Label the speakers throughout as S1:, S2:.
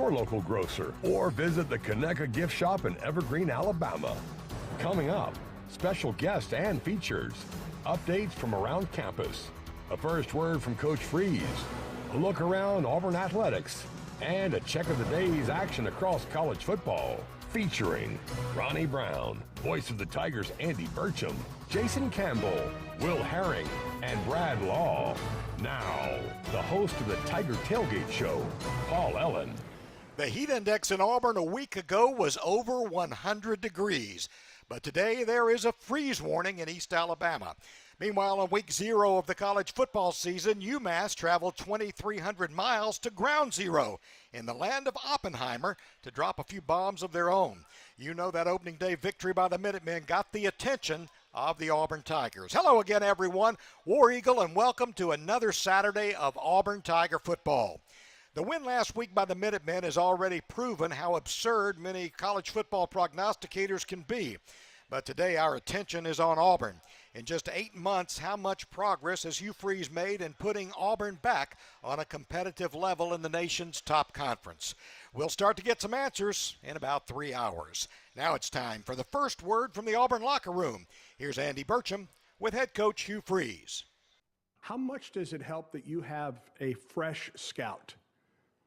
S1: your local grocer or visit the Conecuh Gift Shop in Evergreen, Alabama. Coming up, special guests and features, updates from around campus, a first word from Coach Freeze, a look around Auburn athletics, and a check of the day's action across college football, featuring Ronnie Brown, voice of the Tigers Andy Burcham, Jason Campbell, Will Herring, and Brad Law. Now, the host of the Tiger Tailgate Show, Paul Ellen.
S2: The heat index in Auburn a week ago was over 100 degrees, but today there is a freeze warning in East Alabama. Meanwhile, on week 0 of the college football season, UMass traveled 2,300 miles to ground zero in the land of Oppenheimer to drop a few bombs of their own. You know that opening day victory by the Minutemen got the attention of the Auburn Tigers. Hello again, everyone. War Eagle, and welcome to another Saturday of Auburn Tiger football. The win last week by the Minutemen has already proven how absurd many college football prognosticators can be. But today our attention is on Auburn. In just 8 months, how much progress has Hugh Freeze made in putting Auburn back on a competitive level in the nation's top conference? We'll start to get some answers in about 3 hours. Now it's time for the first word from the Auburn locker room. Here's Andy Burcham with head coach Hugh Freeze.
S3: How much does it help that you have a fresh scout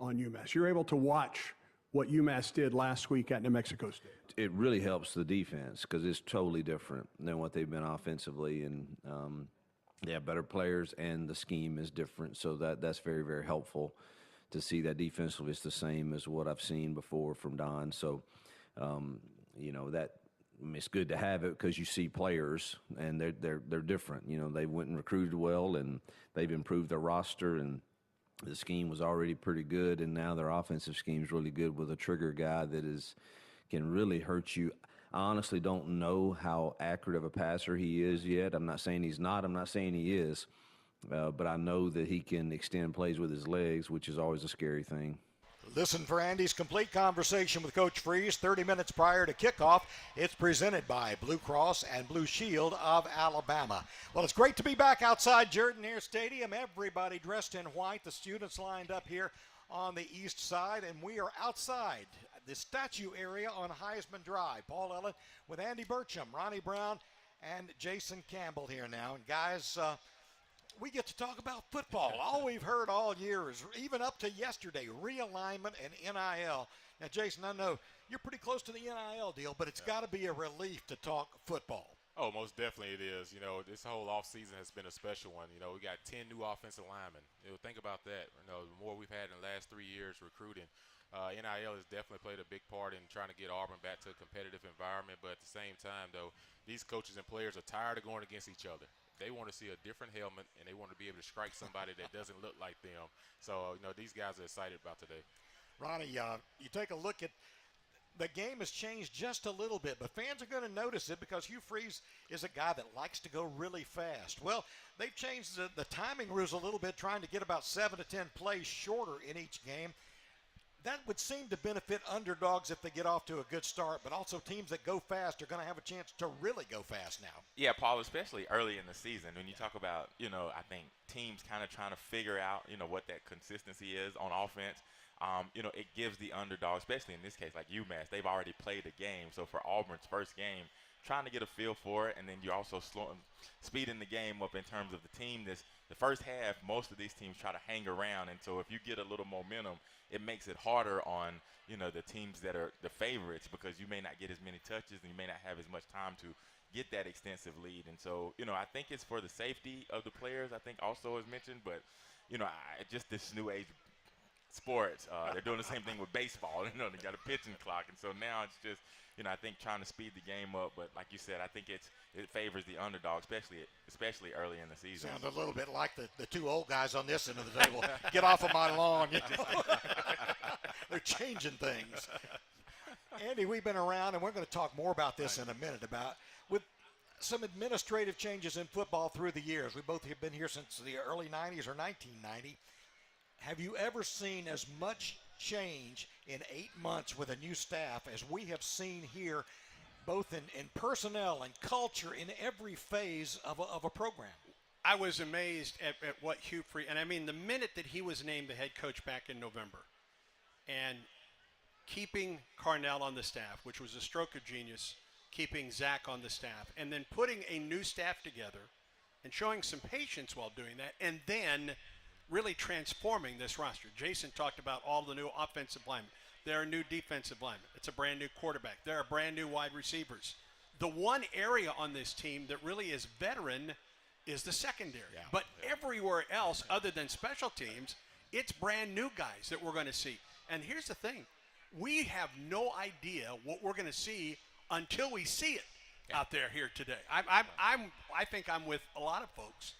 S3: on UMass? You're able to watch what UMass did last week at New Mexico State.
S4: It really helps the defense because it's totally different than what they've been offensively, and they have better players, and the scheme is different. So that's very, very helpful to see that defensively is the same as what I've seen before from Don. So, it's good to have it because you see players, and they're different. They went and recruited well, and they've improved their roster, and the scheme was already pretty good, and now their offensive scheme is really good with a trigger guy that can really hurt you. I honestly don't know how accurate of a passer he is yet. I'm not saying he's not. I'm not saying he is. But I know that he can extend plays with his legs, which is always a scary thing.
S2: Listen for Andy's complete conversation with Coach Freeze 30 minutes prior to kickoff. It's presented by Blue Cross and Blue Shield of Alabama. Well, it's great to be back outside Jordan-Hare Stadium. Everybody dressed in white. The students lined up here on the east side, and we are outside the statue area on Heisman Drive. Paul Ellen with Andy Burcham, Ronnie Brown, and Jason Campbell here now. And guys, we get to talk about football. All we've heard all year is, even up to yesterday, realignment and NIL. Now, Jason, I know you're pretty close to the NIL deal, but it's got to be a relief to talk football.
S5: Oh, most definitely it is. This whole offseason has been a special one. We got 10 new offensive linemen. Think about that. The more we've had in the last 3 years recruiting. NIL has definitely played a big part in trying to get Auburn back to a competitive environment. But at the same time, though, these coaches and players are tired of going against each other. They want to see a different helmet, and they want to be able to strike somebody that doesn't look like them. So, these guys are excited about today.
S2: Ronnie, you take a look at the game has changed just a little bit, but fans are going to notice it because Hugh Freeze is a guy that likes to go really fast. Well, they've changed the timing rules a little bit, trying to get about 7 to 10 plays shorter in each game. That would seem to benefit underdogs if they get off to a good start, but also teams that go fast are going to have a chance to really go fast now.
S6: Yeah, Paul, especially early in the season when you talk about, I think teams kind of trying to figure out, what that consistency is on offense. It gives the underdog, especially in this case like UMass, they've already played a game. So for Auburn's first game, trying to get a feel for it, and then you're also speeding the game up in terms of the team. The first half, most of these teams try to hang around, and so if you get a little momentum, it makes it harder on the teams that are the favorites because you may not get as many touches and you may not have as much time to get that extensive lead. And so I think it's for the safety of the players. I think also as mentioned, but just this new age sports, they're doing the same thing with baseball. They got a pitching clock, and so now it's just I think trying to speed the game up. But like you said, I think it favors the underdog, especially early in the season.
S2: Sounds a little bit like the two old guys on this end of the table. Get off of my lawn. They're changing things. Andy, we've been around, and we're going to talk more about this in a minute, with some administrative changes in football through the years. We both have been here since the early 90s or 1990. Have you ever seen as much change in 8 months with a new staff as we have seen here, both in personnel and culture in every phase of a program?
S3: I was amazed at what Hugh Freeze, and I mean the minute that he was named the head coach back in November, and keeping Carnell on the staff, which was a stroke of genius, keeping Zach on the staff, and then putting a new staff together and showing some patience while doing that, and then really transforming this roster. Jason talked about all the new offensive linemen. There are new defensive linemen. It's a brand new quarterback. There are brand new wide receivers. The one area on this team that really is veteran is the secondary. But everywhere else other than special teams, it's brand new guys that we're going to see. And here's the thing. We have no idea what we're going to see until we see it out there here today. I think I'm with a lot of folks.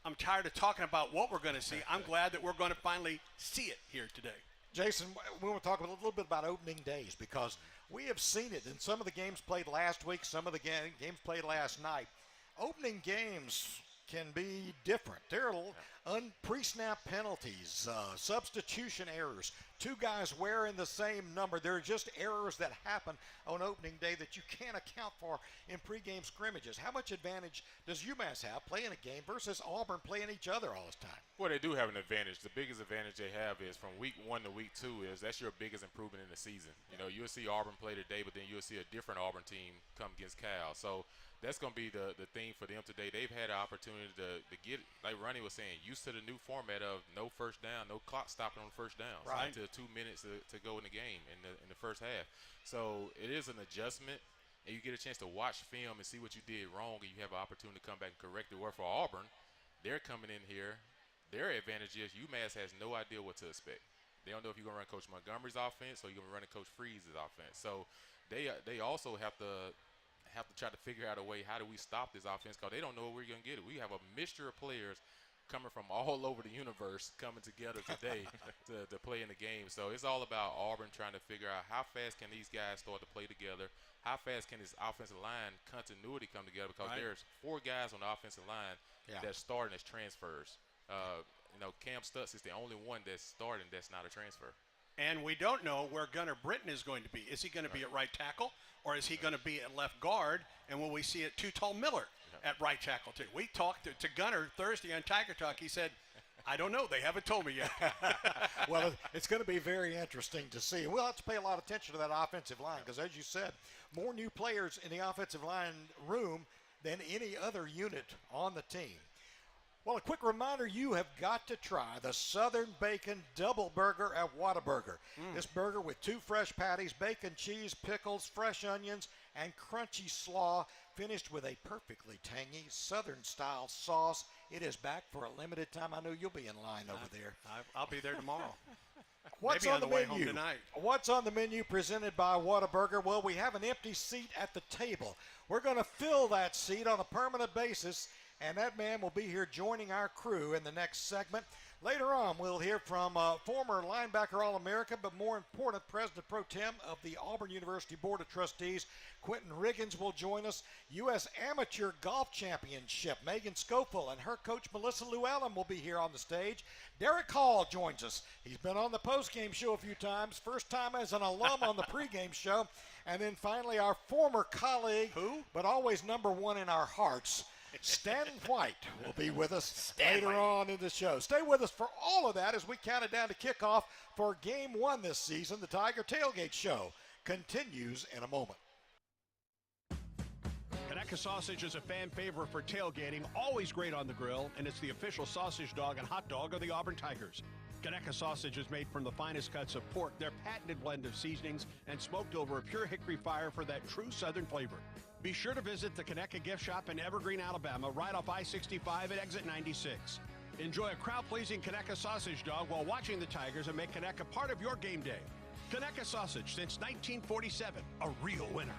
S3: I'm tired of talking about what we're going to see. I'm glad that we're going to finally see it here today.
S2: Jason, we want to talk a little bit about opening days because we have seen it in some of the games played last week, some of the games played last night. Opening games can be different. There are pre-snap penalties, substitution errors, two guys wearing the same number. There are just errors that happen on opening day that you can't account for in pregame scrimmages. How much advantage does UMass have playing a game versus Auburn playing each other all this time?
S5: Well, they do have an advantage. The biggest advantage they have is from week 1 to week 2 is that's your biggest improvement in the season. You know, you'll see Auburn play today, but then you'll see a different Auburn team come against Cal. So that's going to be the thing for them today. They've had an opportunity to get, like Ronnie was saying, used to the new format of no first down, no clock stopping on first down.
S2: Right.
S5: Until 2 minutes to go in the game in the first half. So it is an adjustment, and you get a chance to watch film and see what you did wrong, and you have an opportunity to come back and correct it. Where for Auburn, they're coming in here. Their advantage is UMass has no idea what to expect. They don't know if you're going to run Coach Montgomery's offense or you're going to run Coach Freeze's offense. So they also have to try to figure out a way, how do we stop this offense, because they don't know where we're going to get it. We have a mixture of players coming from all over the universe coming together today to play in the game. So it's all about Auburn trying to figure out how fast can these guys start to play together, how fast can this offensive line continuity come together, because there's 4 guys on the offensive line that's starting as transfers. Cam Stutz is the only one that's starting that's not a transfer.
S3: And we don't know where Gunnar Britton is going to be. Is he going to be at right tackle, or is he going to be at left guard? And will we see it Too Tall Miller at right tackle too? We talked to Gunnar Thursday on Tiger Talk. He said, I don't know. They haven't told me yet.
S2: Well, it's going to be very interesting to see. We'll have to pay a lot of attention to that offensive line because, as you said, more new players in the offensive line room than any other unit on the team. Well, a quick reminder, you have got to try the Southern Bacon Double Burger at Whataburger. This burger with 2 fresh patties, bacon, cheese, pickles, fresh onions, and crunchy slaw, finished with a perfectly tangy Southern-style sauce. It is back for a limited time. I know you'll be in line over there.
S3: I'll be there tomorrow.
S2: What's
S3: Maybe
S2: on the
S3: way
S2: menu?
S3: home tonight.
S2: What's on the menu presented by Whataburger? Well, we have an empty seat at the table. We're going to fill that seat on a permanent basis, and that man will be here joining our crew in the next segment. Later on, we'll hear from former linebacker All-American, but more important, President Pro Tem of the Auburn University Board of Trustees, Quentin Riggins, will join us. U.S. Amateur Golf Championship, Megan Schofield and her coach Melissa Llewellyn will be here on the stage. Derek Hall joins us. He's been on the postgame show a few times, first time as an alum on the pregame show. And then finally, our former colleague, but always number 1 in our hearts, Stan White will be with us later on in the show. Stay with us for all of that as we count it down to kickoff for Game 1 this season. The Tiger Tailgate Show continues in a moment.
S3: Conecuh sausage is a fan favorite for tailgating, always great on the grill, and it's the official sausage dog and hot dog of the Auburn Tigers. Conecuh sausage is made from the finest cuts of pork, their patented blend of seasonings, and smoked over a pure hickory fire for that true Southern flavor. Be sure to visit the Conecuh Gift Shop in Evergreen, Alabama, right off I-65 at exit 96. Enjoy a crowd-pleasing Conecuh sausage dog while watching the Tigers and make Conecuh part of your game day. Conecuh sausage since 1947, a real winner.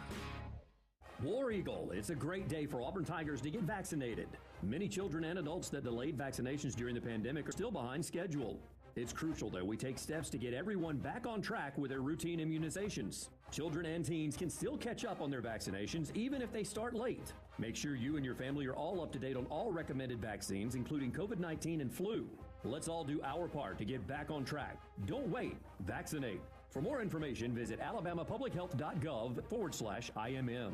S7: War Eagle, it's a great day for Auburn Tigers to get vaccinated. Many children and adults that delayed vaccinations during the pandemic are still behind schedule. It's crucial that we take steps to get everyone back on track with their routine immunizations. Children and teens can still catch up on their vaccinations even if they start late. Make sure you and your family are all up to date on all recommended vaccines, including COVID-19 and flu. Let's all do our part to get back on track. Don't wait. Vaccinate. For more information, visit alabamapublichealth.gov/IMM.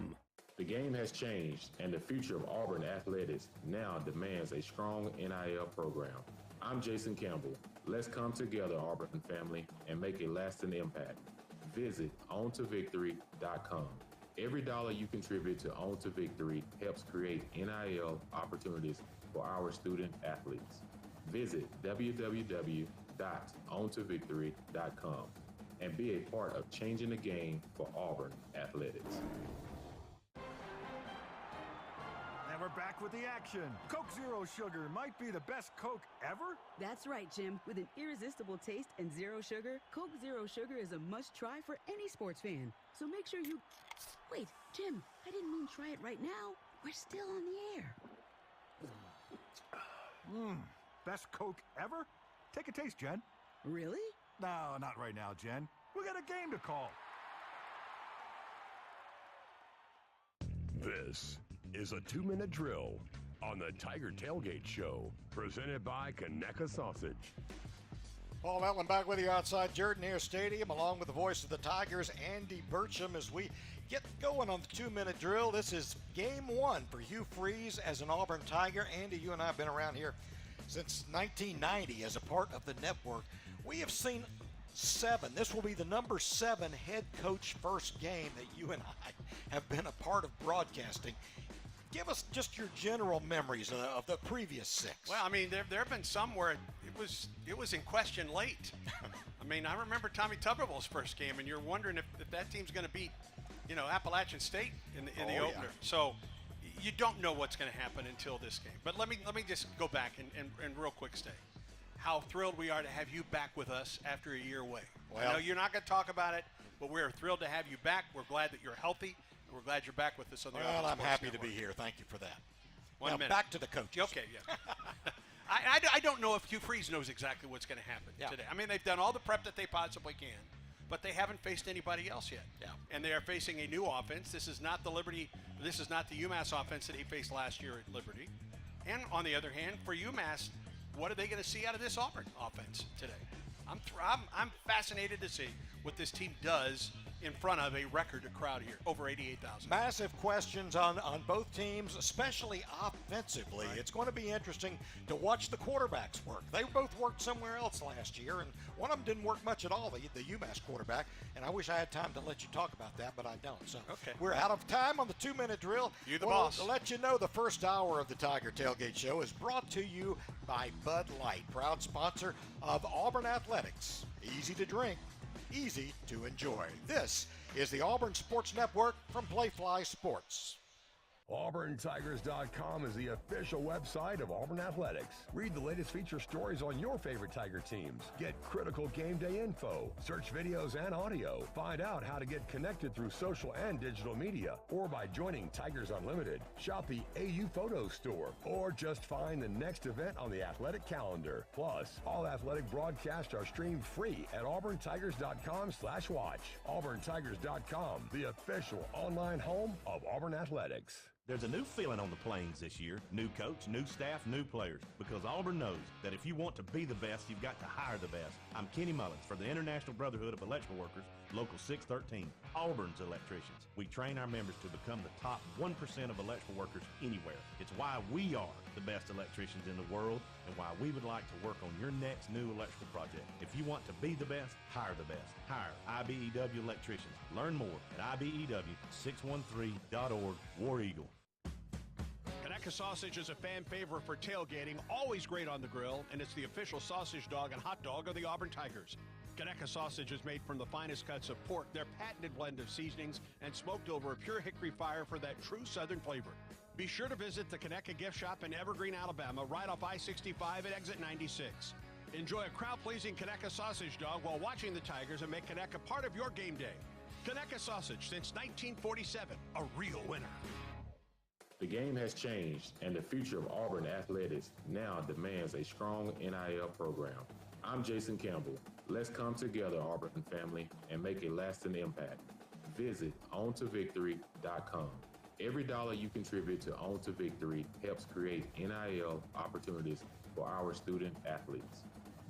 S8: The game has changed, and the future of Auburn athletics now demands a strong NIL program. I'm Jason Campbell. Let's come together, Auburn family, and make a lasting impact. Visit OnToVictory.com. Every dollar you contribute to On to Victory helps create NIL opportunities for our student athletes. Visit www.ontovictory.com and be a part of changing the game for Auburn athletics.
S9: And we're back with the action. Coke Zero Sugar might be the best Coke ever.
S10: That's right, Jim. With an irresistible taste and zero sugar, Coke Zero Sugar is a must-try for any sports fan. So make sure you... Wait, Jim, I didn't mean try it right now. We're still on the air.
S9: Best Coke ever? Take a taste, Jen.
S10: Really?
S9: No, not right now, Jen. We got a game to call.
S1: This is a 2-minute drill on the Tiger Tailgate Show, presented by Conecuh Sausage.
S2: Paul Allen back with you outside Jordan-Hare Stadium, along with the voice of the Tigers, Andy Burcham, as we get going on the 2-minute drill. This is game one for Hugh Freeze as an Auburn Tiger. Andy, you and I have been around here since 1990 as a part of the network. We have seen 7. This will be the number 7 head coach first game that you and I have been a part of broadcasting. Give us just your general memories of the previous 6.
S3: Well, I mean, there have been some where it was in question late. I mean, I remember Tommy Tuberville's first game, and you're wondering if that team's going to beat, Appalachian State in the opener.
S2: Yeah.
S3: So you don't know what's going to happen until this game. But let me just go back and real quick say how thrilled we are to have you back with us after a year away.
S2: Well,
S3: I know you're not going to talk about it, but we're thrilled to have you back. We're glad that you're healthy. We're glad you're back with us on the
S2: Well,
S3: Auburn
S2: I'm
S3: Sports
S2: happy
S3: Network.
S2: to be here. Thank you for that.
S3: One
S2: now,
S3: minute.
S2: Back to the coaches.
S3: Okay, yeah. I don't know if Hugh Freeze knows exactly what's going to happen today. I mean, they've done all the prep that they possibly can, but they haven't faced anybody else yet.
S2: Yeah.
S3: And they are facing a new offense. This is not the UMass offense that he faced last year at Liberty. And on the other hand, for UMass, what are they going to see out of this Auburn offense today? I'm fascinated to see what this team does in front of a record crowd here, over 88,000.
S2: Massive questions on both teams, especially offensively.
S3: Right.
S2: It's going to be interesting to watch the quarterbacks work. They both worked somewhere else last year, and one of them didn't work much at all, the UMass quarterback, and I wish I had time to let you talk about that, but I don't. So
S3: okay.
S2: We're out of time on the 2-minute drill.
S3: You the boss.
S2: To let you know, the first hour of the Tiger Tailgate Show is brought to you by Bud Light, proud sponsor of Auburn Athletics. Easy to drink, easy to enjoy. This is the Auburn Sports Network from Playfly Sports.
S1: AuburnTigers.com is the official website of Auburn Athletics. Read the latest feature stories on your favorite Tiger teams. Get critical game day info, search videos and audio. Find out how to get connected through social and digital media, or by joining Tigers Unlimited. Shop the AU Photo Store, or just find the next event on the athletic calendar. Plus, all athletic broadcasts are streamed free at AuburnTigers.com/watch. AuburnTigers.com, the official online home of Auburn Athletics.
S11: There's a new feeling on the Plains this year. New coach, new staff, new players. Because Auburn knows that if you want to be the best, you've got to hire the best. I'm Kenny Mullins for the International Brotherhood of Electrical Workers, Local 613, Auburn's electricians. We train our members to become the top 1% of electrical workers anywhere. It's why we are the best electricians in the world and why we would like to work on your next new electrical project. If you want to be the best, hire the best. Hire IBEW electricians. Learn more at IBEW613.org. War Eagle.
S12: Conecuh Sausage is a fan favorite for tailgating, always great on the grill, and it's the official sausage dog and hot dog of the Auburn Tigers. Conecuh Sausage is made from the finest cuts of pork, their patented blend of seasonings, and smoked over a pure hickory fire for that true southern flavor. Be sure to visit the Conecuh Gift Shop in Evergreen, Alabama, right off I-65 at exit 96. Enjoy a crowd-pleasing Conecuh Sausage dog while watching the Tigers and make Conecuh part of your game day. Conecuh Sausage, since 1947, a real winner.
S8: The game has changed, and the future of Auburn athletics now demands a strong NIL program. I'm Jason Campbell. Let's come together, Auburn family, and make a lasting impact. Visit OnToVictory.com. Every dollar you contribute to On to Victory helps create NIL opportunities for our student athletes.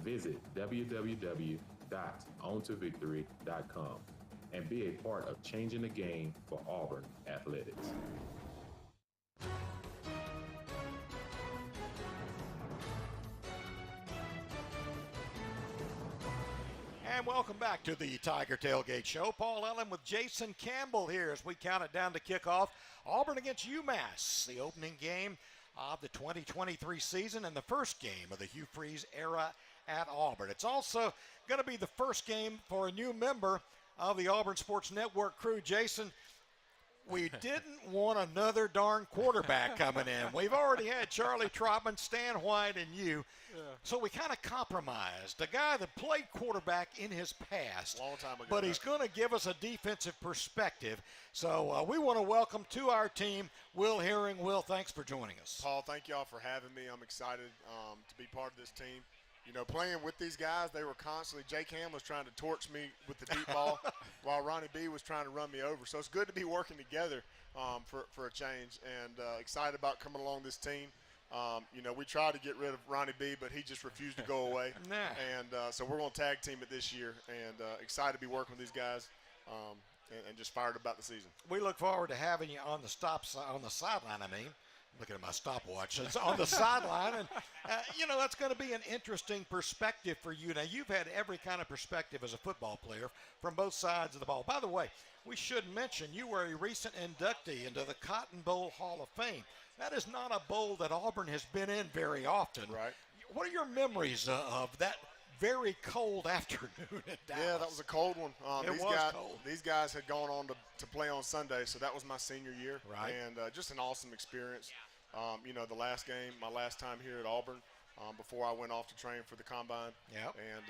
S8: Visit www.ontovictory.com and be a part of changing the game for Auburn athletics.
S2: And welcome back to the Tiger Tailgate Show. Paul Ellen with Jason Campbell here as we count it down to kickoff. Auburn against UMass, the opening game of the 2023 season and the first game of the Hugh Freeze era at Auburn. It's also going to be the first game for a new member of the Auburn Sports Network crew. Jason, we didn't want another darn quarterback coming in. We've already had Charlie Trotman, Stan White, and you. Yeah. So we kind of compromised. A guy that played quarterback in his past.
S13: Long time ago.
S2: But he's going to give us a defensive perspective. So we want to welcome to our team Will Herring. Will, thanks for joining us.
S13: Paul, thank y'all for having me. I'm excited to be part of this team. You know, playing with these guys, they were constantly – Jake Ham was trying to torch me with the deep ball while Ronnie B was trying to run me over. So it's good to be working together for a change, and excited about coming along this team. You know, we tried to get rid of Ronnie B, but he just refused to go away.
S2: Nah.
S13: And so we're going to tag team it this year, and excited to be working with these guys and just fired about the season.
S2: We look forward to having you on the sideline, looking at my stopwatch. It's on the sideline, and, you know, that's going to be an interesting perspective for you. Now, you've had every kind of perspective as a football player from both sides of the ball. By the way, we should mention you were a recent inductee into the Cotton Bowl Hall of Fame. That is not a bowl that Auburn has been in very often.
S13: Right.
S2: What are your memories of that very cold afternoon at Dallas?
S13: Yeah, that was a cold one.
S2: Cold.
S13: These guys had gone on to play on Sunday, so that was my senior year.
S2: Right.
S13: And just an awesome experience. You know, the last game, my last time here at Auburn, before I went off to train for the Combine.
S2: Yep.
S13: And,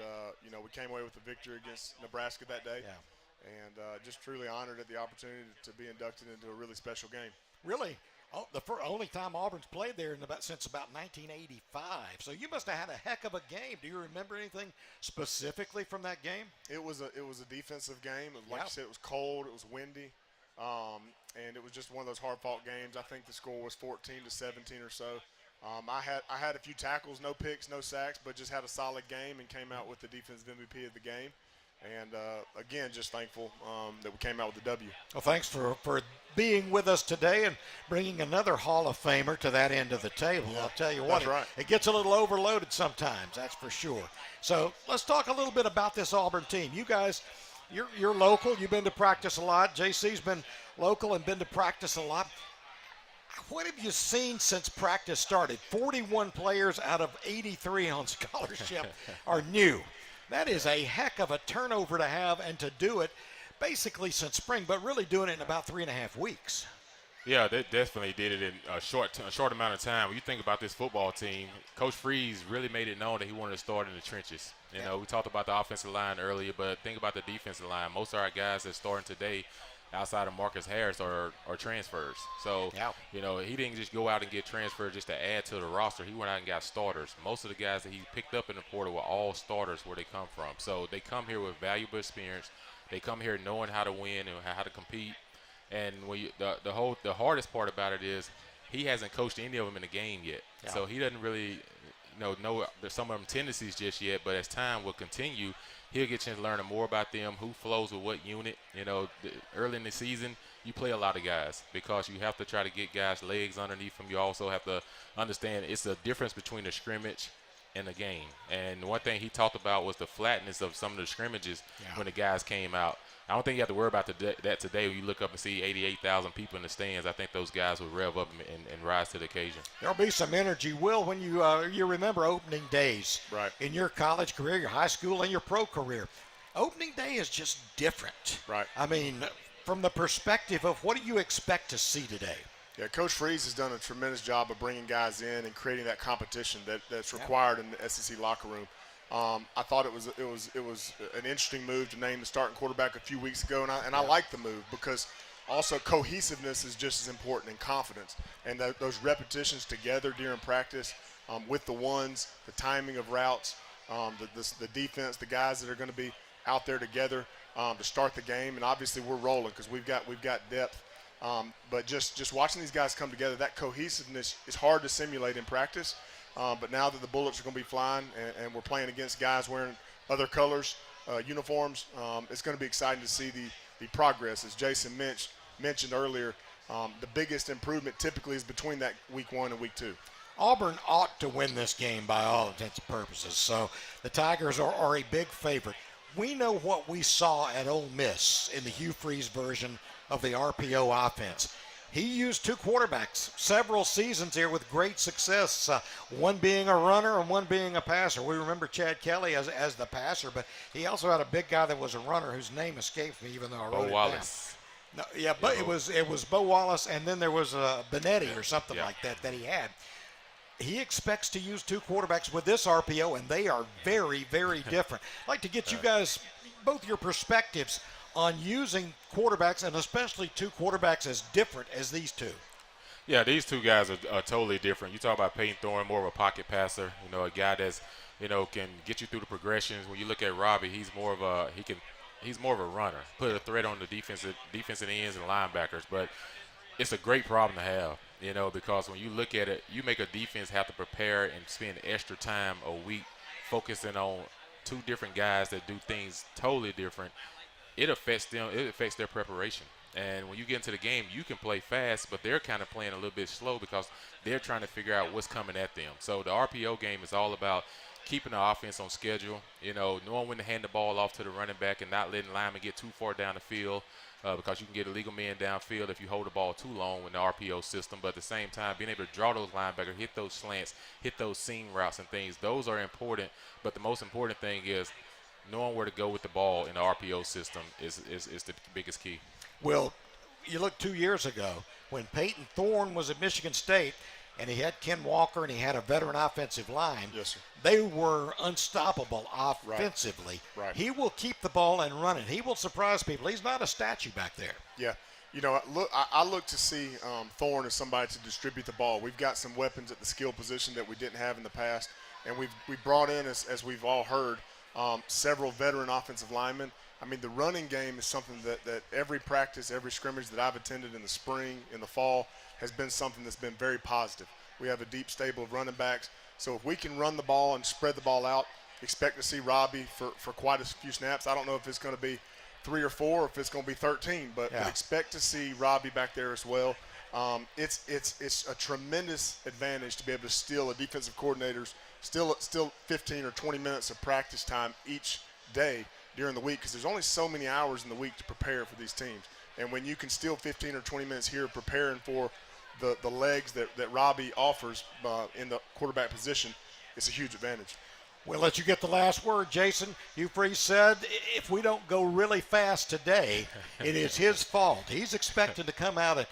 S13: you know, we came away with a victory against Nebraska that day.
S2: Yeah.
S13: And just truly honored at the opportunity to be inducted into a really special game.
S2: Really? Oh, the only time Auburn's played there since about 1985. So you must have had a heck of a game. Do you remember anything specifically from that game?
S13: It was a defensive game. Like you said, it was cold. It was windy. And it was just one of those hard-fought games. I think the score was 14-17 or so. I had a few tackles, no picks, no sacks, but just had a solid game and came out with the defensive MVP of the game. And, again, just thankful that we came out with the W.
S2: Well, thanks for being with us today and bringing another Hall of Famer to that end of the table. I'll tell you what, it gets a little overloaded sometimes, that's for sure. So let's talk a little bit about this Auburn team. You guys, you're local. You've been to practice a lot. JC's been local and been to practice a lot. What have you seen since practice started? 41 players out of 83 on scholarship are new. That is a heck of a turnover to have and to do it basically since spring, but really doing it in about 3.5 weeks.
S5: Yeah, they definitely did it in a short amount of time. When you think about this football team, Coach Freeze really made it known that he wanted to start in the trenches. You know, we talked about the offensive line earlier, but think about the defensive line. Most of our guys that are starting today outside of Marcus Harris are transfers. So, you know, he didn't just go out and get transferred just to add to the roster. He went out and got starters. Most of the guys that he picked up in the portal were all starters where they come from. So they come here with valuable experience. They come here knowing how to win and how to compete. And when the hardest part about it is he hasn't coached any of them in the game yet. Yeah. So he doesn't really know some of them tendencies just yet. But as time will continue, he'll get a chance to learn more about them, who flows with what unit. You know, early in the season, you play a lot of guys because you have to try to get guys' legs underneath them. You also have to understand it's the difference between a scrimmage and a game. And one thing he talked about was the flatness of some of the scrimmages when the guys came out. I don't think you have to worry about that today when you look up and see 88,000 people in the stands. I think those guys will rev up and rise to the occasion.
S2: There'll be some energy, Will, when you remember opening days in your college career, your high school, and your pro career. Opening day is just different.
S13: Right.
S2: I mean, from the perspective of what do you expect to see today?
S13: Yeah, Coach Freeze has done a tremendous job of bringing guys in and creating that competition that's required in the SEC locker room. I thought it was an interesting move to name the starting quarterback a few weeks ago, and I like the move because also cohesiveness is just as important, and confidence. And those repetitions together during practice with the ones, the timing of routes, the defense, the guys that are going to be out there together to start the game. And obviously we're rolling because we've got depth. But just watching these guys come together, that cohesiveness is hard to simulate in practice. But now that the bullets are going to be flying and we're playing against guys wearing other colors, uniforms, it's going to be exciting to see the progress. As Jason mentioned earlier, the biggest improvement typically is between that week 1 and week 2.
S2: Auburn ought to win this game by all intents and purposes. So the Tigers are a big favorite. we know what we saw at Ole Miss in the Hugh Freeze version of the RPO offense. He used two quarterbacks several seasons here with great success, one being a runner and one being a passer. We remember Chad Kelly as the passer, but he also had a big guy that was a runner whose name escapes me, even though I wrote it
S5: Wallace.
S2: down. No, yeah, but it was Bo Wallace, and then there was Benetti or something like that he had. He expects to use two quarterbacks with this RPO, and they are very, very different. I'd like to get you guys, both your perspectives on using quarterbacks, and especially two quarterbacks as different as these two.
S5: Yeah, these two guys are totally different. You talk about Peyton Thorne, more of a pocket passer, a guy that's, can get you through the progressions. When you look at Robbie, he's more of a runner, put a threat on the defensive ends and linebackers. But it's a great problem to have, because when you look at it, you make a defense have to prepare and spend extra time a week focusing on two different guys that do things totally different. It affects them. It affects their preparation. And when you get into the game, you can play fast, but they're kind of playing a little bit slow because they're trying to figure out what's coming at them. So the RPO game is all about keeping the offense on schedule, knowing when to hand the ball off to the running back and not letting linemen get too far down the field because you can get illegal men downfield if you hold the ball too long in the RPO system. But at the same time, being able to draw those linebackers, hit those slants, hit those seam routes and things, those are important. But the most important thing is knowing where to go with the ball in the RPO system is the biggest key.
S2: Well, you look 2 years ago when Peyton Thorne was at Michigan State and he had Ken Walker and he had a veteran offensive line.
S13: Yes, sir.
S2: They were unstoppable offensively.
S13: Right.
S2: He will keep the ball and run it. He will surprise people. He's not a statue back there.
S13: Yeah. I look to see Thorne as somebody to distribute the ball. We've got some weapons at the skill position that we didn't have in the past, and we brought in, as we've all heard, several veteran offensive linemen. I mean, the running game is something that every practice, every scrimmage that I've attended in the spring, in the fall, has been something that's been very positive. We have a deep stable of running backs. So if we can run the ball and spread the ball out, expect to see Robbie for quite a few snaps. I don't know if it's going to be 3 or 4 or if it's going to be 13, but expect to see Robbie back there as well. It's a tremendous advantage to be able to steal a defensive coordinator's still 15 or 20 minutes of practice time each day during the week, because there's only so many hours in the week to prepare for these teams. And when you can steal 15 or 20 minutes here preparing for the legs that Robbie offers in the quarterback position, it's a huge advantage.
S2: We'll let you get the last word, Jason. Hugh Freeze said if we don't go really fast today, it is his fault. He's expected to come out and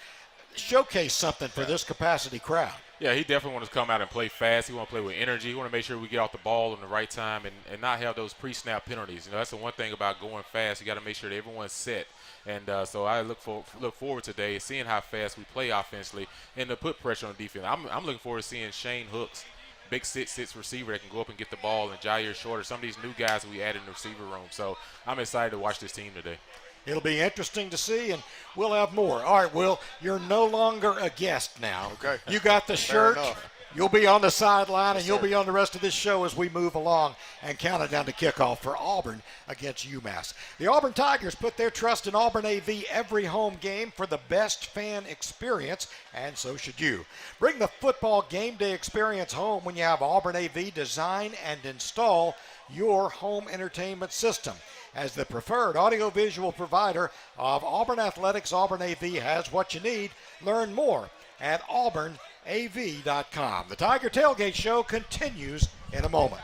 S2: showcase something for this capacity crowd.
S5: Yeah, he definitely wants to come out and play fast. He wants to play with energy. He wants to make sure we get off the ball in the right time and not have those pre-snap penalties. That's the one thing about going fast. You got to make sure that everyone's set. And so I look forward today seeing how fast we play offensively and to put pressure on the defense. I'm looking forward to seeing Shane Hooks, big 6'6" receiver that can go up and get the ball, and Jair Shorter, some of these new guys that we added in the receiver room. So I'm excited to watch this team today.
S2: It'll be interesting to see, and we'll have more. All right, Will, you're no longer a guest now.
S13: Okay.
S2: You got the shirt. You'll be on the sideline, and you'll
S13: sir.
S2: be on the rest of this show as we move along and count it down to kickoff for Auburn against UMass. The Auburn Tigers put their trust in Auburn AV every home game for the best fan experience, and so should you. Bring the football game day experience home when you have Auburn AV design and install your home entertainment system. As the preferred audiovisual provider of Auburn Athletics, Auburn AV has what you need. Learn more at auburnav.com. The Tiger Tailgate Show continues in a moment.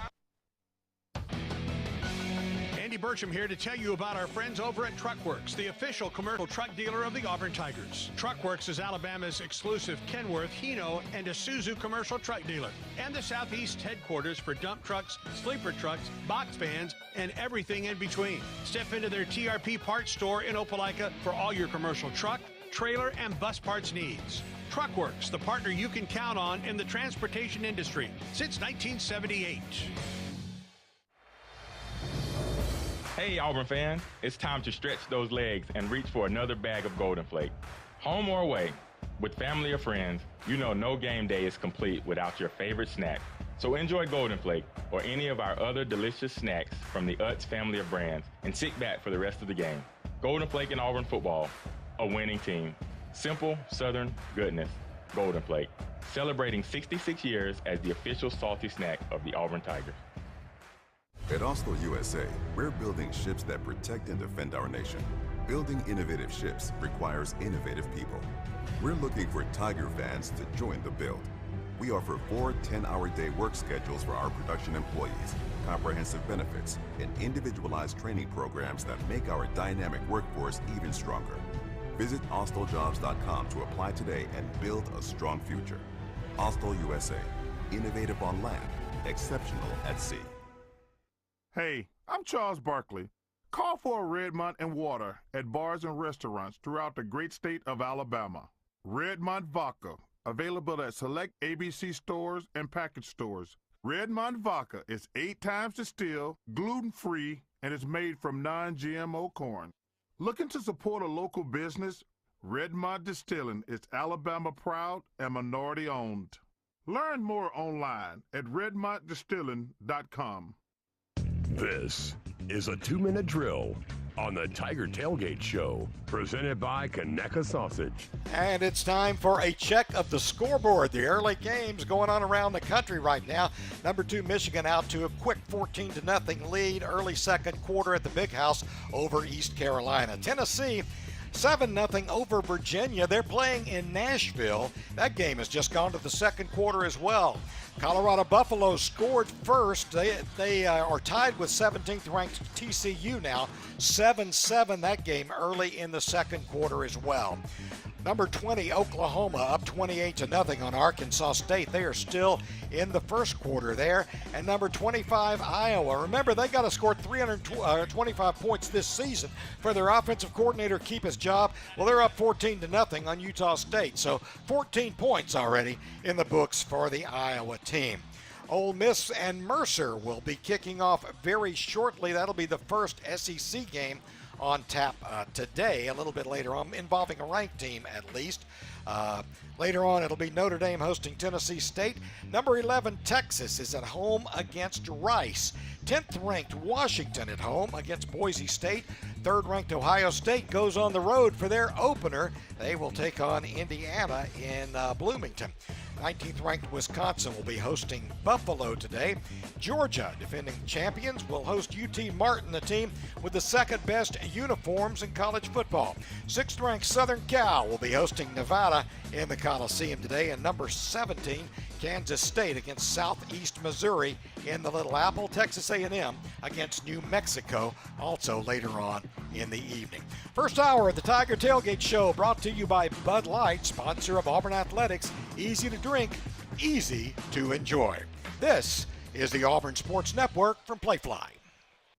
S12: Andy Burcham here to tell you about our friends over at Truckworks, the official commercial truck dealer of the Auburn Tigers. Truckworks is Alabama's exclusive Kenworth, Hino, and Isuzu commercial truck dealer, and the Southeast headquarters for dump trucks, sleeper trucks, box vans, and everything in between. Step into their TRP parts store in Opelika for all your commercial truck, trailer, and bus parts needs. Truckworks, the partner you can count on in the transportation industry since 1978.
S14: Hey Auburn fans, it's time to stretch those legs and reach for another bag of Golden Flake. Home or away, with family or friends, you know no game day is complete without your favorite snack. So enjoy Golden Flake or any of our other delicious snacks from the Utz family of brands and sit back for the rest of the game. Golden Flake and Auburn football, a winning team. Simple Southern goodness, Golden Flake. Celebrating 66 years as the official salty snack of the Auburn Tigers.
S15: At Austell USA, we're building ships that protect and defend our nation. Building innovative ships requires innovative people. We're looking for Tiger fans to join the build. We offer 4 10-hour-day work schedules for our production employees, comprehensive benefits, and individualized training programs that make our dynamic workforce even stronger. Visit austeljobs.com to apply today and build a strong future. Austell USA, innovative on land, exceptional at sea.
S16: Hey, I'm Charles Barkley. Call for a Redmont and water at bars and restaurants throughout the great state of Alabama. Redmont Vodka, available at select ABC stores and package stores. Redmont Vodka is 8 times distilled, gluten-free, and is made from non-GMO corn. Looking to support a local business? Redmont Distilling is Alabama proud and minority owned. Learn more online at redmontdistilling.com.
S1: This is a 2-minute drill on the Tiger Tailgate Show, presented by Conecuh Sausage.
S2: And it's time for a check of the scoreboard. The early games going on around the country right now. Number 2 Michigan out to a quick 14-0 lead early second quarter at the Big House over East Carolina. Tennessee 7-0 over Virginia. They're playing in Nashville. That game has just gone to the second quarter as well. Colorado Buffalo scored first. They are tied with 17th ranked TCU now. 7-7 that game early in the second quarter as well. Number 20, Oklahoma, up 28-0 on Arkansas State. They are still in the first quarter there. And number 25, Iowa. Remember, they got to score 325 points this season for their offensive coordinator to keep his job. Well, they're up 14-0 on Utah State. So 14 points already in the books for the Iowa team. Ole Miss and Mercer will be kicking off very shortly. That'll be the first SEC game on tap today, a little bit later on, involving a ranked team at least. Later on, it'll be Notre Dame hosting Tennessee State. Number 11, Texas, is at home against Rice. 10th ranked Washington at home against Boise State. 3rd ranked Ohio State goes on the road for their opener. They will take on Indiana in Bloomington. 19th ranked Wisconsin will be hosting Buffalo today. Georgia, defending champions, will host UT Martin, the team with the second best uniforms in college football. 6th ranked Southern Cal will be hosting Nevada in the Coliseum today. And number 17, Kansas State against Southeast Missouri in the Little Apple. Texas A&M against New Mexico, also later on in the evening. First hour of the Tiger Tailgate Show brought to you by Bud Light, sponsor of Auburn Athletics. Easy to drink, easy to enjoy. This is the Auburn Sports Network from Playfly.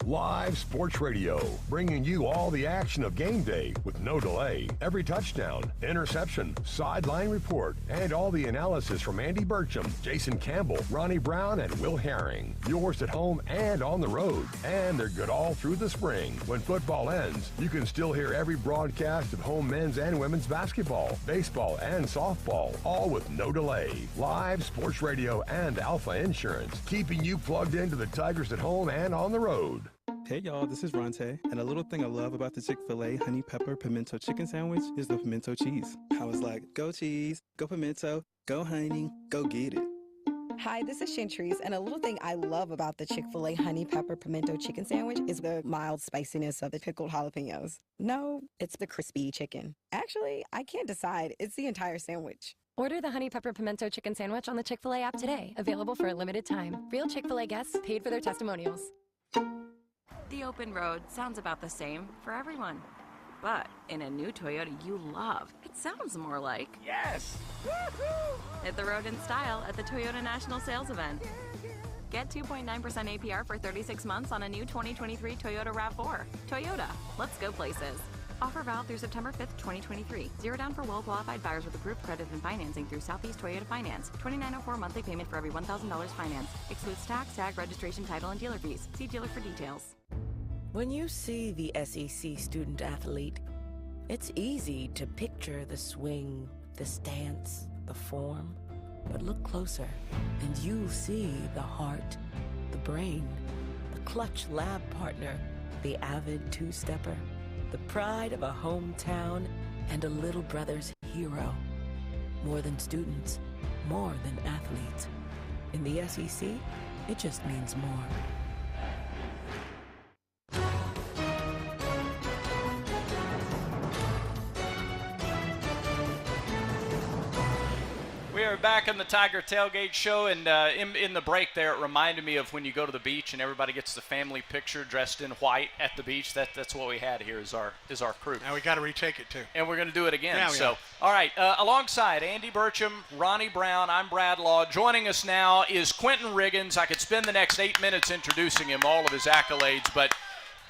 S1: Live Sports Radio, bringing you all the action of game day with no delay. Every touchdown, interception, sideline report, and all the analysis from Andy Burcham, Jason Campbell, Ronnie Brown, and Will Herring. Yours at home and on the road. And they're good all through the spring. When football ends, you can still hear every broadcast of home men's and women's basketball, baseball, and softball, all with no delay. Live Sports Radio and Alpha Insurance, keeping you plugged into the Tigers at home and on the road.
S17: Hey y'all, this is Ronte, and a little thing I love about the Chick-fil-A honey pepper pimento chicken sandwich is the pimento cheese. I was like, go cheese, go pimento, go honey, go get it.
S18: Hi, this is Shantrice, and a little thing I love about the Chick-fil-A honey pepper pimento chicken sandwich is the mild spiciness of the pickled jalapenos. No, it's the crispy chicken. Actually, I can't decide. It's the entire sandwich.
S19: Order the honey pepper pimento chicken sandwich on the Chick-fil-A app today. Available for a limited time. Real Chick-fil-A guests paid for their testimonials.
S20: The open road sounds about the same for everyone. But in a new Toyota you love, it sounds more like... Yes! Woo-hoo! Hit the road in style at the Toyota National Sales Event. Get 2.9% APR for 36 months on a new 2023 Toyota RAV4. Toyota, let's go places. Offer valid through September 5th, 2023. Zero down for well-qualified buyers with approved credit and financing through Southeast Toyota Finance. $2,904 monthly payment for every $1,000 finance. Excludes tax, tag, registration, title, and dealer fees. See dealer for details.
S21: When you see the SEC student athlete, it's easy to picture the swing, the stance, the form. But look closer, and you'll see the heart, the brain, the clutch lab partner, the avid two-stepper, the pride of a hometown, and a little brother's hero. More than students, more than athletes. In the SEC, it just means more.
S4: we're back in the Tiger Tailgate Show, and in the break there, it reminded me of when you go to the beach and everybody gets the family picture dressed in white at the beach. That's what we had here is our crew.
S12: Now we got to retake it too,
S4: and we're going to do it again.
S12: Yeah,
S4: So, all right, alongside Andy Burcham, Ronnie Brown, I'm Brad Law. Joining us now is Quentin Riggins. I could spend the next 8 minutes introducing him, all of his accolades, but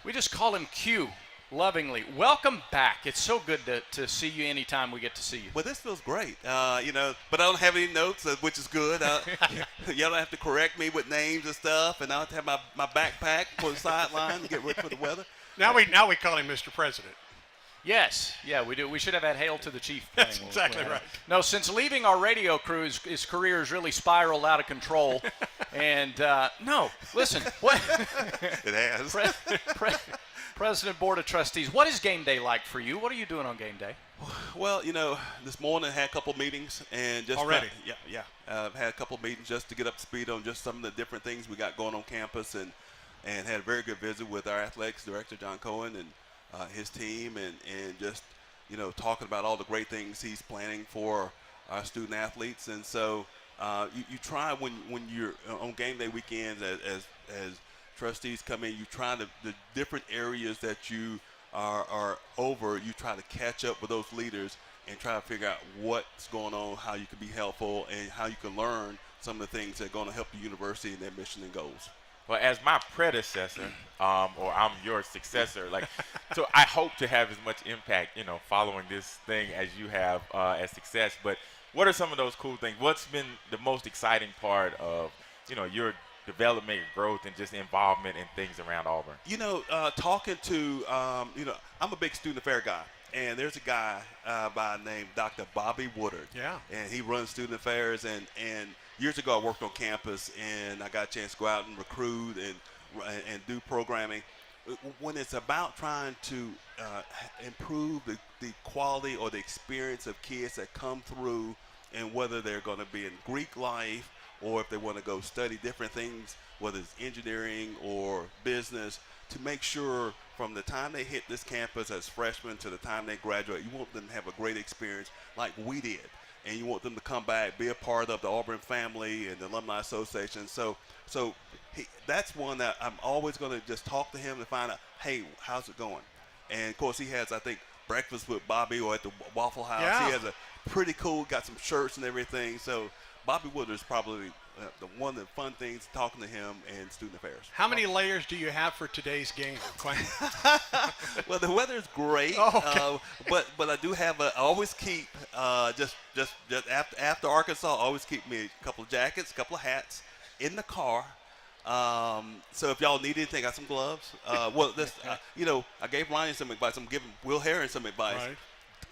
S4: we just call him Q. Lovingly. Welcome back. It's so good to see you anytime we get to see you.
S22: Well, this feels great, but I don't have any notes, which is good. Y'all don't have to correct me with names and stuff, and I don't have to have my backpack for the sideline to get ready for the weather.
S12: Now we call him Mr. President.
S4: Yes, yeah, we do. We should have had Hail to the Chief playing.
S12: That's exactly right.
S4: No, since leaving our radio crew, his career has really spiraled out of control. And, no, listen. What?
S22: It has.
S4: President Board of Trustees, what is game day like for you? What are you doing on game day?
S22: Well, this morning I had a couple meetings and just
S12: already.
S22: Had a couple meetings just to get up to speed on just some of the different things we got going on campus, and had a very good visit with our athletics director John Cohen and his team, and just talking about all the great things he's planning for our student athletes. And so you try when you're on game day weekends as trustees come in, you try the different areas that you are over, you try to catch up with those leaders and try to figure out what's going on, how you can be helpful, and how you can learn some of the things that are going to help the university in their mission and goals.
S6: Well, as my predecessor, or I'm your successor, so I hope to have as much impact, following this thing as you have as success. But what are some of those cool things? What's been the most exciting part of, your development, growth, and just involvement in things around Auburn?
S22: Talking to, I'm a big student affair guy, and there's a guy by the name Dr. Bobby Woodard.
S12: Yeah.
S22: And he runs student affairs, and years ago I worked on campus, and I got a chance to go out and recruit and do programming. When it's about trying to improve the quality or the experience of kids that come through, and whether they're going to be in Greek life or if they want to go study different things, whether it's engineering or business, to make sure from the time they hit this campus as freshmen to the time they graduate, you want them to have a great experience like we did. And you want them to come back, be a part of the Auburn family and the Alumni Association. So that's one that I'm always going to just talk to him to find out, hey, how's it going? And, of course, he has, I think, breakfast with Bobby or at the Waffle House.
S12: Yeah.
S22: He has a pretty cool, got some shirts and everything. So Bobby Woodard is probably one of the fun things, talking to him and student affairs.
S12: How many layers do you have for today's game, Quentin?
S22: Well, the weather's great, but I do have I always keep just after Arkansas, I always keep me a couple of jackets, a couple of hats in the car. So if y'all need anything, I got some gloves. I gave Ryan some advice. I'm giving Will Herron some advice.
S12: Right.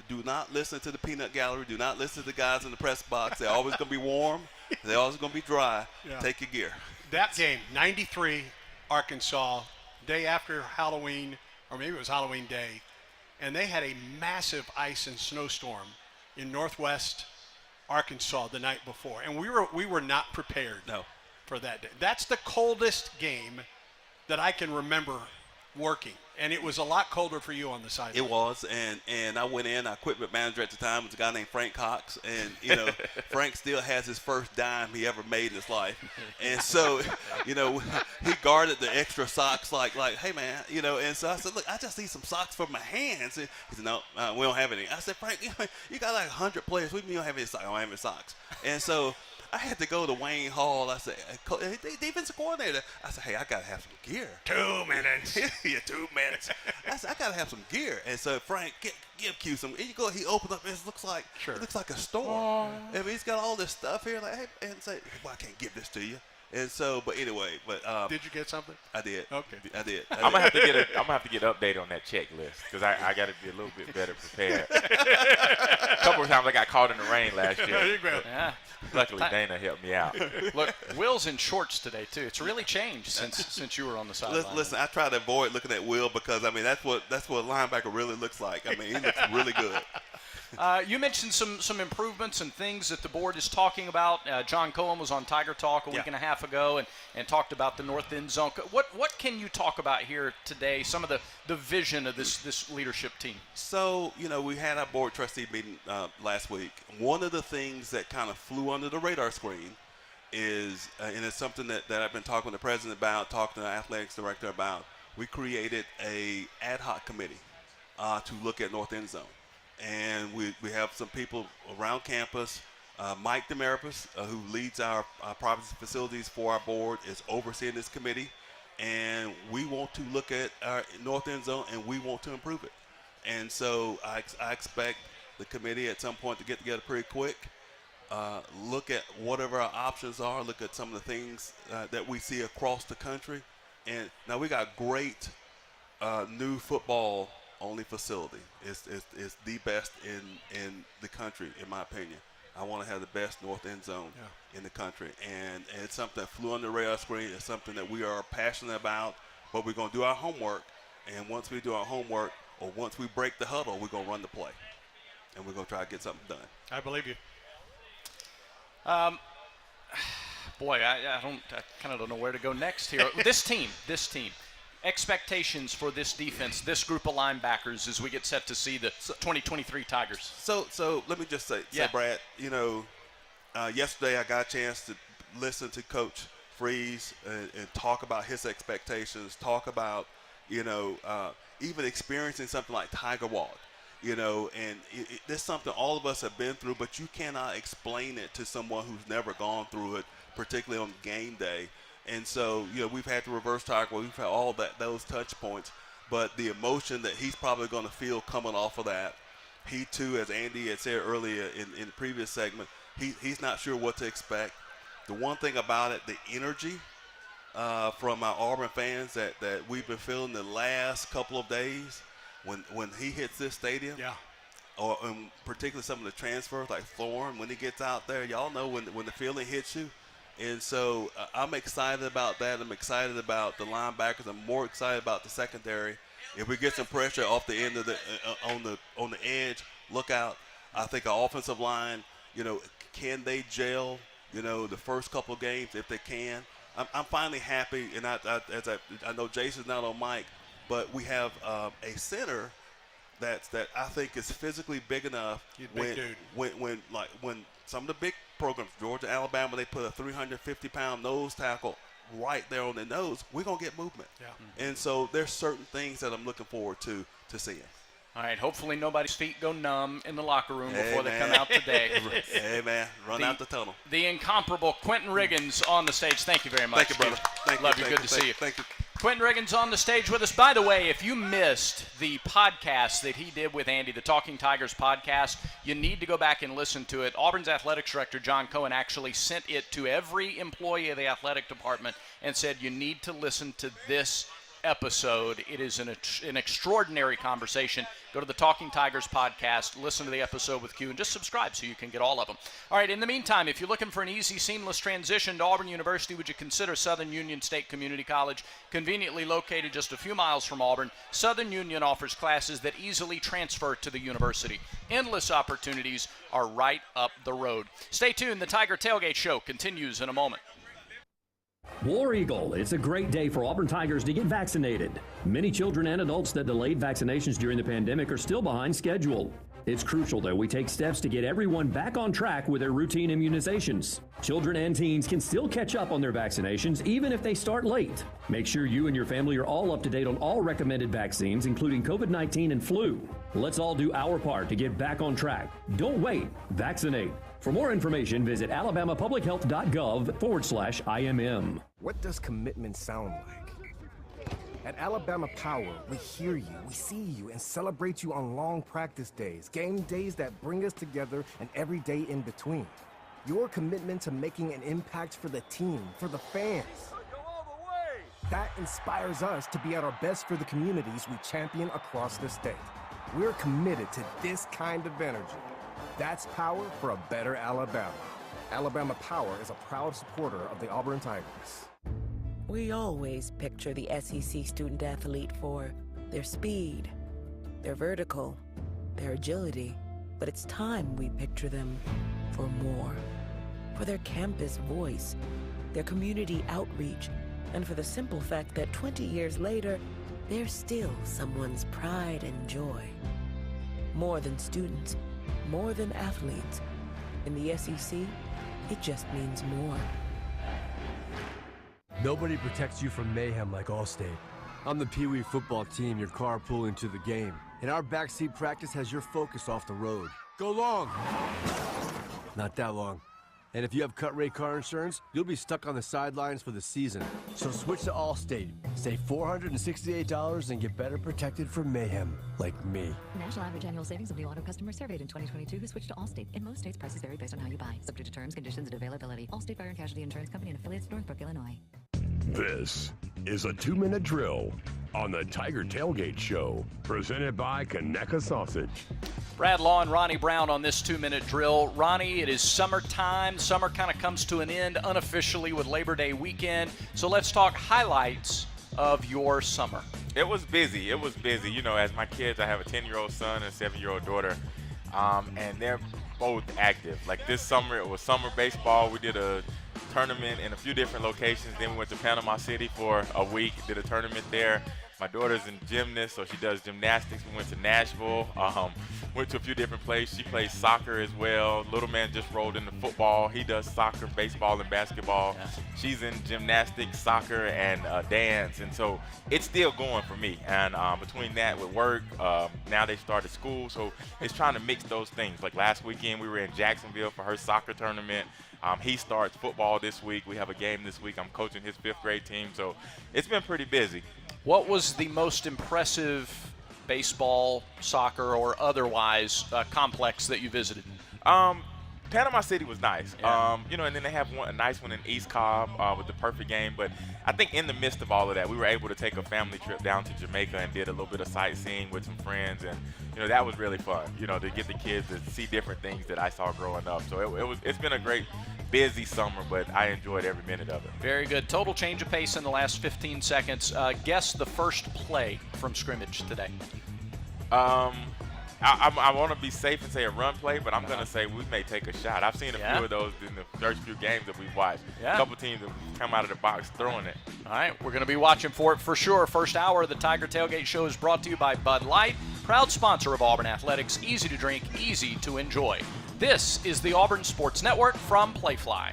S22: Do not listen to the peanut gallery. Do not listen to the guys in the press box. They're always going to be warm. They're always going to be dry.
S12: Yeah.
S22: Take your gear.
S12: That game, 93, Arkansas, day after Halloween, or maybe it was Halloween day, and they had a massive ice and snowstorm in northwest Arkansas the night before, and we were not prepared for that day. That's the coldest game that I can remember working, and it was a lot colder for you on the sideline.
S22: It was, and I went in. Our equipment manager at the time was a guy named Frank Cox, and Frank still has his first dime he ever made in his life, and so he guarded the extra socks like hey man, and so I said, look, I just need some socks for my hands. And he said, no, we don't have any. I said, Frank, you got like 100 players. We don't have any socks. I don't have any socks, and so I had to go to Wayne Hall. I said, defensive coordinator. I said, hey, I got to have some gear.
S12: 2 minutes.
S22: Yeah, 2 minutes. I said, I got to have some gear. And so Frank, give Q some. And you go, he opened up, it looks like a store. I mean, he's got all this stuff here. Like, hey, and say, well, I can't give this to you. And so, but anyway,
S12: did you get something?
S22: I did.
S12: Okay,
S22: I did.
S6: I'm gonna have to get updated on that checklist because I got to be a little bit better prepared. A couple of times I got caught in the rain last year.
S12: There you go.
S4: Yeah.
S6: Luckily, Dana helped me out.
S4: Look, Will's in shorts today too. It's really changed since you were on the sideline.
S22: Listen, I try to avoid looking at Will because I mean that's what a linebacker really looks like. I mean, he looks really good.
S4: You mentioned some improvements and things that the board is talking about. John Cohen was on Tiger Talk a week and a half ago and talked about the north end zone. What can you talk about here today, some of the vision of this leadership team?
S22: So, we had our board trustee meeting last week. One of the things that kind of flew under the radar screen is, and it's something that I've been talking to the president about, talking to the athletics director about, we created a ad hoc committee to look at north end zone. And we have some people around campus. Mike Demaripis, who leads our private facilities for our board, is overseeing this committee. And we want to look at our north end zone, and we want to improve it. And so I expect the committee at some point to get together pretty quick, look at whatever our options are, look at some of the things that we see across the country. And now we got great new football only facility. It's the best in the country, in my opinion. I want to have the best north end zone in the country, and it's something that flew on the radar screen. It's something that we are passionate about, but we're going to do our homework, and once we do our homework, or once we break the huddle, we're going to run the play, and we're going to try to get something done.
S3: I believe you.
S4: Boy, I kind of don't know where to go next here. This team. Expectations for this defense, this group of linebackers, as we get set to see the 2023 Tigers.
S22: So let me just say Brad, yesterday I got a chance to listen to Coach Freeze and talk about his expectations, talk about, even experiencing something like Tiger Walk, and this is something all of us have been through, but you cannot explain it to someone who's never gone through it, particularly on game day. And so, we've had the reverse tackle, we've had all those touch points, but the emotion that he's probably going to feel coming off of that, he too, as Andy had said earlier in the previous segment, he's not sure what to expect. The one thing about it, the energy from our Auburn fans that we've been feeling the last couple of days, when he hits this stadium, and particularly some of the transfers like Thorne, when he gets out there, y'all know when the feeling hits you. And so I'm excited about that. I'm excited about the linebackers. I'm more excited about the secondary. If we get some pressure off the end of the on the edge, look out. I think our offensive line, can they gel? The first couple of games if they can. I'm finally happy, and I know Jason's not on mic, but we have a center that I think is physically big enough. When some of the big programs, Georgia, Alabama, they put a 350-pound nose tackle right there on the nose, we're going to get movement. And so there's certain things that I'm looking forward to seeing.
S4: All right, hopefully nobody's feet go numb in the locker room before they come out today.
S22: Hey, man, run out the tunnel.
S4: The incomparable Quentin Riggins on the stage. Thank you very much.
S22: Thank you, brother. Thank
S4: Love
S22: you.
S4: Good to see you.
S22: Thank you.
S4: Quentin Riggins on the stage with us. By the way, if you missed the podcast that he did with Andy, the Talking Tigers podcast, you need to go back and listen to it. Auburn's athletics director, John Cohen, actually sent it to every employee of the athletic department and said, you need to listen to this episode. It is an extraordinary conversation. Go to the Talking Tigers podcast, listen to the episode with Q, and just subscribe so you can get all of them. All right, in the meantime, if you're looking for an easy, seamless transition to Auburn University, would you consider Southern Union State Community College? Conveniently located just a few miles from Auburn, Southern Union offers classes that easily transfer to the university. Endless opportunities are right up the road. Stay tuned. The Tiger Tailgate Show continues in a moment.
S7: War Eagle, it's a great day for Auburn Tigers to get vaccinated. Many children and adults that delayed vaccinations during the pandemic are still behind schedule. It's crucial that we take steps to get everyone back on track with their routine immunizations. Children and teens can still catch up on their vaccinations even if they start late. Make sure you and your family are all up to date on all recommended vaccines, including COVID-19 and flu. Let's all do our part to get back on track. Don't wait. Vaccinate. For more information, visit alabamapublichealth.gov/IMM.
S10: What does commitment sound like? At Alabama Power, we hear you, we see you, and celebrate you on long practice days, game days that bring us together, and every day in between. Your commitment to making an impact for the team, for the fans. That inspires us to be at our best for the communities we champion across the state. We're committed to this kind of energy. That's power for a better Alabama. Alabama Power is a proud supporter of the Auburn Tigers.
S21: We always picture the SEC student athlete for their speed, their vertical, their agility, But it's time we picture them for more. For their campus voice, their community outreach, and for the simple fact that 20 years later, they're still someone's pride and joy. More than students, more than athletes. In the SEC, it just means more.
S9: Nobody protects you from mayhem like Allstate. I'm the Pee Wee football team you're carpooling to the game, and our backseat practice has your focus off the road. Go long! Not that long. And if you have cut-rate car insurance, you'll be stuck on the sidelines for the season. So switch to Allstate. Save $468 and get better protected from mayhem, like me.
S11: National average annual savings of new auto customers surveyed in 2022 who switched to Allstate. In most states, prices vary based on how you buy. Subject to terms, conditions, and availability. Allstate Fire and Casualty Insurance Company and affiliates, Northbrook, Illinois.
S1: This is a 2-minute drill on the Tiger Tailgate Show, presented by Conecuh Sausage.
S4: Brad Law and Ronnie Brown on this 2-minute drill. Ronnie, it is summertime. Summer kind of comes to an end unofficially with Labor Day weekend. So let's talk highlights of your summer.
S6: It was busy. It was busy. You know, as my kids, I have a 10-year-old son and a 7-year-old daughter, and they're both active. Like this summer, it was summer baseball. We did a tournament in a few different locations. Then we went to Panama City for a week, did a tournament there. My daughter's in gymnast, so she does gymnastics. We went to Nashville, went to a few different places. She plays soccer as well. Little man just rolled into football. He does soccer, baseball, and basketball. Yeah. She's in gymnastics, soccer, and dance. And so it's still going for me. And between that with work, now they started school. So it's trying to mix those things. Like last weekend, we were in Jacksonville for her soccer tournament. He starts football this week. We have a game this week. I'm coaching his 5th grade team. So it's been pretty busy.
S4: What was the most impressive baseball, soccer, or otherwise complex that you visited?
S6: Panama City was nice.
S4: Yeah.
S6: You know, and then they have a nice one in East Cobb with the perfect game. But I think in the midst of all of that, we were able to take a family trip down to Jamaica and did a little bit of sightseeing with some friends. And, you know, that was really fun, you know, to get the kids to see different things that I saw growing up. So it's been a great, busy summer, but I enjoyed every minute of it.
S4: Very good. Total change of pace in the last 15 seconds. Guess the first play from scrimmage today.
S6: I want to be safe and say a run play, but I'm going to say we may take a shot. I've seen a few of those in the first few games that we've watched.
S4: Yeah.
S6: A couple teams that come out of the box throwing it.
S4: All right, we're going to be watching for it for sure. First hour of the Tiger Tailgate Show is brought to you by Bud Light, proud sponsor of Auburn Athletics. Easy to drink, easy to enjoy. This is the Auburn Sports Network from Playfly.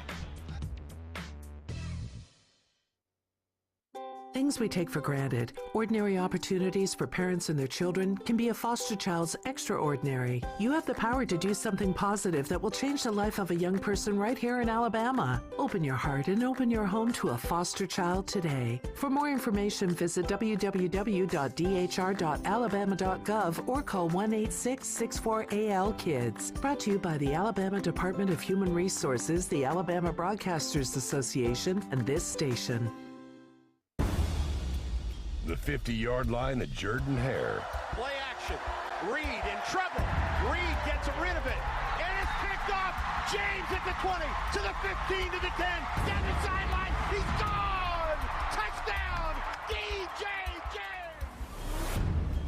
S23: Things we take for granted, ordinary opportunities for parents and their children, can be a foster child's extraordinary. You have the power to do something positive that will change the life of a young person right here in Alabama. Open your heart and open your home to a foster child today. For more information, visit www.dhr.alabama.gov or call 1-866-64-AL-KIDS. Brought to you by the Alabama Department of Human Resources, the Alabama Broadcasters Association, and this station.
S1: The 50-yard line at Jordan-Hare.
S12: Play action. Reed in trouble. Reed gets rid of it. And it's picked off. James at the 20, to the 15, to the 10. Down the sideline. He's gone. Touchdown. DJ James.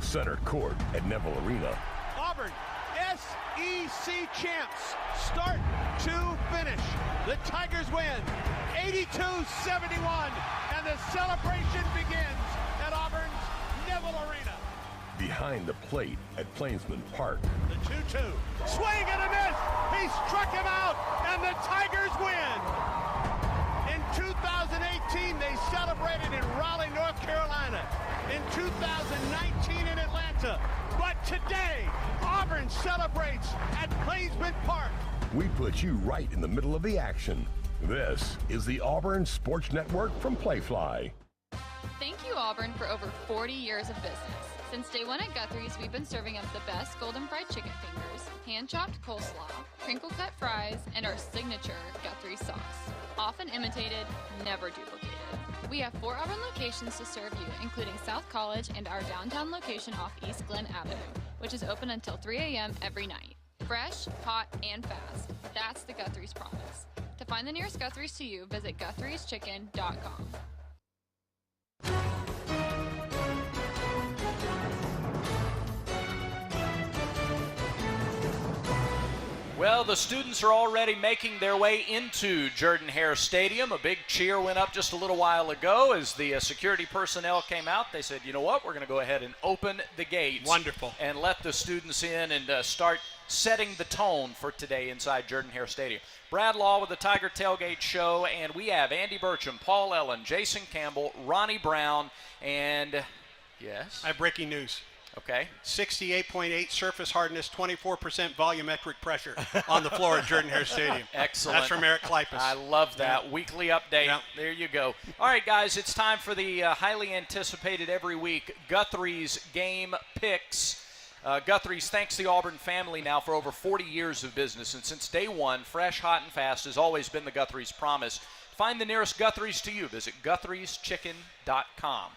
S1: Center court at Neville Arena.
S12: Auburn, SEC champs. Start to finish. The Tigers win 82-71. And the celebration begins at Auburn's Neville Arena.
S1: Behind the plate at Plainsman Park.
S12: The 2-2. Swing and a miss. He struck him out, and the Tigers win. In 2018, they celebrated in Raleigh, North Carolina. In 2019 in Atlanta. But today, Auburn celebrates at Plainsman Park.
S1: We put you right in the middle of the action. This is the Auburn Sports Network from Playfly.
S24: Thank you, Auburn, for over 40 years of business. Since day one at Guthrie's, we've been serving up the best golden fried chicken fingers, hand-chopped coleslaw, crinkle-cut fries, and our signature Guthrie sauce. Often imitated, never duplicated. We have 4 Auburn locations to serve you, including South College and our downtown location off East Glen Avenue, which is open until 3 a.m. every night. Fresh, hot, and fast. That's the Guthrie's promise. To find the nearest Guthrie's to you, visit Guthrie'sChicken.com.
S4: Well, the students are already making their way into Jordan-Hare Stadium. A big cheer went up just a little while ago as the security personnel came out. They said, you know what, we're going to go ahead and open the gates.
S3: Wonderful.
S4: And let the students in and start setting the tone for today inside Jordan-Hare Stadium. Brad Law with the Tiger Tailgate Show, and we have Andy Burcham, Paul Ellen, Jason Campbell, Ronnie Brown, and yes?
S3: I have breaking news.
S4: Okay.
S3: 68.8 surface hardness, 24% volumetric pressure on the floor at Jordan-Hare Stadium.
S4: Excellent.
S3: That's from Eric Klipus.
S4: I love that.
S3: Yeah.
S4: Weekly update.
S3: Yeah.
S4: There you go. All right, guys, it's time for the highly anticipated every week Guthrie's Game Picks. Guthrie's thanks the Auburn family now for over 40 years of business, and since day one, fresh, hot, and fast has always been the Guthrie's promise. Find the nearest Guthrie's to you. Visit Guthrie'sChicken.com.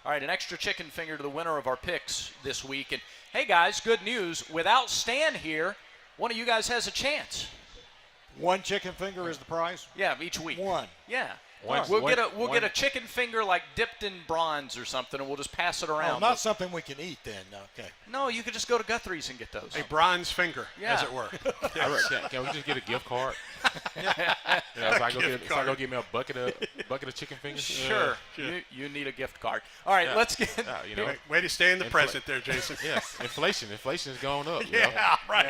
S4: All right, an extra chicken finger to the winner of our picks this week. And, hey, guys, good news. Without Stan here, one of you guys has a chance.
S2: One chicken finger is the prize?
S4: Yeah, each week.
S2: One.
S4: Yeah.
S2: One.
S4: We'll get a chicken finger like dipped in bronze or something, and we'll just pass it around.
S2: Oh, not something we can eat then. Okay.
S4: No, you could just go to Guthrie's and get those.
S3: A bronze finger,
S4: Yeah.
S3: as it were.
S5: Can we just get a gift card? So I go get me a bucket of chicken fingers.
S4: Sure. You need a gift card. All right, let's get.
S3: Way to stay in the present there, Jason.
S5: Yes, inflation is going up.
S3: Yeah, right.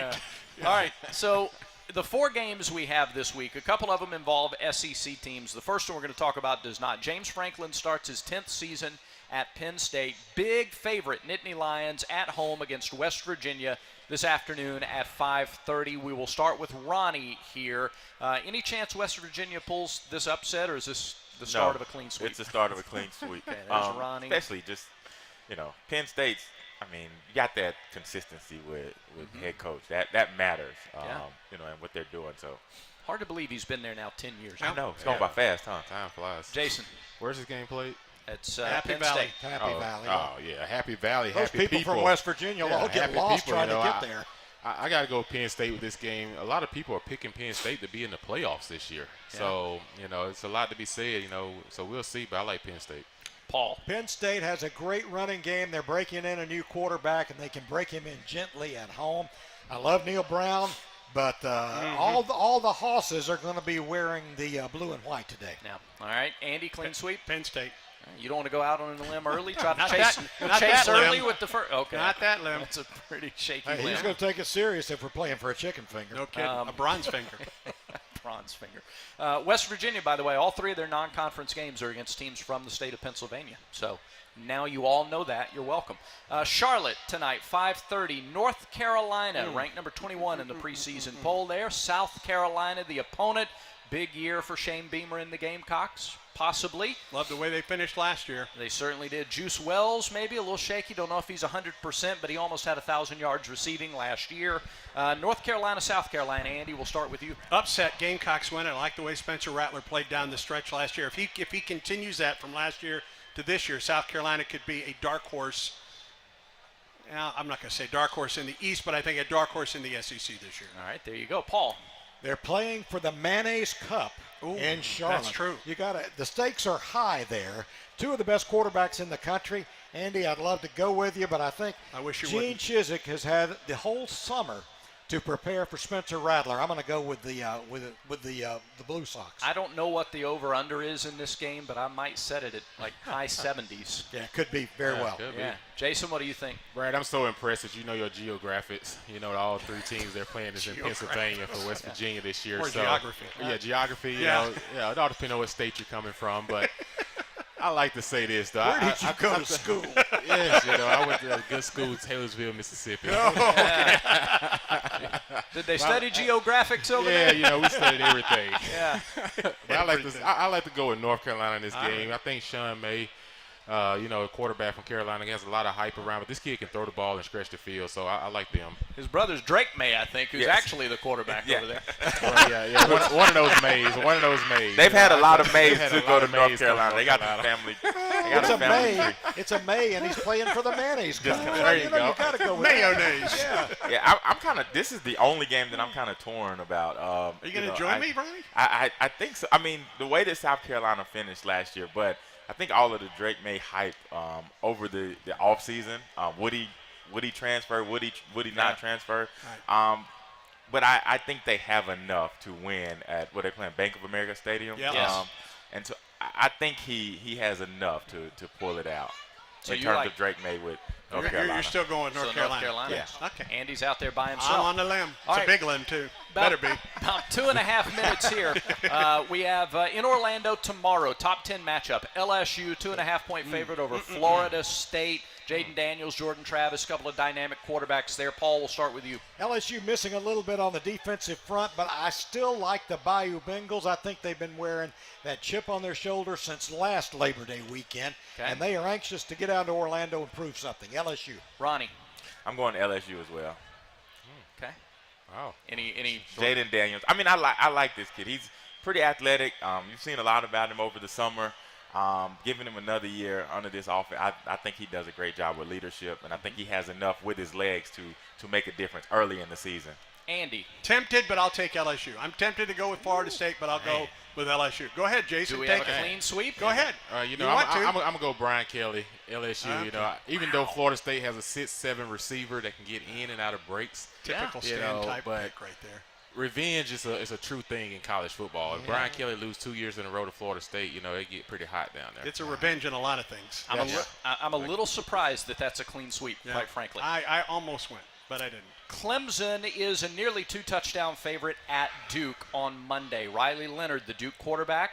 S4: Yeah. All right, so the 4 games we have this week, a couple of them involve SEC teams. The first one we're going to talk about does not. James Franklin starts his 10th season at Penn State. Big favorite, Nittany Lions at home against West Virginia this afternoon at 5:30. We will start with Ronnie here. Any chance West Virginia pulls this upset, or is this the start of a clean sweep?
S6: It's the start of a clean sweep.
S4: Okay, there's Ronnie.
S6: Especially just, Penn State's, you got that consistency with head coach. That matters, and what they're doing. So
S4: hard to believe he's been there now 10 years.
S6: I know. It's going by fast, huh?
S5: Time flies.
S4: Jason.
S5: Where's this game played?
S4: It's
S3: Happy
S4: Penn
S3: Valley.
S4: State.
S2: Happy Valley.
S5: Oh, yeah. Happy Valley.
S2: Those
S5: happy
S2: people from West Virginia all get lost trying to get there.
S5: I got to go Penn State with this game. A lot of people are picking Penn State to be in the playoffs this year.
S4: Yeah.
S5: So, it's a lot to be said, so we'll see, but I like Penn State.
S4: Paul.
S2: Penn State has a great running game. They're breaking in a new quarterback, and they can break him in gently at home. I love Neil Brown, but all the hosses are going to be wearing the blue and white today.
S4: Now, all right, Andy, clean sweep.
S3: Penn State.
S4: You don't want to go out on a limb early? Try to
S3: Not
S4: chase
S3: that
S4: early
S3: limb.
S4: with the first. Okay.
S3: Not that limb.
S4: That's a pretty shaky
S2: Hey,
S4: limb.
S2: he's going to take it serious if we're playing for a chicken finger.
S3: No kidding. A bronze finger.
S4: Bronze finger. West Virginia, by the way, all 3 of their non-conference games are against teams from the state of Pennsylvania. So now you all know that. You're welcome. Charlotte tonight, 5:30. North Carolina, ranked number 21 in the preseason poll there. South Carolina, the opponent. Big year for Shane Beamer in the Gamecocks, possibly.
S3: Love the way they finished last year.
S4: They certainly did. Juice Wells, maybe a little shaky. Don't know if he's 100%, but he almost had 1,000 yards receiving last year. North Carolina, South Carolina. Andy, we'll start with you.
S3: Upset. Gamecocks win. I like the way Spencer Rattler played down the stretch last year. If he continues that from last year to this year, South Carolina could be a dark horse. Now, I'm not going to say dark horse in the East, but I think a dark horse in the SEC this year.
S4: All right, there you go. Paul.
S2: They're playing for the Mayonnaise Cup in Charlotte.
S3: That's true.
S2: The stakes are high there. 2 of the best quarterbacks in the country. Andy, I'd love to go with you, but I think Gene Chizik has had the whole summer to prepare for Spencer Rattler. I'm going to go with the Blue Sox.
S4: I don't know what the over/under is in this game, but I might set it at like high 70s.
S2: Yeah, could be very well.
S5: Could
S4: Yeah.
S5: be.
S4: Jason, what do you think?
S5: Brad, I'm so impressed that you know your geographics. All 3 teams they're playing is in Pennsylvania for West Virginia this year.
S3: Or geography.
S5: Yeah, geography. You know, it all depends on what state you're coming from, but I like to say this, though.
S2: Where did you go to school?
S5: Yes, I went to a good school, Taylorsville, Mississippi.
S4: Did they study geographics over there?
S5: Yeah, we studied everything.
S4: Yeah.
S5: But I like to go with North Carolina in this game. I think Sean May, a quarterback from Carolina, has a lot of hype around, but this kid can throw the ball and stretch the field, so I like them.
S4: His brother's Drake May, I think, who's actually the quarterback over there.
S5: Well, one of those Mays. One of those Mays.
S6: They've had a lot of Mays to go to North Carolina. They got the family.
S2: It's a May, and he's playing for the Mayonnaise Cup.
S5: There you go.
S2: You got to go with
S3: Mayonnaise.
S6: Yeah, I'm kind of. This is the only game that I'm kind of torn about.
S3: Are you going to join me, Ronnie?
S6: I think so. I mean, the way that South Carolina finished last year, but I think all of the Drake May hype over the off season. Would he transfer? Would he not transfer? but I think they have enough to win at what they're playing, Bank of America Stadium.
S4: Yep. Yes.
S6: And so I think he has enough to pull it out.
S4: So
S6: in
S4: you
S6: terms
S4: like-
S6: of Drake May with North Carolina.
S3: You're still going North Carolina.
S4: North Carolina.
S6: Yes.
S3: Okay.
S4: Andy's out there by himself.
S3: I'm on the limb.
S4: All
S3: It's
S4: right.
S3: a big limb, too.
S4: About,
S3: Better be.
S4: About 2.5 minutes here. We have in Orlando tomorrow, top 10 matchup. LSU, 2.5-point favorite over Florida State. Jaden Daniels, Jordan Travis, a couple of dynamic quarterbacks there. Paul, we'll start with you.
S2: LSU missing a little bit on the defensive front, but I still like the Bayou Bengals. I think they've been wearing that chip on their shoulder since last Labor Day weekend, and they are anxious to get out to Orlando and prove something. LSU.
S4: Ronnie.
S6: I'm going to LSU as well.
S4: Okay.
S5: Wow.
S4: Any
S6: Jaden Daniels. I mean, I like this kid. He's pretty athletic. You've seen a lot about him over the summer. Giving him another year under this offense, I think he does a great job with leadership, and I think he has enough with his legs to make a difference early in the season.
S4: Andy.
S3: Tempted, but I'll take LSU. I'm tempted to go with Florida State, but I'll go with LSU. Go ahead, Jason.
S4: Do we
S3: take
S4: have a
S3: it.
S4: clean sweep?
S3: Go ahead.
S5: You know, I'm going to go Brian Kelly, LSU. You know, even though Florida State has a 6'7" receiver that can get in and out of breaks.
S3: Typical stand-type pick right there.
S5: Revenge is a true thing in college football. If Brian Kelly lose 2 years in a row to Florida State, you know, it get pretty hot down there.
S3: It's a revenge in a lot of things.
S4: I'm a little surprised that that's a clean sweep, quite frankly.
S3: I almost went, but I didn't.
S4: Clemson is a nearly 2-touchdown favorite at Duke on Monday. Riley Leonard, the Duke quarterback,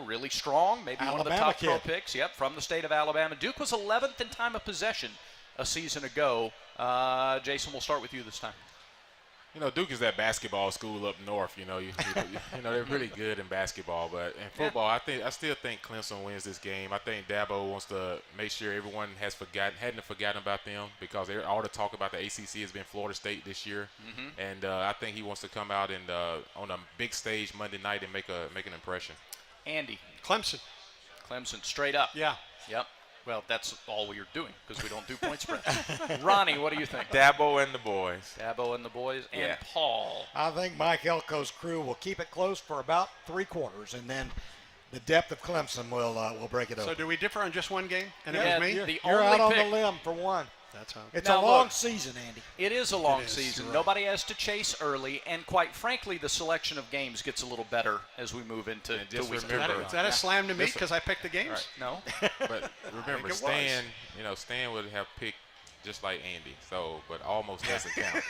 S4: really strong, maybe one of the top pro picks, from the state of Alabama. Duke was 11th in time of possession a season ago. Jason, we'll start with you this time.
S5: You know, Duke is that basketball school up north. You know, they're really good in basketball, but in football, I still think Clemson wins this game. I think Dabo wants to make sure everyone hadn't forgotten about them, because all the talk about the ACC has been Florida State this year, and I think he wants to come out and on a big stage Monday night and make an impression.
S4: Andy.
S3: Clemson,
S4: straight up.
S3: Yeah.
S4: Yep. Well, that's all we are doing because we don't do point spreads. Ronnie, what do you think?
S6: Dabo and the boys.
S4: And Paul.
S2: I think Mike Elko's crew will keep it close for about 3 quarters, and then the depth of Clemson will break it over.
S3: So do we differ on just one game? And
S2: Yeah,
S3: it was me?
S2: You're out on the limb for one.
S3: That's how.
S2: It's a long season, Andy.
S4: It is a long season. Nobody has to chase early, and quite frankly, the selection of games gets a little better as we move into week.
S3: Is that a slam to me because I picked the games?
S5: Right.
S4: No.
S5: But remember, Stan would have picked just like Andy, but almost doesn't count.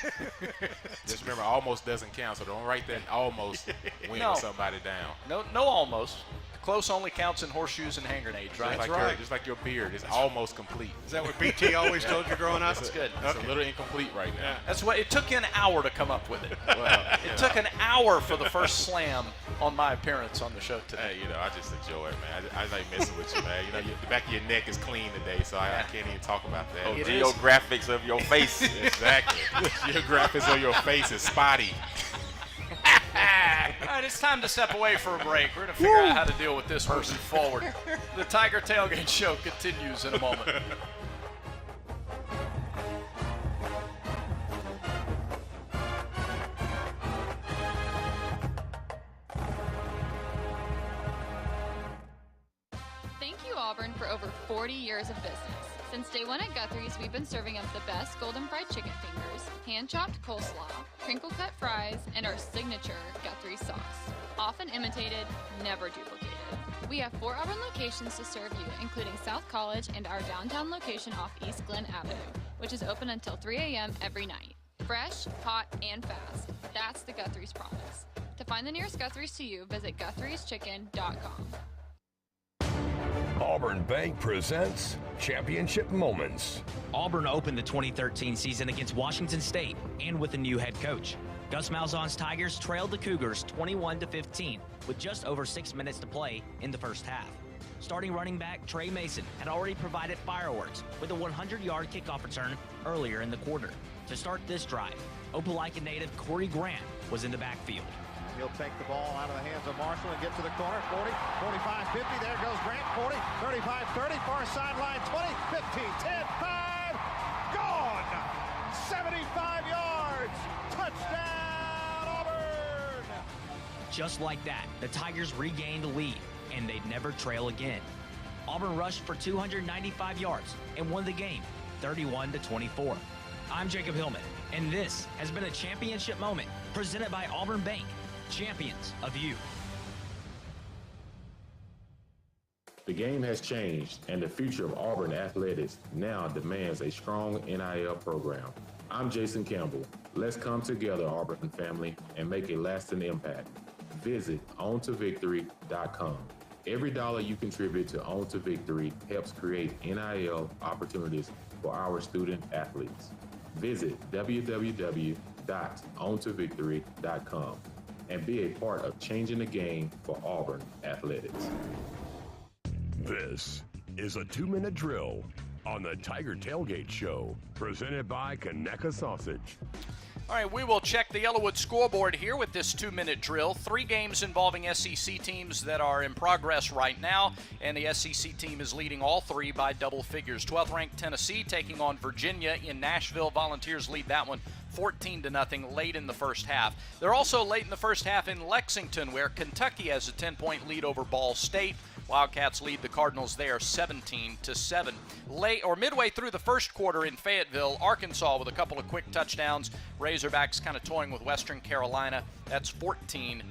S5: Just remember, almost doesn't count, so don't write that almost win with somebody down.
S4: No almost. Close only counts in horseshoes and hand grenades, right?
S5: That's right. Just like your beard, it's almost complete.
S3: Is that what BT always told you growing up?
S4: That's good.
S5: It's a little incomplete right now.
S4: That's what it took you an hour to come up with it. It took an hour for the first slam on my appearance on the show today.
S5: Hey, I just enjoy it, man. I like messing with you, man. The back of your neck is clean today, so I can't even talk about that.
S6: Oh, geographics of your face.
S5: Exactly. Geographics of your face is spotty.
S4: All right, it's time to step away for a break. We're going to figure out how to deal with this moving forward. The Tiger Tailgate Show continues in a moment.
S24: Thank you, Auburn, for over 40 years of business. Since day one at Guthrie's, we've been serving up the best golden fried chicken fingers, hand-chopped coleslaw, crinkle-cut fries, and our signature Guthrie sauce. Often imitated, never duplicated. We have 4 Auburn locations to serve you, including South College and our downtown location off East Glen Avenue, which is open until 3 a.m. every night. Fresh, hot, and fast. That's the Guthrie's promise. To find the nearest Guthrie's to you, visit Guthrie'sChicken.com.
S1: Auburn Bank presents Championship Moments.
S8: Auburn opened the 2013 season against Washington State and with a new head coach. Gus Malzahn's Tigers trailed the Cougars 21-15 with just over 6 minutes to play in the first half. Starting running back Trey Mason had already provided fireworks with a 100-yard kickoff return earlier in the quarter. To start this drive, Opelika native Corey Grant was in the backfield.
S13: He'll take the ball out of the hands of Marshall and get to the corner. 40, 45, 50. There goes Grant. 40, 35, 30. Far sideline. 20, 15, 10, 5. Gone. 75 yards. Touchdown, Auburn.
S8: Just like that, the Tigers regained the lead, and they'd never trail again. Auburn rushed for 295 yards and won the game 31-24. I'm Jacob Hillman. And this has been a championship moment presented by Auburn Bank, champions of you.
S14: The game has changed, and the future of Auburn athletics now demands a strong NIL program. I'm Jason Campbell. Let's come together, Auburn family, and make a lasting impact. Visit OnToVictory.com. Every dollar you contribute to On to Victory helps create NIL opportunities for our student athletes. Visit www.ontovictory.com and be a part of changing the game for Auburn athletics.
S1: This is a 2-minute drill on the Tiger Tailgate Show, presented by Conecuh Sausage.
S4: All right, we will check the Yellowwood scoreboard here with this 2-minute drill. 3 games involving SEC teams that are in progress right now, and the SEC team is leading all 3 by double figures. 12th-ranked Tennessee taking on Virginia in Nashville. Volunteers lead that one 14-0 late in the first half. They're also late in the first half in Lexington, where Kentucky has a 10-point lead over Ball State. Wildcats lead the Cardinals there 17-7. Midway through the first quarter in Fayetteville, Arkansas with a couple of quick touchdowns. Razorbacks kind of toying with Western Carolina. That's 14-0.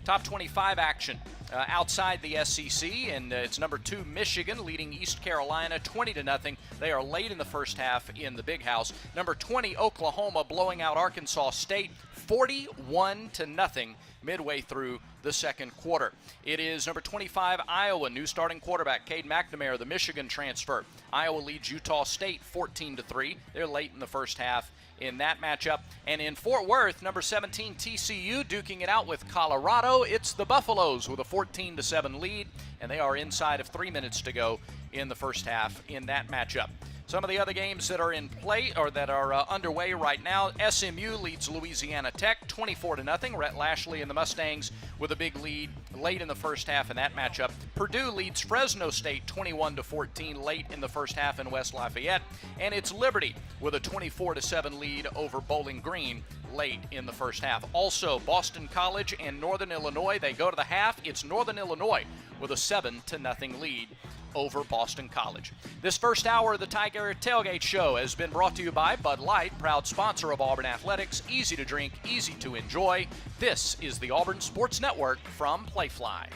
S4: Top 25 action outside the SEC, and it's number 2 Michigan leading East Carolina 20-0. They are late in the first half in the Big House. Number 20 Oklahoma blowing out Arkansas State 41-0 midway through the second quarter. It is number 25 Iowa, new starting quarterback Cade McNamara, the Michigan transfer. Iowa leads Utah State 14-3. They're late in the first half in that matchup. And in Fort Worth, number 17 TCU duking it out with Colorado. It's the Buffaloes with a 14-7 lead, and they are inside of 3 minutes to go in the first half in that matchup. Some of the other games that are in play or that are underway right now, SMU leads Louisiana Tech 24-0. Rhett Lashley and the Mustangs with a big lead late in the first half in that matchup. Purdue leads Fresno State 21-14 late in the first half in West Lafayette. And it's Liberty with a 24-7 lead over Bowling Green late in the first half. Also, Boston College and Northern Illinois, they go to the half. It's Northern Illinois with a 7-0 lead over Boston College. This first hour of the Tiger Tailgate Show has been brought to you by Bud Light, proud sponsor of Auburn Athletics. Easy to drink, easy to enjoy. This is the Auburn Sports Network from Playfly.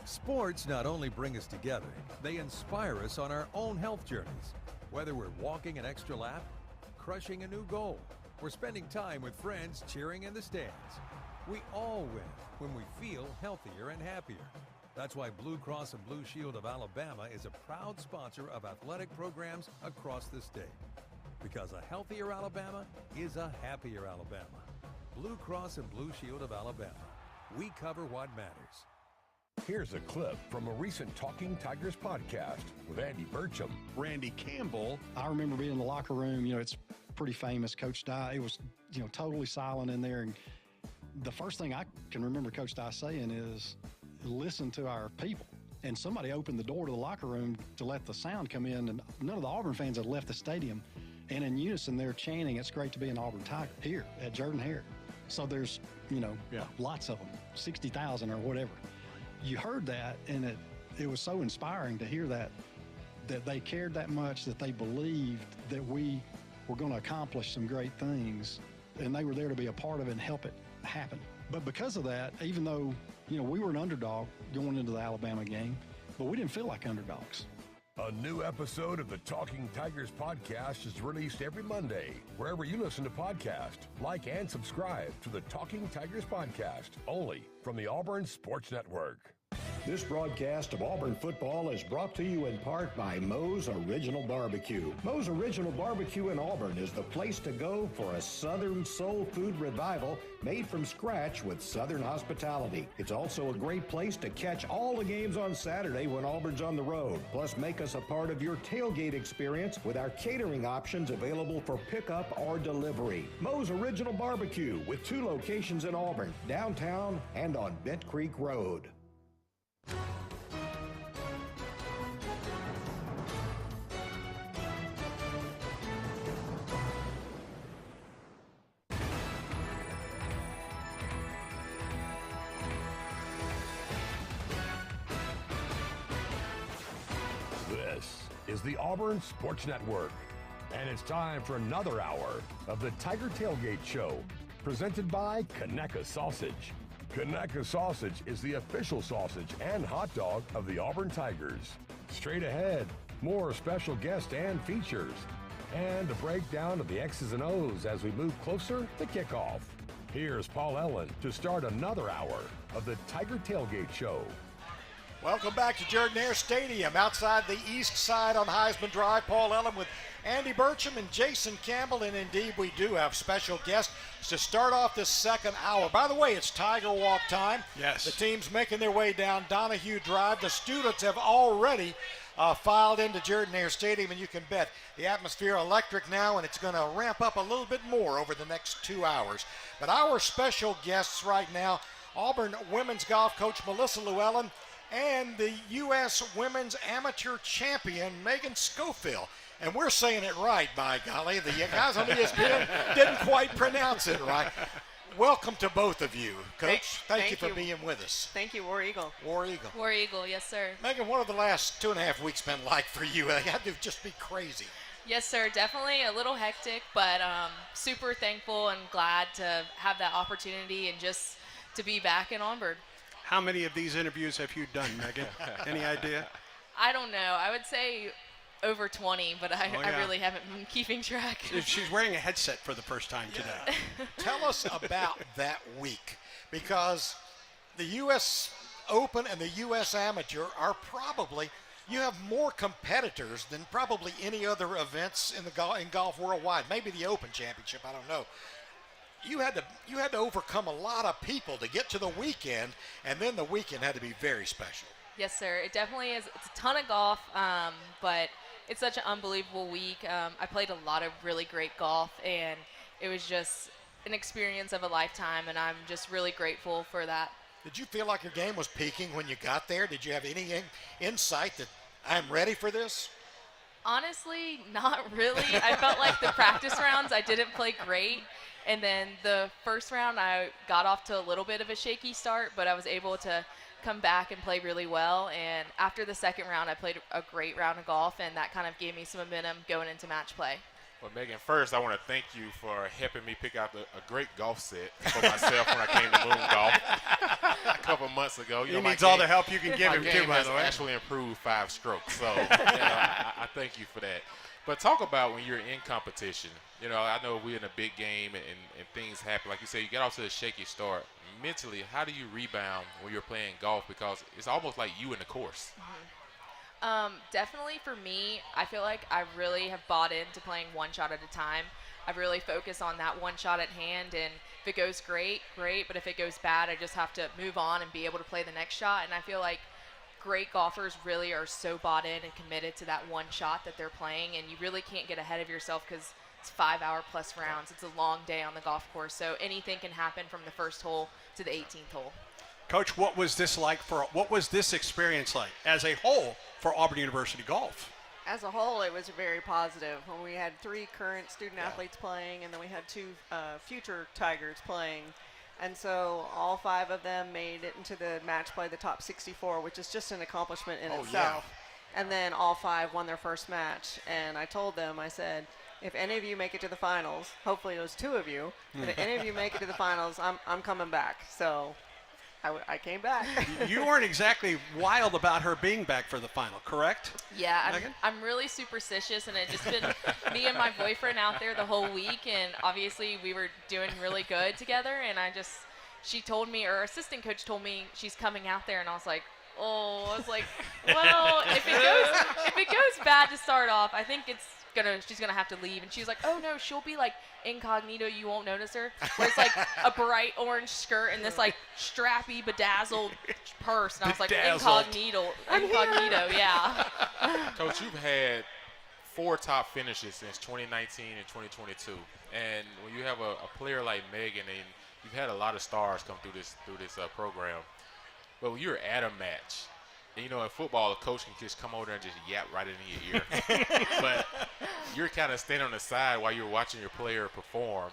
S15: Sports not only bring us together, they inspire us on our own health journeys. Whether we're walking an extra lap, crushing a new goal, or spending time with friends cheering in the stands, we all win when we feel healthier and happier. That's why Blue Cross and Blue Shield of Alabama is a proud sponsor of athletic programs across the state. Because a healthier Alabama is a happier Alabama. Blue Cross and Blue Shield of Alabama. We cover what matters.
S1: Here's a clip from a recent Talking Tigers podcast with Andy Burcham.
S16: Randy Campbell, I remember being in the locker room, it's pretty famous. Coach Dye, it was, totally silent in there. And the first thing I can remember Coach Dye saying is, listen to our people. And somebody opened the door to the locker room to let the sound come in, and none of the Auburn fans had left the stadium. And in unison, they're chanting, "It's great to be an Auburn Tiger," here at Jordan-Hare. So there's, lots of them, 60,000 or whatever. You heard that, and it was so inspiring to hear that they cared that much, that they believed that we were going to accomplish some great things, and they were there to be a part of it and help it happen. But because of that, even though, we were an underdog going into the Alabama game, but we didn't feel like underdogs.
S1: A new episode of the Talking Tigers podcast is released every Monday, wherever you listen to podcasts. Like and subscribe to the Talking Tigers podcast, only from the Auburn Sports Network.
S17: This broadcast of Auburn football is brought to you in part by Moe's Original Barbecue. Moe's Original Barbecue in Auburn is the place to go for a Southern soul food revival made from scratch with Southern hospitality. It's also a great place to catch all the games on Saturday when Auburn's on the road. Plus, make us a part of your tailgate experience with our catering options available for pickup or delivery. Moe's Original Barbecue with 2 locations in Auburn, downtown and on Bent Creek Road.
S1: This is the Auburn Sports Network. And it's time for another hour of the Tiger Tailgate Show, presented by Conecuh Sausage. Conecuh Sausage is the official sausage and hot dog of the Auburn Tigers. Straight ahead, more special guests and features, and a breakdown of the X's and O's as we move closer to kickoff. Here's Paul Ellen to start another hour of the Tiger Tailgate Show.
S2: Welcome back to Jordan-Hare Stadium outside the east side on Heisman Drive. Paul Ellen with Andy Burcham and Jason Campbell, and indeed we do have special guests to start off this second hour. By the way, it's Tiger Walk time.
S3: Yes.
S2: The team's making their way down Donahue Drive. The students have already filed into Jordan-Hare Stadium, and you can bet the atmosphere electric now, and it's going to ramp up a little bit more over the next 2 hours. But our special guests right now, Auburn women's golf coach Melissa Llewellyn and the U.S. Women's Amateur Champion Megan Schofield. And we're saying it right, by golly. The guys on ESPN didn't quite pronounce it right. Welcome to both of you. Coach, thank you for being with us.
S18: Thank you, War Eagle.
S2: War Eagle.
S24: War Eagle, yes, sir.
S2: Megan, what have the last 2.5 weeks been like for you? It had to just be crazy.
S24: Yes, sir. Definitely a little hectic, but super thankful and glad to have that opportunity and just to be back in Auburn.
S3: How many of these interviews have you done, Megan? Any idea?
S24: I don't know. I would say over 20, but I really haven't been keeping track.
S3: She's wearing a headset for the first time today.
S2: Tell us about that week, because the U.S. Open and the U.S. Amateur are probably, you have more competitors than probably any other events in golf worldwide. Maybe the Open Championship, I don't know. You had to overcome a lot of people to get to the weekend, and then the weekend had to be very special.
S24: Yes, sir. It definitely is. It's a ton of golf, but it's such an unbelievable week. I played a lot of really great golf, and it was just an experience of a lifetime, and I'm just really grateful for that.
S2: Did you feel like your game was peaking when you got there? Did you have any insight that I'm ready for this?
S24: Honestly, not really. I felt like the practice rounds I didn't play great. And then the first round, I got off to a little bit of a shaky start, but I was able to come back and play really well. And after the second round, I played a great round of golf, and that kind of gave me some momentum going into match play.
S5: Well, Megan, first I want to thank you for helping me pick out a great golf set for myself when I came to Moon Golf a couple months ago.
S3: He needs all the help you can give him, too, by the way.
S5: Actually improved 5 strokes, so I thank you for that. But talk about when you're in competition. I know we're in a big game and things happen. Like you said, you get off to a shaky start. Mentally, how do you rebound when you're playing golf? Because it's almost like you in the course.
S24: Mm-hmm. Definitely for me, I feel like I really have bought into playing one shot at a time. I've really focused on that one shot at hand, and if it goes great, but if it goes bad, I just have to move on and be able to play the next shot. And I feel like great golfers really are so bought in and committed to that one shot that they're playing, and you really can't get ahead of yourself because it's 5-hour plus rounds. It's a long day on the golf course, so anything can happen from the first hole to the 18th hole.
S3: Coach, what was this experience like as a whole for Auburn University golf?
S18: As a whole, it was very positive. When we had 3 current student athletes playing, and then we had 2 future Tigers playing. And so all 5 of them made it into the match play, the top 64, which is just an accomplishment in itself. Yeah. And then all 5 won their first match. And I told them, I said, if any of you make it to the finals, hopefully it was 2 of you, but if any of you make it to the finals, I'm coming back. So I came back.
S3: You weren't exactly wild about her being back for the final, correct?
S24: Yeah, I'm really superstitious, and it's just been me and my boyfriend out there the whole week, and obviously we were doing really good together, and she told me, or our assistant coach told me she's coming out there, and I was like, well, if it goes bad to start off, I think she's gonna have to leave. And she's like, oh no, she'll be like incognito, you won't notice her. Where it's like a bright orange skirt and this like strappy bedazzled purse, and I was like, incognito, yeah.
S5: Coach, you've had 4 top finishes since 2019 and 2022, and when you have a player like Megan, and you've had a lot of stars come through this program, but when you're at a match, and in football, a coach can just come over there and just yap right into your ear. But you're kind of standing on the side while you're watching your player perform.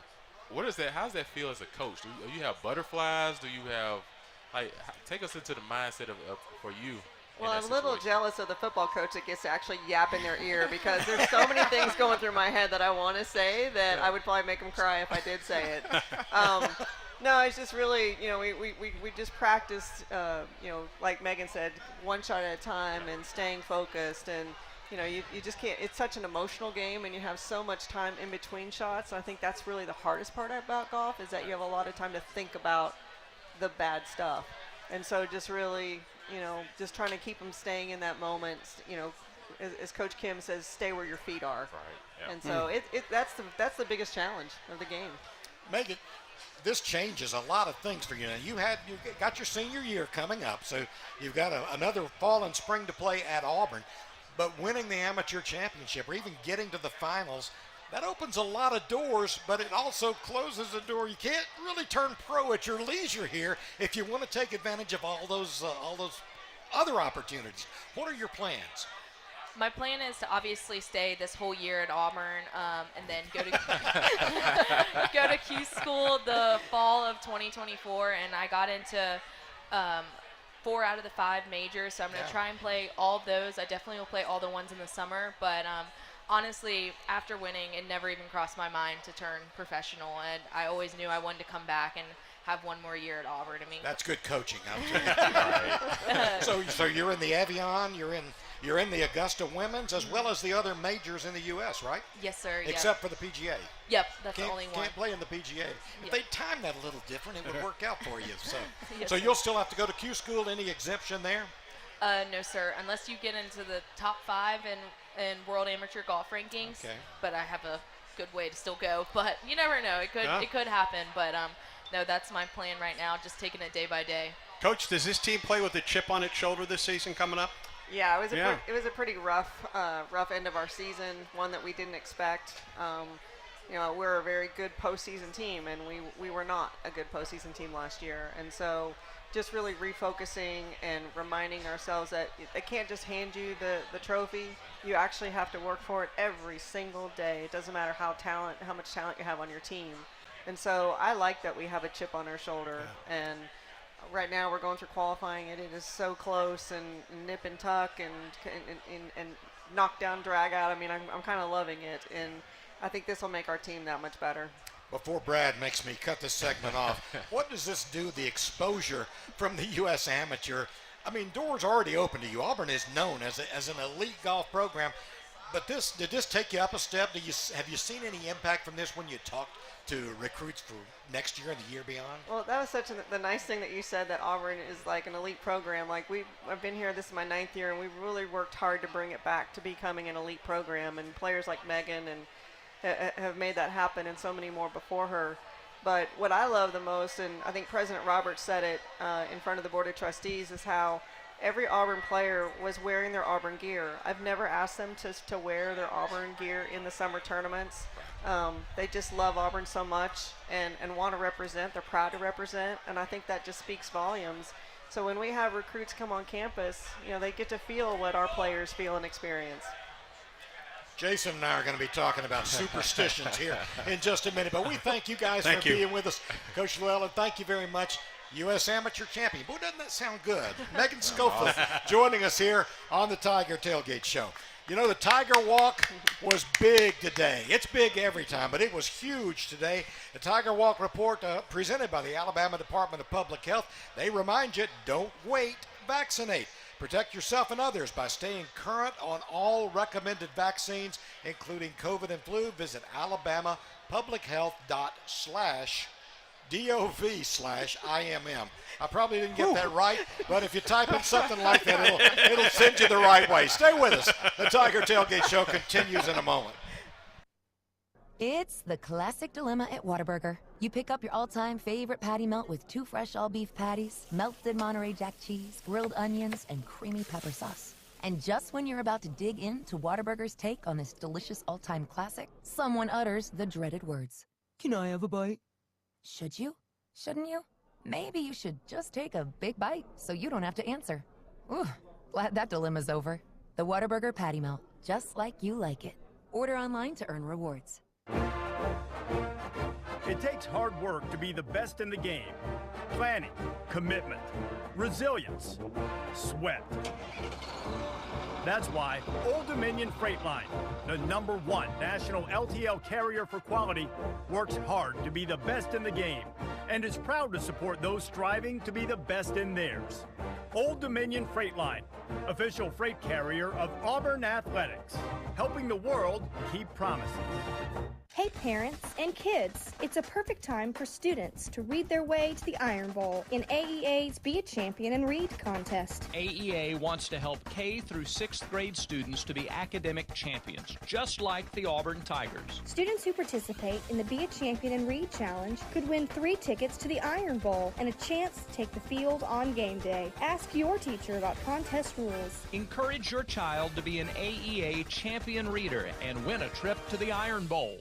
S5: How does that feel as a coach? Do you have butterflies? Do you have, take us into the mindset of for you?
S18: Well, I'm a little jealous of the football coach that gets to actually yap in their ear because there's so many things going through my head that I want to say that I would probably make them cry if I did say it. No, it's just really, we just practiced, like Megan said, one shot at a time and staying focused. And, you just can't, it's such an emotional game and you have so much time in between shots. I think that's really the hardest part about golf is that you have a lot of time to think about the bad stuff. And so just really, just trying to keep them staying in that moment, as Coach Kim says, stay where your feet are.
S6: Right. Yeah.
S18: And so that's the biggest challenge of the game.
S2: Megan, this changes a lot of things for you. Now, you got your senior year coming up, so you've got another fall and spring to play at Auburn. But winning the amateur championship or even getting to the finals, that opens a lot of doors, but it also closes a door. You can't really turn pro at your leisure here if you want to take advantage of all those other opportunities. What are your plans?
S7: My plan is to obviously stay this whole year at Auburn and then go to go to Q School the fall of 2024, and I got into 4 out of the 5 majors, so I'm going to try and play all those. I definitely will play all the ones in the summer, but honestly, after winning, it never even crossed my mind to turn professional, and I always knew I wanted to come back and have one more year at Auburn. I mean,
S2: that's good coaching. I'm so you're in the Avion, you're in the Augusta Women's as well as the other majors in the U.S., right?
S7: Yes, sir.
S2: Except for the PGA.
S7: Yep, that's the only one.
S2: Can't play in the PGA. If they timed that a little different, it would work out for you. So,
S7: Yes,
S2: so
S7: sir.
S2: you'll still have to go to Q School. Any exemption there?
S7: No, sir. Unless you get into the top 5 in World Amateur Golf rankings.
S2: Okay.
S7: But I have a good way to still go. But you never know. It could happen. But no, that's my plan right now. Just taking it day by day.
S3: Coach, does this team play with a chip on its shoulder this season coming up?
S18: Yeah, it was a pretty rough end of our season, one that we didn't expect. We're a very good postseason team, and we were not a good postseason team last year. And so just really refocusing and reminding ourselves that they can't just hand you the trophy. You actually have to work for it every single day. It doesn't matter how much talent you have on your team. And so I like that we have a chip on our shoulder. And right now we're going through qualifying, and it is so close and nip and tuck and knock down, drag out. I mean, I'm kind of loving it, and I think this will make our team that much better.
S2: Before Brad makes me cut this segment off, what does this do, the exposure from the U.S. Amateur? I mean, doors already open to you. Auburn is known as an elite golf program, but did this take you up a step? Have you seen any impact from this when you talked to recruits for next year and the year beyond?
S18: Well, that was such the nice thing that you said, that Auburn is like an elite program. Like I've been here, this is my 9th year, and we've really worked hard to bring it back to becoming an elite program, and players like Megan and have made that happen, and so many more before her. But what I love the most, and I think President Roberts said it in front of the Board of Trustees, is how every Auburn player was wearing their Auburn gear. I've never asked them to wear their Auburn gear in the summer tournaments. They just love Auburn so much and want to represent. They're proud to represent, and I think that just speaks volumes. So when we have recruits come on campus, they get to feel what our players feel and experience.
S2: Jason and I are going to be talking about superstitions here in just a minute, but we thank you guys for being with us. Coach Llewellyn, thank you very much. U.S. Amateur Champion. Boy, doesn't that sound good? Megan Schofield joining us here on the Tiger Tailgate Show. The Tiger Walk was big today. It's big every time, but it was huge today. The Tiger Walk report presented by the Alabama Department of Public Health. They remind you, don't wait, vaccinate. Protect yourself and others by staying current on all recommended vaccines, including COVID and flu. Visit alabamapublichealth.gov/IMM. I probably didn't get that right, but if you type in something like that, it'll send you the right way. Stay with us. The Tiger Tailgate Show continues in a moment.
S11: It's the classic dilemma at Whataburger. You pick up your all-time favorite patty melt with 2 fresh all-beef patties, melted Monterey Jack cheese, grilled onions, and creamy pepper sauce. And just when you're about to dig into Whataburger's take on this delicious all-time classic, someone utters the dreaded words. Can I have a bite? Should you? Shouldn't you? Maybe you should just take a big bite so you don't have to answer. Ooh, glad that dilemma's over. The Whataburger patty melt, just like you like it. Order online to earn rewards.
S10: It takes hard work to be the best in the game. Planning, commitment, resilience, sweat. That's why Old Dominion Freight Line, the #1 national LTL carrier for quality, works hard to be the best in the game and is proud to support those striving to be the best in theirs. Old Dominion Freight Line, official freight carrier of Auburn Athletics, helping the world keep promises.
S19: Hey parents and kids, it's a perfect time for students to read their way to the Iron Bowl in AEA's Be a Champion and Read contest.
S4: AEA wants to help K through 6th grade students to be academic champions, just like the Auburn Tigers.
S19: Students who participate in the Be a Champion and Read challenge could win 3 tickets to the Iron Bowl and a chance to take the field on game day. Ask your teacher about contest rules.
S4: Encourage your child to be an AEA champion reader and win a trip to the Iron Bowl.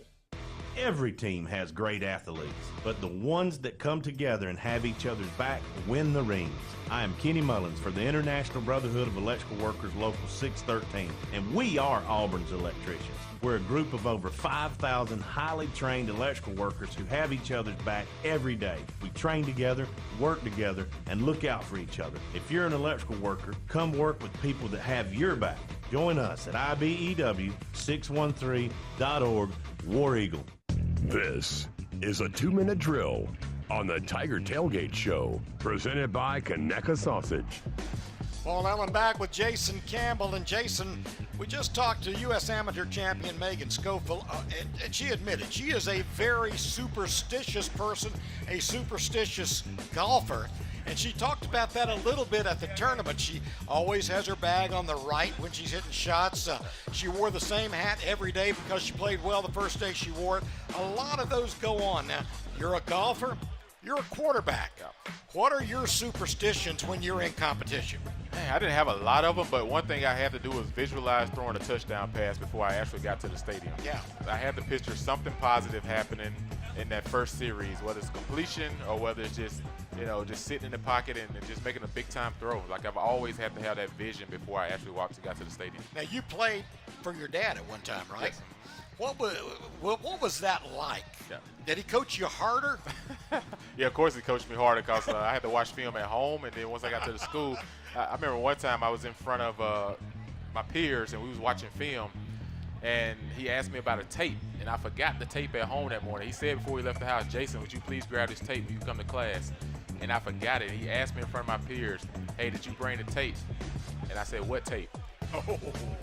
S20: Every team has great athletes, but the ones that come together and have each other's back win the rings. I am Kenny Mullins for the International Brotherhood of Electrical Workers Local 613, and we are Auburn's electricians. We're a group of over 5,000 highly trained electrical workers who have each other's back every day. We train together, work together, and look out for each other. If you're an electrical worker, come work with people that have your back. Join us at IBEW613.org, War Eagle.
S1: This is a 2-minute drill on the Tiger Tailgate Show, presented by Conecuh Sausage.
S2: Paul Allen back with Jason Campbell. And Jason, we just talked to U.S. Amateur Champion Megan Schofield, and she admitted she is a very superstitious person, a superstitious golfer. And she talked about that a little bit at the tournament. She always has her bag on the right when she's hitting shots. She wore the same hat every day because she played well the first day she wore it. A lot of those go on. Now, you're a golfer, you're a quarterback. What are your superstitions when you're in competition?
S5: Man, I didn't have a lot of them, but one thing I had to do was visualize throwing a touchdown pass before I actually got to the stadium.
S2: Yeah.
S5: I had to picture something positive happening in that first series, whether it's completion or whether it's just, just sitting in the pocket and just making a big-time throw. Like, I've always had to have that vision before I actually got to the stadium.
S2: Now, you played for your dad at one time, right?
S5: Yes.
S2: What was that like?
S5: Yeah.
S2: Did he coach you harder?
S5: Yeah, of course he coached me harder because I had to watch film at home, and then once I got to the school, I remember one time I was in front of my peers, and we was watching film, and he asked me about a tape, and I forgot the tape at home that morning. He said before he left the house, "Jason, would you please grab this tape when you come to class?" And I forgot it. He asked me in front of my peers, "Hey, did you bring the tape?" And I said, "What tape?"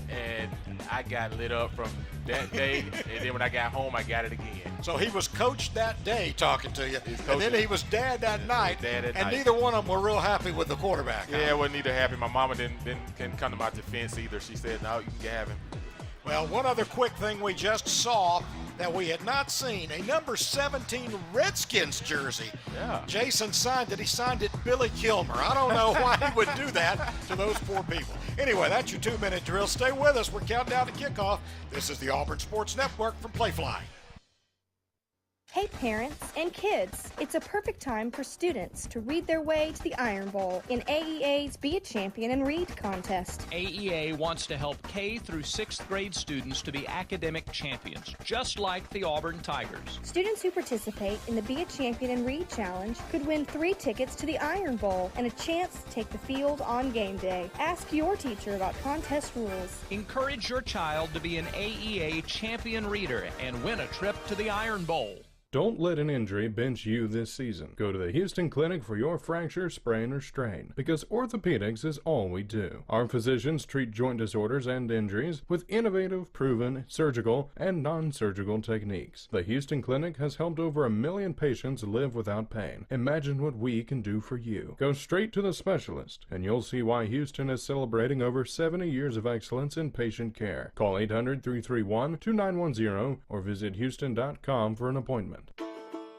S5: And I got lit up from that day, and then when I got home, I got it again.
S2: So he was coach that day talking to you, and then he was dad that night, and
S5: night.
S2: Neither one of them were real happy with the quarterback.
S5: Yeah, I wasn't either happy. My mama didn't come to my defense either. She said, "No, you can have him."
S2: Well, one other quick thing we just saw that we had not seen, a number 17 Redskins jersey.
S5: Yeah.
S2: Jason signed it. He signed it Billy Kilmer. I don't know why he would do that to those poor people. Anyway, that's your 2-minute drill. Stay with us. We're counting down to kickoff. This is the Auburn Sports Network from Playfly.
S19: Hey parents and kids, it's a perfect time for students to read their way to the Iron Bowl in AEA's Be a Champion and Read contest.
S4: AEA wants to help K through 6th grade students to be academic champions, just like the Auburn Tigers.
S19: Students who participate in the Be a Champion and Read challenge could win 3 tickets to the Iron Bowl and a chance to take the field on game day. Ask your teacher about contest rules.
S4: Encourage your child to be an AEA champion reader and win a trip to the Iron Bowl.
S22: Don't let an injury bench you this season. Go to the Houston Clinic for your fracture, sprain, or strain, because orthopedics is all we do. Our physicians treat joint disorders and injuries with innovative, proven, surgical, and non-surgical techniques. The Houston Clinic has helped over 1 million patients live without pain. Imagine what we can do for you. Go straight to the specialist, and you'll see why Houston is celebrating over 70 years of excellence in patient care. Call 800-331-2910 or visit houston.com for an appointment.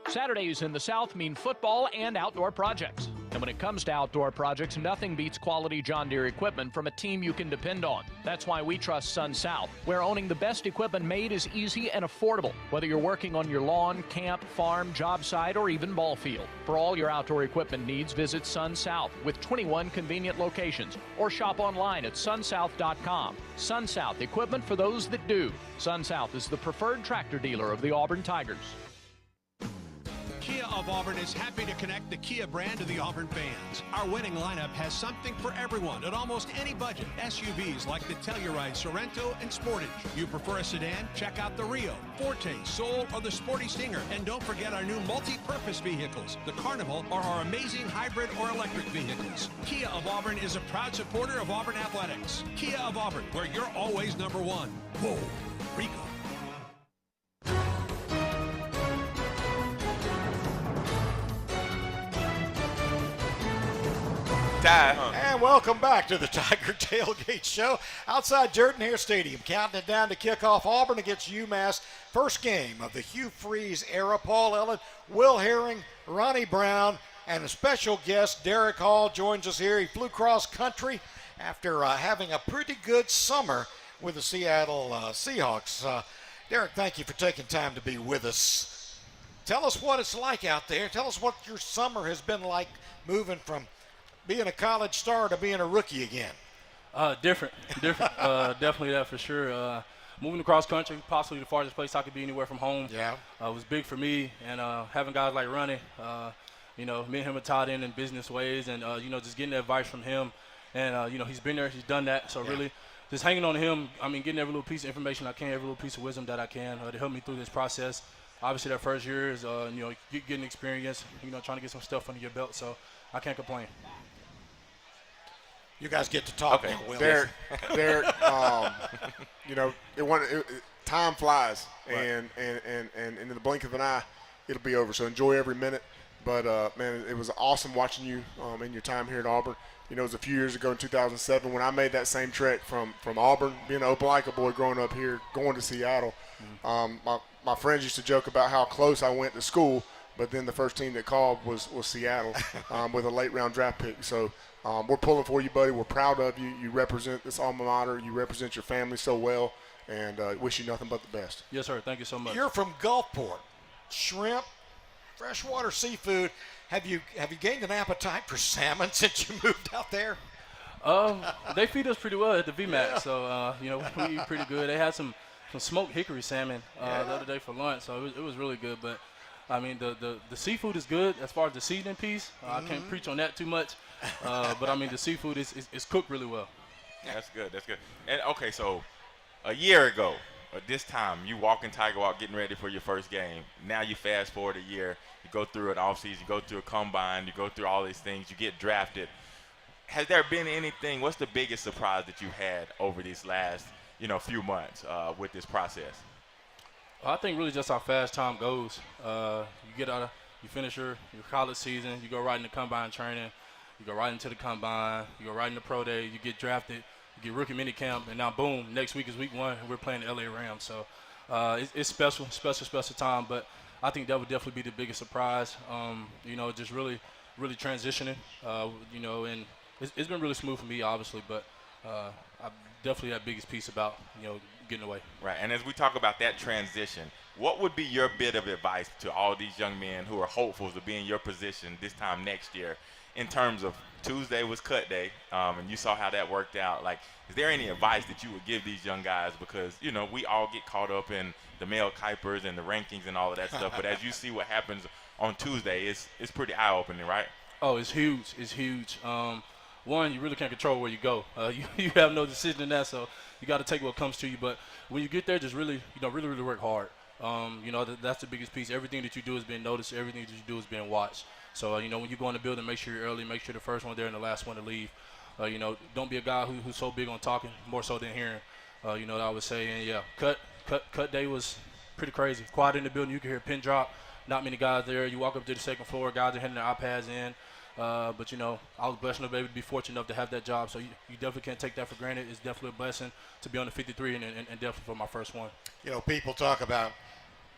S4: Saturdays in the South mean football and outdoor projects. And when it comes to outdoor projects, nothing beats quality John Deere equipment from a team you can depend on. That's why we trust Sun South, where owning the best equipment made is easy and affordable, whether you're working on your lawn, camp, farm, job site, or even ball field. For all your outdoor equipment needs, visit Sun South with 21 convenient locations or shop online at sunsouth.com. Sun South, equipment for those that do. Sun South is the preferred tractor dealer of the Auburn Tigers.
S9: Kia of Auburn is happy to connect the Kia brand to the Auburn fans. Our winning lineup has something for everyone at almost any budget. SUVs like the Telluride, Sorrento, and Sportage. You prefer a sedan? Check out the Rio, Forte, Soul, or the Sporty Stinger. And don't forget our new multi-purpose vehicles, the Carnival, or our amazing hybrid or electric vehicles. Kia of Auburn is a proud supporter of Auburn Athletics. Kia of Auburn, where you're always number one. Whoa, Rico.
S2: And welcome back to the Tiger Tailgate Show outside Jordan-Hare Stadium. Counting it down to kickoff, Auburn against UMass. First game of the Hugh Freeze era. Paul Ellen, Will Herring, Ronnie Brown, and a special guest, Derek Hall, joins us here. He flew cross country after having a pretty good summer with the Seattle Seahawks. Derek, thank you for taking time to be with us. Tell us what it's like out there. Tell us what your summer has been like moving from being a college star to being a rookie again.
S12: Different. Definitely that for sure. Moving across country, possibly the farthest place I could be anywhere from home.
S2: Yeah.
S12: Was big for me, and having guys like Ronnie, me and him are tied in business ways, and just getting that advice from him, and he's been there, he's done that. So really, just hanging on to him. I mean, getting every little piece of information I can, every little piece of wisdom that I can to help me through this process. Obviously, that first year is getting experience, trying to get some stuff under your belt. So I can't complain.
S2: You guys get to talk.
S21: Okay,
S2: now, Will.
S21: Derek, time flies,
S2: Right.
S21: and in the blink of an eye, it'll be over. So enjoy every minute. But man, it was awesome watching you in your time here at Auburn. It was a few years ago in 2007 when I made that same trek from Auburn, being an Opelika boy growing up here, going to Seattle. My friends used to joke about how close I went to school, but then the first team that called was Seattle with a late round draft pick. So we're pulling for you, buddy. We're proud of you. You represent this alma mater. You represent your family so well, and wish you nothing but the best.
S12: Yes, sir. Thank you so much.
S2: You're from Gulfport. Shrimp, freshwater seafood. Have you gained an appetite for salmon since you moved out there?
S12: They feed us pretty well at the VMAX, so we eat pretty good. They had some smoked hickory salmon the other day for lunch, so it was really good. But I mean, the seafood is good as far as the seasoning piece. I can't preach on that too much, but I mean the seafood is cooked really well.
S6: That's good. That's good. And okay, so a year ago, at this time, you walk in Tiger Walk getting ready for your first game. Now you fast forward a year. You go through an offseason. You go through a combine. You go through all these things. You get drafted. Has there been anything? What's the biggest surprise that you had over these last few months with this process?
S12: I think really just how fast time goes. You finish your college season, you go right into combine training, you go right into the combine, you go right into pro day, you get drafted, you get rookie mini camp, and now boom, next week is week 1, and we're playing the LA Rams. So it's special time, but I think that would definitely be the biggest surprise. Just really transitioning, and it's been really smooth for me, obviously, but I definitely that biggest piece about, getting away.
S6: Right, and as we talk about that transition, what would be your bit of advice to all these young men who are hopefuls to be in your position this time next year in terms of Tuesday was cut day, and you saw how that worked out? Like, is there any advice that you would give these young guys? Because, we all get caught up in the Mel Kipers and the rankings and all of that stuff, but as you see what happens on Tuesday, it's pretty eye-opening, right?
S12: Oh, it's huge. It's huge. One, you really can't control where you go. You have no decision in that, so you got to take what comes to you. But when you get there, just really work hard. That's the biggest piece. Everything that you do is being noticed. Everything that you do is being watched. So, when you go in the building, make sure you're early. Make sure the first one there and the last one to leave. Don't be a guy who's so big on talking, more so than hearing. I would say, and yeah, cut day was pretty crazy. Quiet in the building, you can hear a pin drop. Not many guys there. You walk up to the second floor, guys are handing their iPads in. But I was blessed enough to be fortunate enough to have that job. So you definitely can't take that for granted. It's definitely a blessing to be on the 53 and definitely for my first one.
S2: People talk about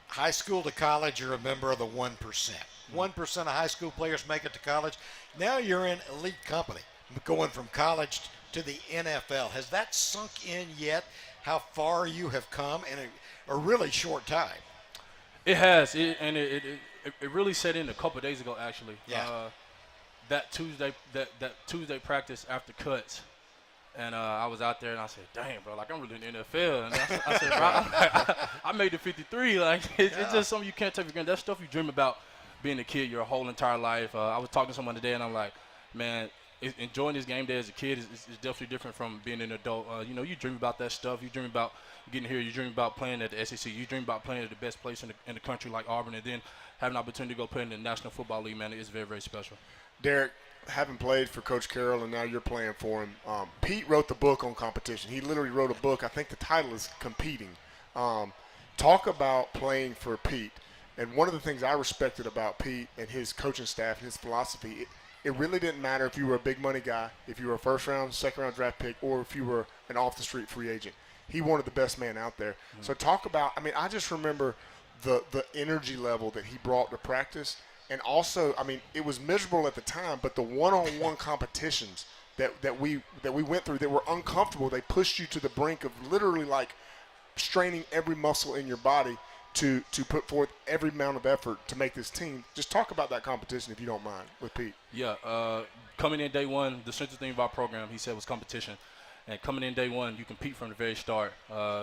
S2: high school to college, you're a member of the 1%. 1% of high school players make it to college. Now you're in elite company, going from college to the NFL. Has that sunk in yet, how far you have come in a really short time?
S12: It has. It really set in a couple of days ago, actually.
S2: Yeah.
S12: That Tuesday practice after cuts, and I was out there and I said, "Damn, bro, like I'm really in the NFL." And I said, "Bro, I made the 53. Like it's just something you can't take for granted. That's stuff you dream about being a kid your whole entire life. I was talking to someone today, and I'm like, man, enjoying this game day as a kid is definitely different from being an adult. You dream about that stuff. You dream about getting here. You dream about playing at the SEC. You dream about playing at the best place in the country like Auburn, and then having an opportunity to go play in the National Football League, man, is very, very special.
S21: Derek, having played for Coach Carroll and now you're playing for him, Pete wrote the book on competition. He literally wrote a book. I think the title is Competing. Talk about playing for Pete. And one of the things I respected about Pete and his coaching staff and his philosophy, it really didn't matter if you were a big money guy, if you were a first-round, second-round draft pick, or if you were an off-the-street free agent. He wanted the best man out there. Mm-hmm. So talk about – I just remember the energy level that he brought to practice. And also, it was miserable at the time, but the one-on-one competitions that we went through that were uncomfortable, they pushed you to the brink of literally like straining every muscle in your body to put forth every amount of effort to make this team. Just talk about that competition, if you don't mind, with Pete.
S12: Yeah, coming in day one, the central thing of our program, he said, was competition. And coming in day one, you compete from the very start.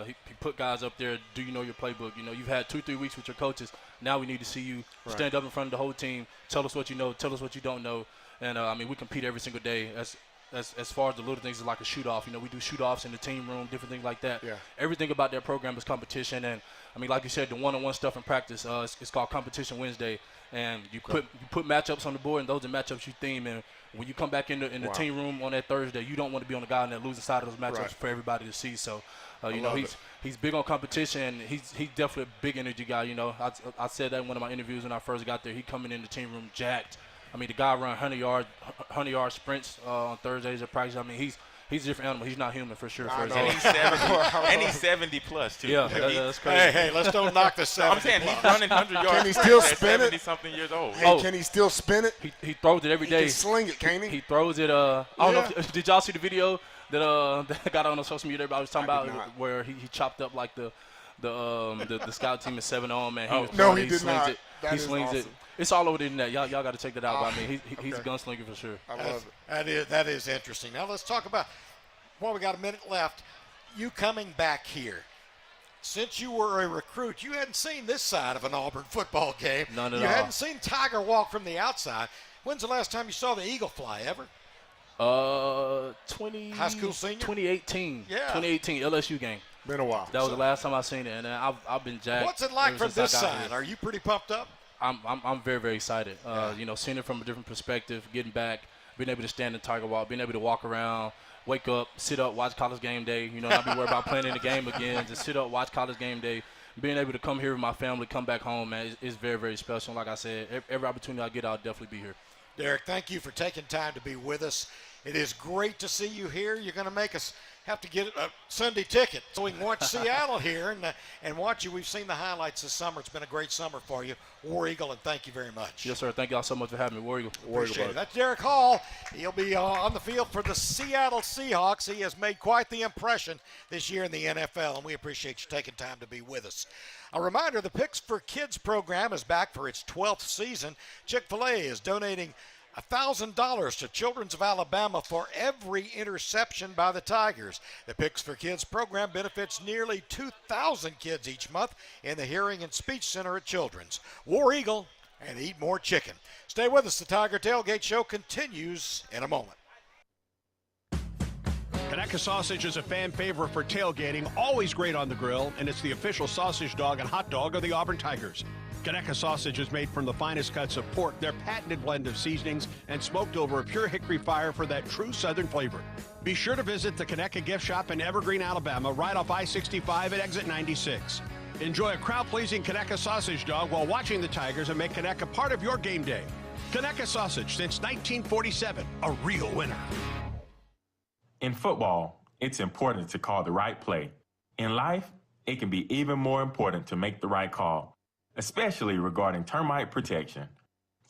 S12: He put guys up there, do you know your playbook? You've had 2-3 weeks with your coaches. Now we need to see you stand up in front of the whole team, tell us what you know, tell us what you don't know. And, we compete every single day. As far as the little things, like a shoot-off. We do shoot-offs in the team room, different things like that.
S21: Yeah.
S12: Everything about that program is competition. And, like you said, the one-on-one stuff in practice, it's called Competition Wednesday. And you put matchups on the board, and those are matchups you theme. And when you come back in the team room on that Thursday, you don't want to be on the guy on that losing side of those matchups for everybody to see. So, he's big on competition. He's definitely a big energy guy. I said that in one of my interviews when I first got there. He coming in the team room jacked. The guy run 100-yard sprints on Thursdays at practice. He's a different animal. He's not human for sure.
S6: And he's 70 plus too.
S12: Yeah, that's crazy.
S2: Hey, let's don't knock the 70.
S6: I'm saying he's running 100 yards.
S21: Can he still spin it?
S6: 70-something years old.
S21: Hey, can he still spin it?
S12: He throws it every day.
S21: He can sling it, can't he?
S12: He throws it. I don't know. Did y'all see the video that got on social media? Everybody was talking about where he chopped up like the scout team is 7-0, man.
S21: He did not.
S12: He slings it. It's all over the internet. Y'all got to check that out. He's a gunslinger for sure.
S21: I love it.
S2: That is interesting. Now let's talk about. Well, we got a minute left. You coming back here. Since you were a recruit, you hadn't seen this side of an Auburn football game.
S12: None at all.
S2: You hadn't seen Tiger walk from the outside. When's the last time you saw the eagle fly ever? High school senior?
S12: 2018.
S2: Yeah.
S12: 2018 LSU game.
S21: Been a while.
S12: That was the last time I seen it, and I've been jacked.
S2: What's it like from this side? Are you pretty pumped up?
S12: I'm very, very excited. Seeing it from a different perspective, getting back, being able to stand in Tiger Walk, being able to walk around, wake up, sit up, watch College Game Day. Not be worried about playing in the game again. Just sit up, watch College Game Day. Being able to come here with my family, come back home, man, is very, very special. Like I said, every opportunity I get, I'll definitely be here.
S2: Derek, thank you for taking time to be with us. It is great to see you here. You're going to make us have to get a Sunday ticket so we can watch Seattle here and watch you. We've seen the highlights this summer. It's been a great summer for you. War Eagle, and thank you very much.
S12: Yes, sir. Thank y'all so much for having me. War Eagle.
S2: Appreciate it. That's Derek Hall. He'll be on the field for the Seattle Seahawks. He has made quite the impression this year in the NFL, and we appreciate you taking time to be with us. A reminder, the Picks for Kids program is back for its 12th season. Chick-fil-A is donating $1,000 to Children's of Alabama for every interception by the Tigers. The Picks for Kids program benefits nearly 2,000 kids each month in the Hearing and Speech Center at Children's. War Eagle and eat more chicken. Stay with us. The Tiger Tailgate Show continues in a moment.
S9: Conecuh Sausage is a fan favorite for tailgating, always great on the grill, and it's the official sausage dog and hot dog of the Auburn Tigers. Conecuh Sausage is made from the finest cuts of pork, their patented blend of seasonings, and smoked over a pure hickory fire for that true Southern flavor. Be sure to visit the Conecuh Gift Shop in Evergreen, Alabama, right off I-65 at exit 96. Enjoy a crowd-pleasing Conecuh Sausage dog while watching the Tigers and make Conecuh part of your game day. Conecuh Sausage, since 1947, a real winner.
S8: In football, it's important to call the right play. In life, it can be even more important to make the right call, especially regarding termite protection.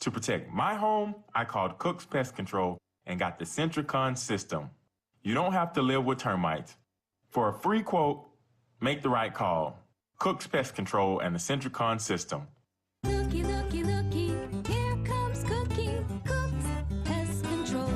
S8: To protect my home, I called Cook's Pest Control and got the Centricon system. You don't have to live with termites. For a free quote, make the right call. Cook's Pest Control and the Centricon system.
S13: Looky, looky, looky, here comes Cookie, Cook's Pest Control.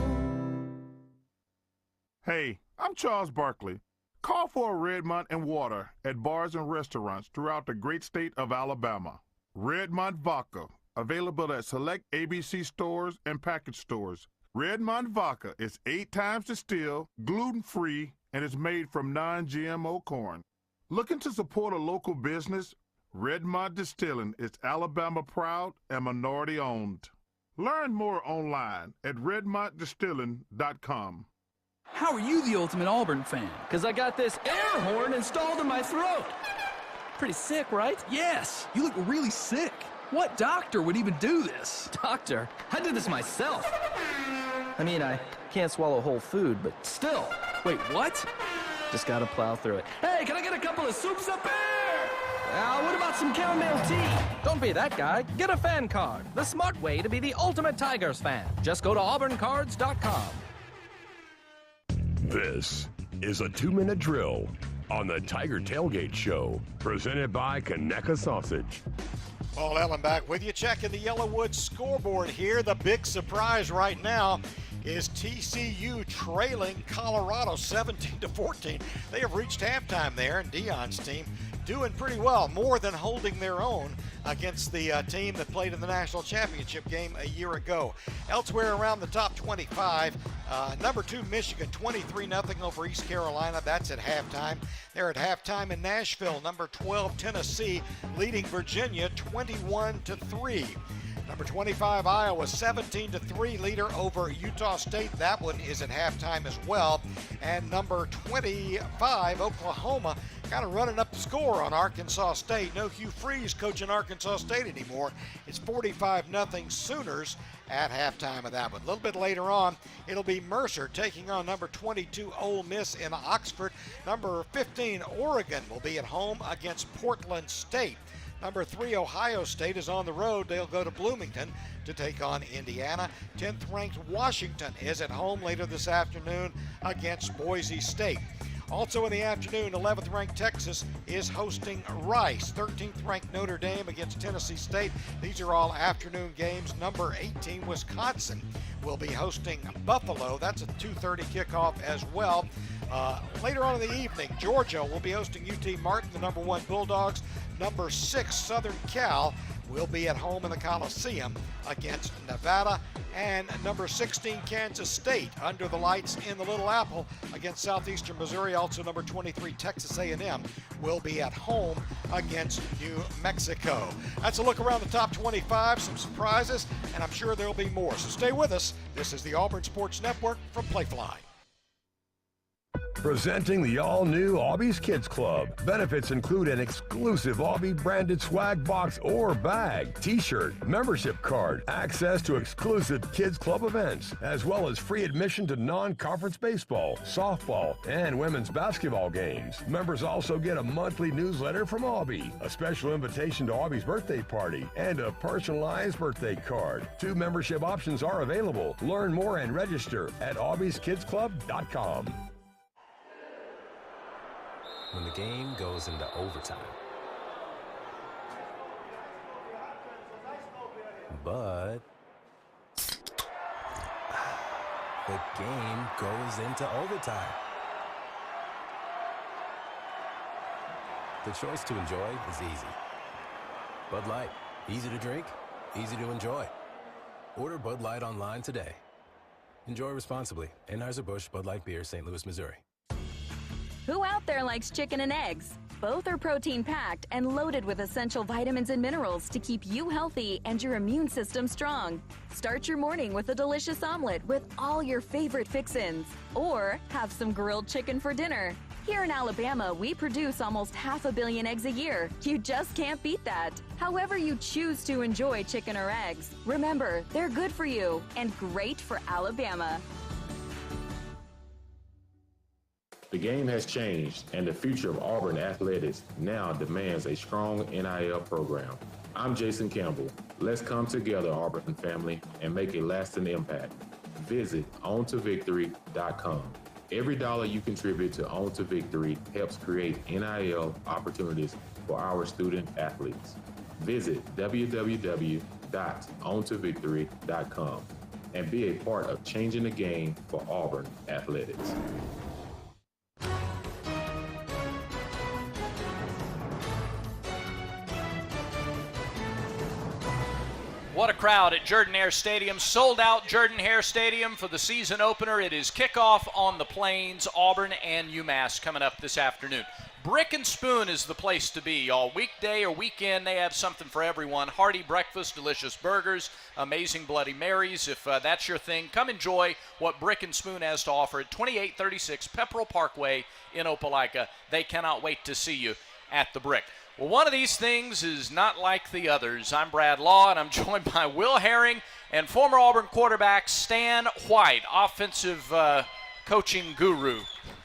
S14: Hey, I'm Charles Barkley. Call for a Redmont and water at bars and restaurants throughout the great state of Alabama. Redmont Vodka, available at select ABC stores and package stores. Redmond Vodka is 8 times distilled, gluten-free, and is made from non-GMO corn. Looking to support a local business? Redmond Distilling is Alabama proud and minority owned. Learn more online at redmonddistilling.com.
S15: How are you the ultimate Auburn fan? Because I got this air horn installed in my throat. Pretty sick, right? Yes. You look really sick. What doctor would even do this? Doctor? I did this myself. I mean, I can't swallow whole food, but still. Wait, what? Just gotta plow through it. Hey, can I get a couple of soups up there? What about some chamomile tea? Don't be that guy. Get a fan card. The smart way to be the ultimate Tigers fan. Just go to auburncards.com.
S1: This is a 2-minute drill on the Tiger Tailgate Show, presented by Conecuh Sausage.
S2: Paul Ellen back with you, checking the Yellowwood scoreboard here. The big surprise right now is TCU trailing Colorado 17-14. They have reached halftime there, and Dion's team doing pretty well, more than holding their own against the team that played in the national championship game a year ago. Elsewhere around the top 25, number 2 Michigan 23-0 over East Carolina. That's at halftime. They're at halftime in Nashville. Number 12 Tennessee leading Virginia 21-3. Number 25 Iowa 17-3 leader over Utah State. That one is at halftime as well. And number 25 Oklahoma kind of running up the score on Arkansas State. No Hugh Freeze coaching Arkansas State anymore. It's 45-0 Sooners at halftime of that one. A little bit later on, it'll be Mercer taking on number 22 Ole Miss in Oxford. Number 15 Oregon will be at home against Portland State. Number 3 Ohio State is on the road. They'll go to Bloomington to take on Indiana. 10th ranked Washington is at home later this afternoon against Boise State. Also in the afternoon, 11th ranked Texas is hosting Rice. 13th ranked Notre Dame against Tennessee State. These are all afternoon games. Number 18 Wisconsin will be hosting Buffalo. That's a 2:30 kickoff as well. Later on in the evening, Georgia will be hosting UT Martin, the number 1 Bulldogs. Number 6 Southern Cal will be at home in the Coliseum against Nevada. And number 16 Kansas State under the lights in the Little Apple against Southeastern Missouri. Also number 23 Texas A&M will be at home against New Mexico. That's a look around the top 25, some surprises, and I'm sure there'll be more. So stay with us. This is the Auburn Sports Network from Playfly.
S1: Presenting the all-new Aubie's Kids Club. Benefits include an exclusive Aubie-branded swag box or bag, t-shirt, membership card, access to exclusive Kids Club events, as well as free admission to non-conference baseball, softball, and women's basketball games. Members also get a monthly newsletter from Aubie, a special invitation to Aubie's birthday party, and a personalized birthday card. 2 membership options are available. Learn more and register at aubieskidsclub.com.
S16: When the game goes into overtime. But the game goes into overtime. The choice to enjoy is easy. Bud Light, easy to drink, easy to enjoy. Order Bud Light online today. Enjoy responsibly. Anheuser-Busch Bud Light Beer, St. Louis, Missouri.
S17: Who out there likes chicken and eggs? Both are protein-packed and loaded with essential vitamins and minerals to keep you healthy and your immune system strong. Start your morning with a delicious omelet with all your favorite fix-ins. Or have some grilled chicken for dinner. Here in Alabama, we produce almost 500 million eggs a year. You just can't beat that. However you choose to enjoy chicken or eggs, remember, they're good for you and great for Alabama.
S8: The game has changed, and the future of Auburn athletics now demands a strong NIL program. I'm Jason Campbell. Let's come together, Auburn family, and make a lasting impact. Visit OnToVictory.com. Every dollar you contribute to On to Victory helps create NIL opportunities for our student athletes. Visit www.ontovictory.com and be a part of changing the game for Auburn athletics.
S4: What a crowd at Jordan-Hare Stadium. Sold out Jordan-Hare Stadium for the season opener. It is kickoff on the Plains, Auburn and UMass coming up this afternoon. Brick and Spoon is the place to be, y'all. Weekday or weekend, they have something for everyone. Hearty breakfast, delicious burgers, amazing Bloody Marys. If that's your thing, come enjoy what Brick and Spoon has to offer at 2836 Pepperell Parkway in Opelika. They cannot wait to see you at the Brick. Well, one of these things is not like the others. I'm Brad Law, and I'm joined by Will Herring and former Auburn quarterback Stan White, offensive coaching guru,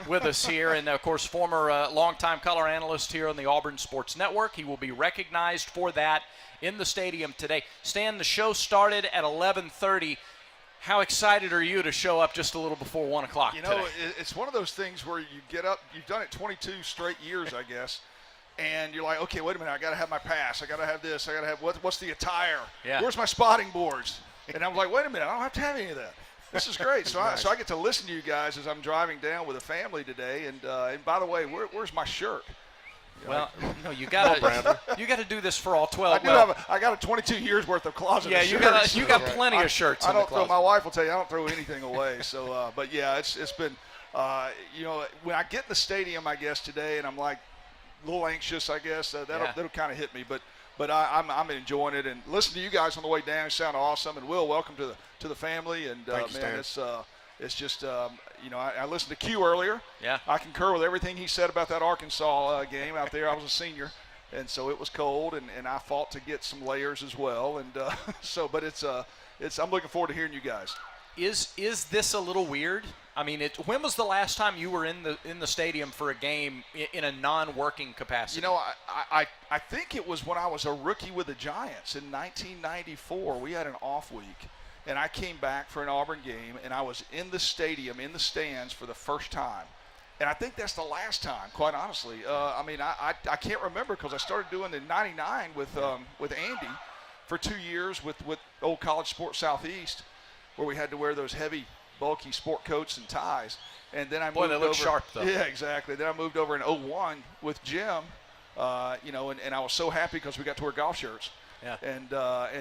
S4: with us here, and, of course, former longtime color analyst here on the Auburn Sports Network. He will be recognized for that in the stadium today. Stan, the show started at 11:30. How excited are you to show up just a little before 1 o'clock
S3: today?
S4: It's
S3: one of those things where you get up, you've done it 22 straight years, I guess, and you're like, okay, wait a minute, I got to have my pass, I got to have this, I got to have what's the attire?
S4: Yeah.
S3: Where's my spotting boards? And I'm like, wait a minute, I don't have to have any of that. This is great. So I get to listen to you guys as I'm driving down with a family today. And by the way, where's my shirt?
S4: Well, no, you gotta do this for all 12.
S3: I got a 22 years worth of closet.
S4: Yeah,
S3: of shirts.
S4: you got plenty of shirts.
S3: I don't throw. My wife will tell you I don't throw anything away. So, but yeah, it's been, when I get in the stadium, I guess today, and I'm like a little anxious, I guess that'll kind of hit me, but I'm enjoying it, and listening to you guys on the way down. You sound awesome, and Will, welcome to the family. And man, it's just I listened to Q earlier.
S4: Yeah,
S3: I concur with everything he said about that Arkansas game out there. I was a senior, and so it was cold, and I fought to get some layers as well, and but it's I'm looking forward to hearing you guys.
S4: Is this a little weird? I mean, when was the last time you were in the stadium for a game in a non-working capacity?
S3: I think it was when I was a rookie with the Giants in 1994. We had an off week, and I came back for an Auburn game, and I was in the stadium, in the stands for the first time. And I think that's the last time, quite honestly. I can't remember because I started doing it in '99 with Andy for 2 years with old College Sports Southeast, where we had to wear those heavy, bulky sport coats and ties. And then I moved
S4: they look
S3: over.
S4: Sharp, though.
S3: Yeah, exactly. Then I moved over in '01 with Jim, and I was so happy because we got to wear golf shirts.
S4: Yeah.
S3: And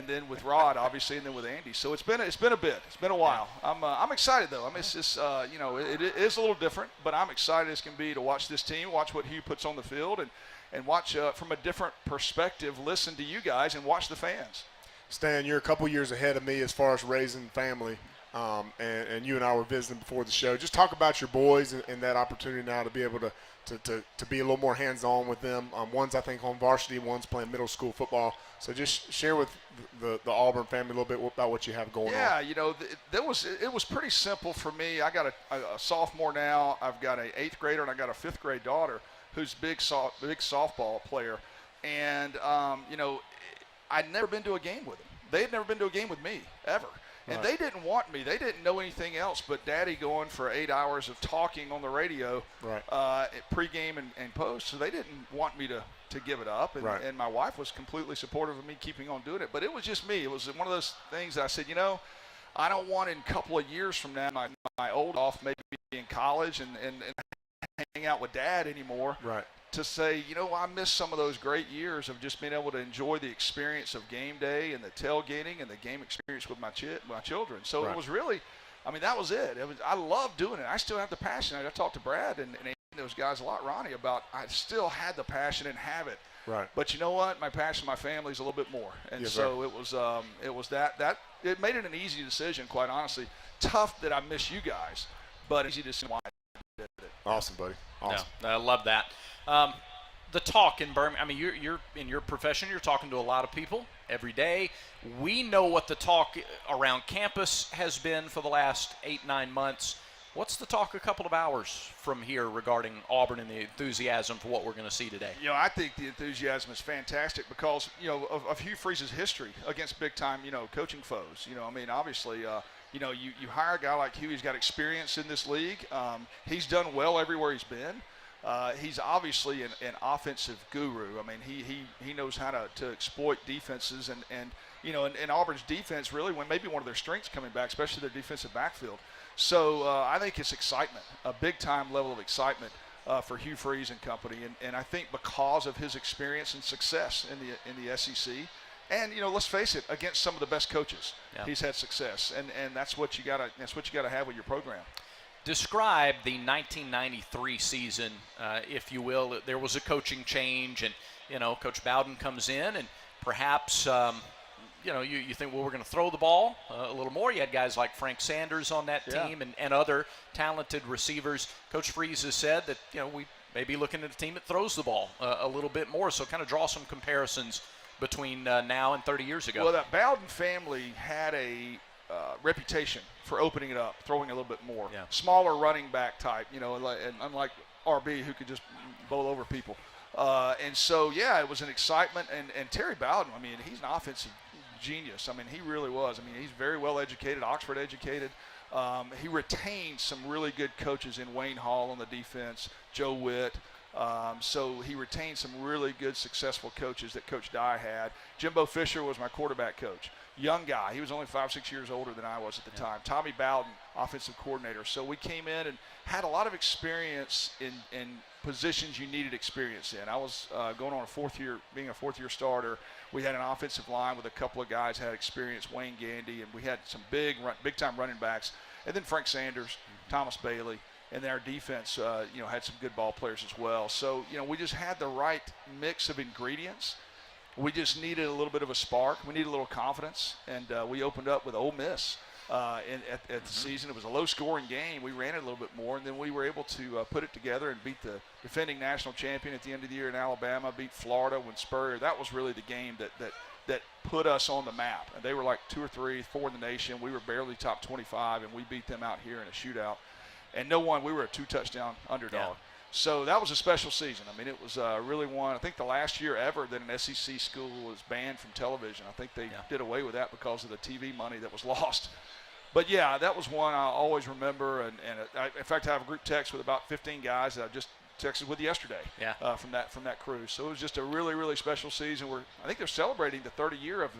S3: then with Rod, obviously, and then with Andy. So it's been a bit. It's been a while. Yeah. I'm excited though. I mean, it's just it is a little different, but I'm excited as can be to watch this team, watch what Hugh puts on the field, and watch from a different perspective. Listen to you guys and watch the fans.
S21: Stan, you're a couple years ahead of me as far as raising family, and you and I were visiting before the show. Just talk about your boys and that opportunity now to be able to be a little more hands-on with them. One's, I think, on varsity, one's playing middle school football. So just share with the Auburn family a little bit about what you have going on.
S3: Yeah, it was pretty simple for me. I got a sophomore now. I've got an 8th grader, and I got a 5th grade daughter who's big softball player. And, I'd never been to a game with them. They had never been to a game with me, ever. And They didn't want me. They didn't know anything else but Daddy going for 8 hours of talking on the radio at pregame and post. So they didn't want me to give it up. And my wife was completely supportive of me keeping on doing it. But it was just me. It was one of those things that I said, I don't want in a couple of years from now my old off maybe in college and hang out with Dad anymore.
S21: Right.
S3: To say, I miss some of those great years of just being able to enjoy the experience of game day and the tailgating and the game experience with my children. So It was really, that was it. I love doing it. I still have the passion. I talked to Brad and those guys a lot, Ronnie, about I still had the passion and have it.
S21: Right.
S3: But you know what? My passion, my family is a little bit more. And
S21: yes,
S3: so it was that it made it an easy decision, quite honestly. Tough that I miss you guys, but easy to see why I did it.
S21: Awesome, buddy. Awesome.
S4: Yeah, I love that. The talk in Birmingham, you're in your profession, you're talking to a lot of people every day. We know what the talk around campus has been for the last 8-9 months. What's the talk a couple of hours from here regarding Auburn and the enthusiasm for what we're going to see today?
S3: I think the enthusiasm is fantastic because, of Hugh Freeze's history against big-time, coaching foes. Obviously, you hire a guy like Hugh, he's got experience in this league. He's done well everywhere he's been. He's obviously an offensive guru. He knows how to exploit defenses and Auburn's defense really when maybe one of their strengths coming back, especially their defensive backfield. So I think it's excitement, a big-time level of excitement for Hugh Freeze and company. And I think because of his experience and success in the SEC And let's face it, against some of the best coaches, he's had success, and that's what you gotta have with your program.
S4: Describe the 1993 season, if you will. There was a coaching change, and Coach Bowden comes in, and perhaps you think, well, we're going to throw the ball a little more. You had guys like Frank Sanders on that team, and other talented receivers. Coach Freeze has said that we may be looking at a team that throws the ball a little bit more. So kind of draw some comparisons between now and 30 years ago.
S3: Well, that Bowden family had a reputation for opening it up, throwing a little bit more. Smaller running back type, and unlike RB, who could just bowl over people. And so, it was an excitement. And Terry Bowden, he's an offensive genius. He really was. He's very well educated, Oxford educated. He retained some really good coaches in Wayne Hall on the defense, Joe Witt. So he retained some really good, successful coaches that Coach Dye had. Jimbo Fisher was my quarterback coach. Young guy. He was only 5-6 years older than I was at the time. Tommy Bowden, offensive coordinator. So we came in and had a lot of experience in positions you needed experience in. I was going on being a fourth-year starter. We had an offensive line with a couple of guys had experience, Wayne Gandy, and we had some big-time running backs. And then Frank Sanders, Thomas Bailey. And our defense, had some good ball players as well. So, we just had the right mix of ingredients. We just needed a little bit of a spark. We needed a little confidence. And we opened up with Ole Miss at the season. It was a low-scoring game. We ran it a little bit more, and then we were able to put it together and beat the defending national champion at the end of the year in Alabama, beat Florida when Spurrier. That was really the game that put us on the map. And they were like 2 or 3, 4 in the nation. We were barely top 25, and we beat them out here in a shootout. And we were a 2-touchdown underdog. Yeah. So that was a special season. It was really one. I think the last year ever that an SEC school was banned from television. I think they did away with that because of the TV money that was lost. But, that was one I always remember. And in fact, I have a group text with about 15 guys that I just texted with yesterday from that cruise. So it was just a really, really special season. I think they're celebrating the 30th year of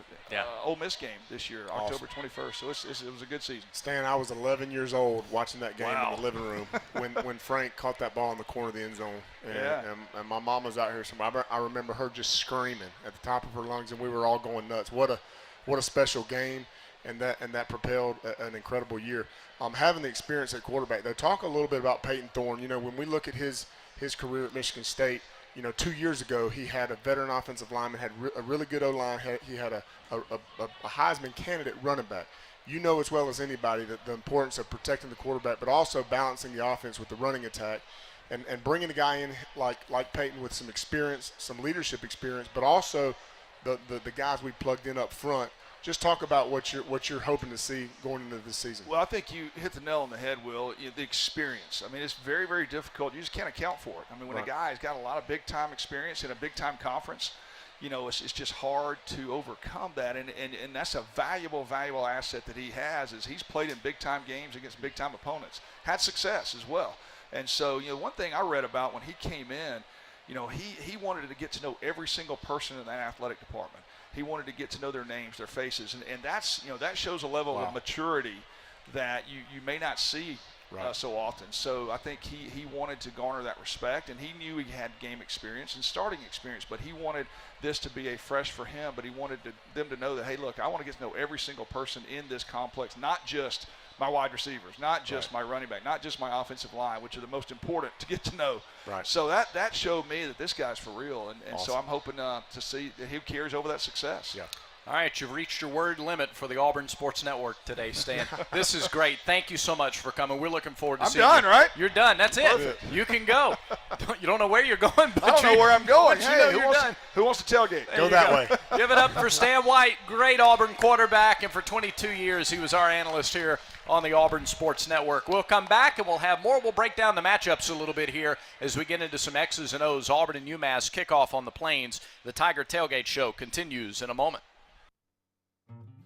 S3: Ole Miss game this year, October 21st. So it was a good season.
S21: Stan, I was 11 years old watching that game in the living room when Frank caught that ball in the corner of the end zone. And my mom was out here somewhere. I remember her just screaming at the top of her lungs, and we were all going nuts. What a special game. And that propelled an incredible year. Having the experience at quarterback, though, talk a little bit about Peyton Thorne. When we look at his career at Michigan State, 2 years ago he had a veteran offensive lineman, had a really good O-line. He had a Heisman candidate running back. As well as anybody that the importance of protecting the quarterback, but also balancing the offense with the running attack, and bringing a guy in like Peyton with some experience, some leadership experience, but also the guys we plugged in up front. Just talk about what you're hoping to see going into this season.
S3: Well, I think you hit the nail on the head, Will. The experience. It's very, very difficult. You just can't account for it. When a guy's got a lot of big-time experience in a big-time conference, it's just hard to overcome that. And that's a valuable asset that he has, is he's played in big-time games against big-time opponents, had success as well. And so, one thing I read about when he came in, he wanted to get to know every single person in that athletic department. He wanted to get to know their names, their faces, and that's that shows a level of maturity that you may not see so often. So I think he wanted to garner that respect, and he knew he had game experience and starting experience, but he wanted this to be a fresh for him. But he wanted them to know that, hey, look, I want to get to know every single person in this complex, not just my wide receivers, not just my running back, not just my offensive line, which are the most important to get to know.
S21: Right.
S3: So that showed me that this guy's for real, and awesome. So I'm hoping to see that he carries over that success.
S21: Yeah.
S4: All right, you've reached your word limit for the Auburn Sports Network today, Stan. This is great. Thank you so much for coming. We're looking forward to seeing you.
S3: I'm done, right?
S4: You're done. That's it. You can go. You don't know where you're going, but
S3: I don't know where I'm going. Hey, who wants to tailgate?
S21: Go that way.
S4: Give it up for Stan White, great Auburn quarterback, and for 22 years he was our analyst here on the Auburn Sports Network. We'll come back and we'll have more. We'll break down the matchups a little bit here as we get into some X's and O's. Auburn and UMass kickoff on the Plains. The Tiger Tailgate Show continues in a moment.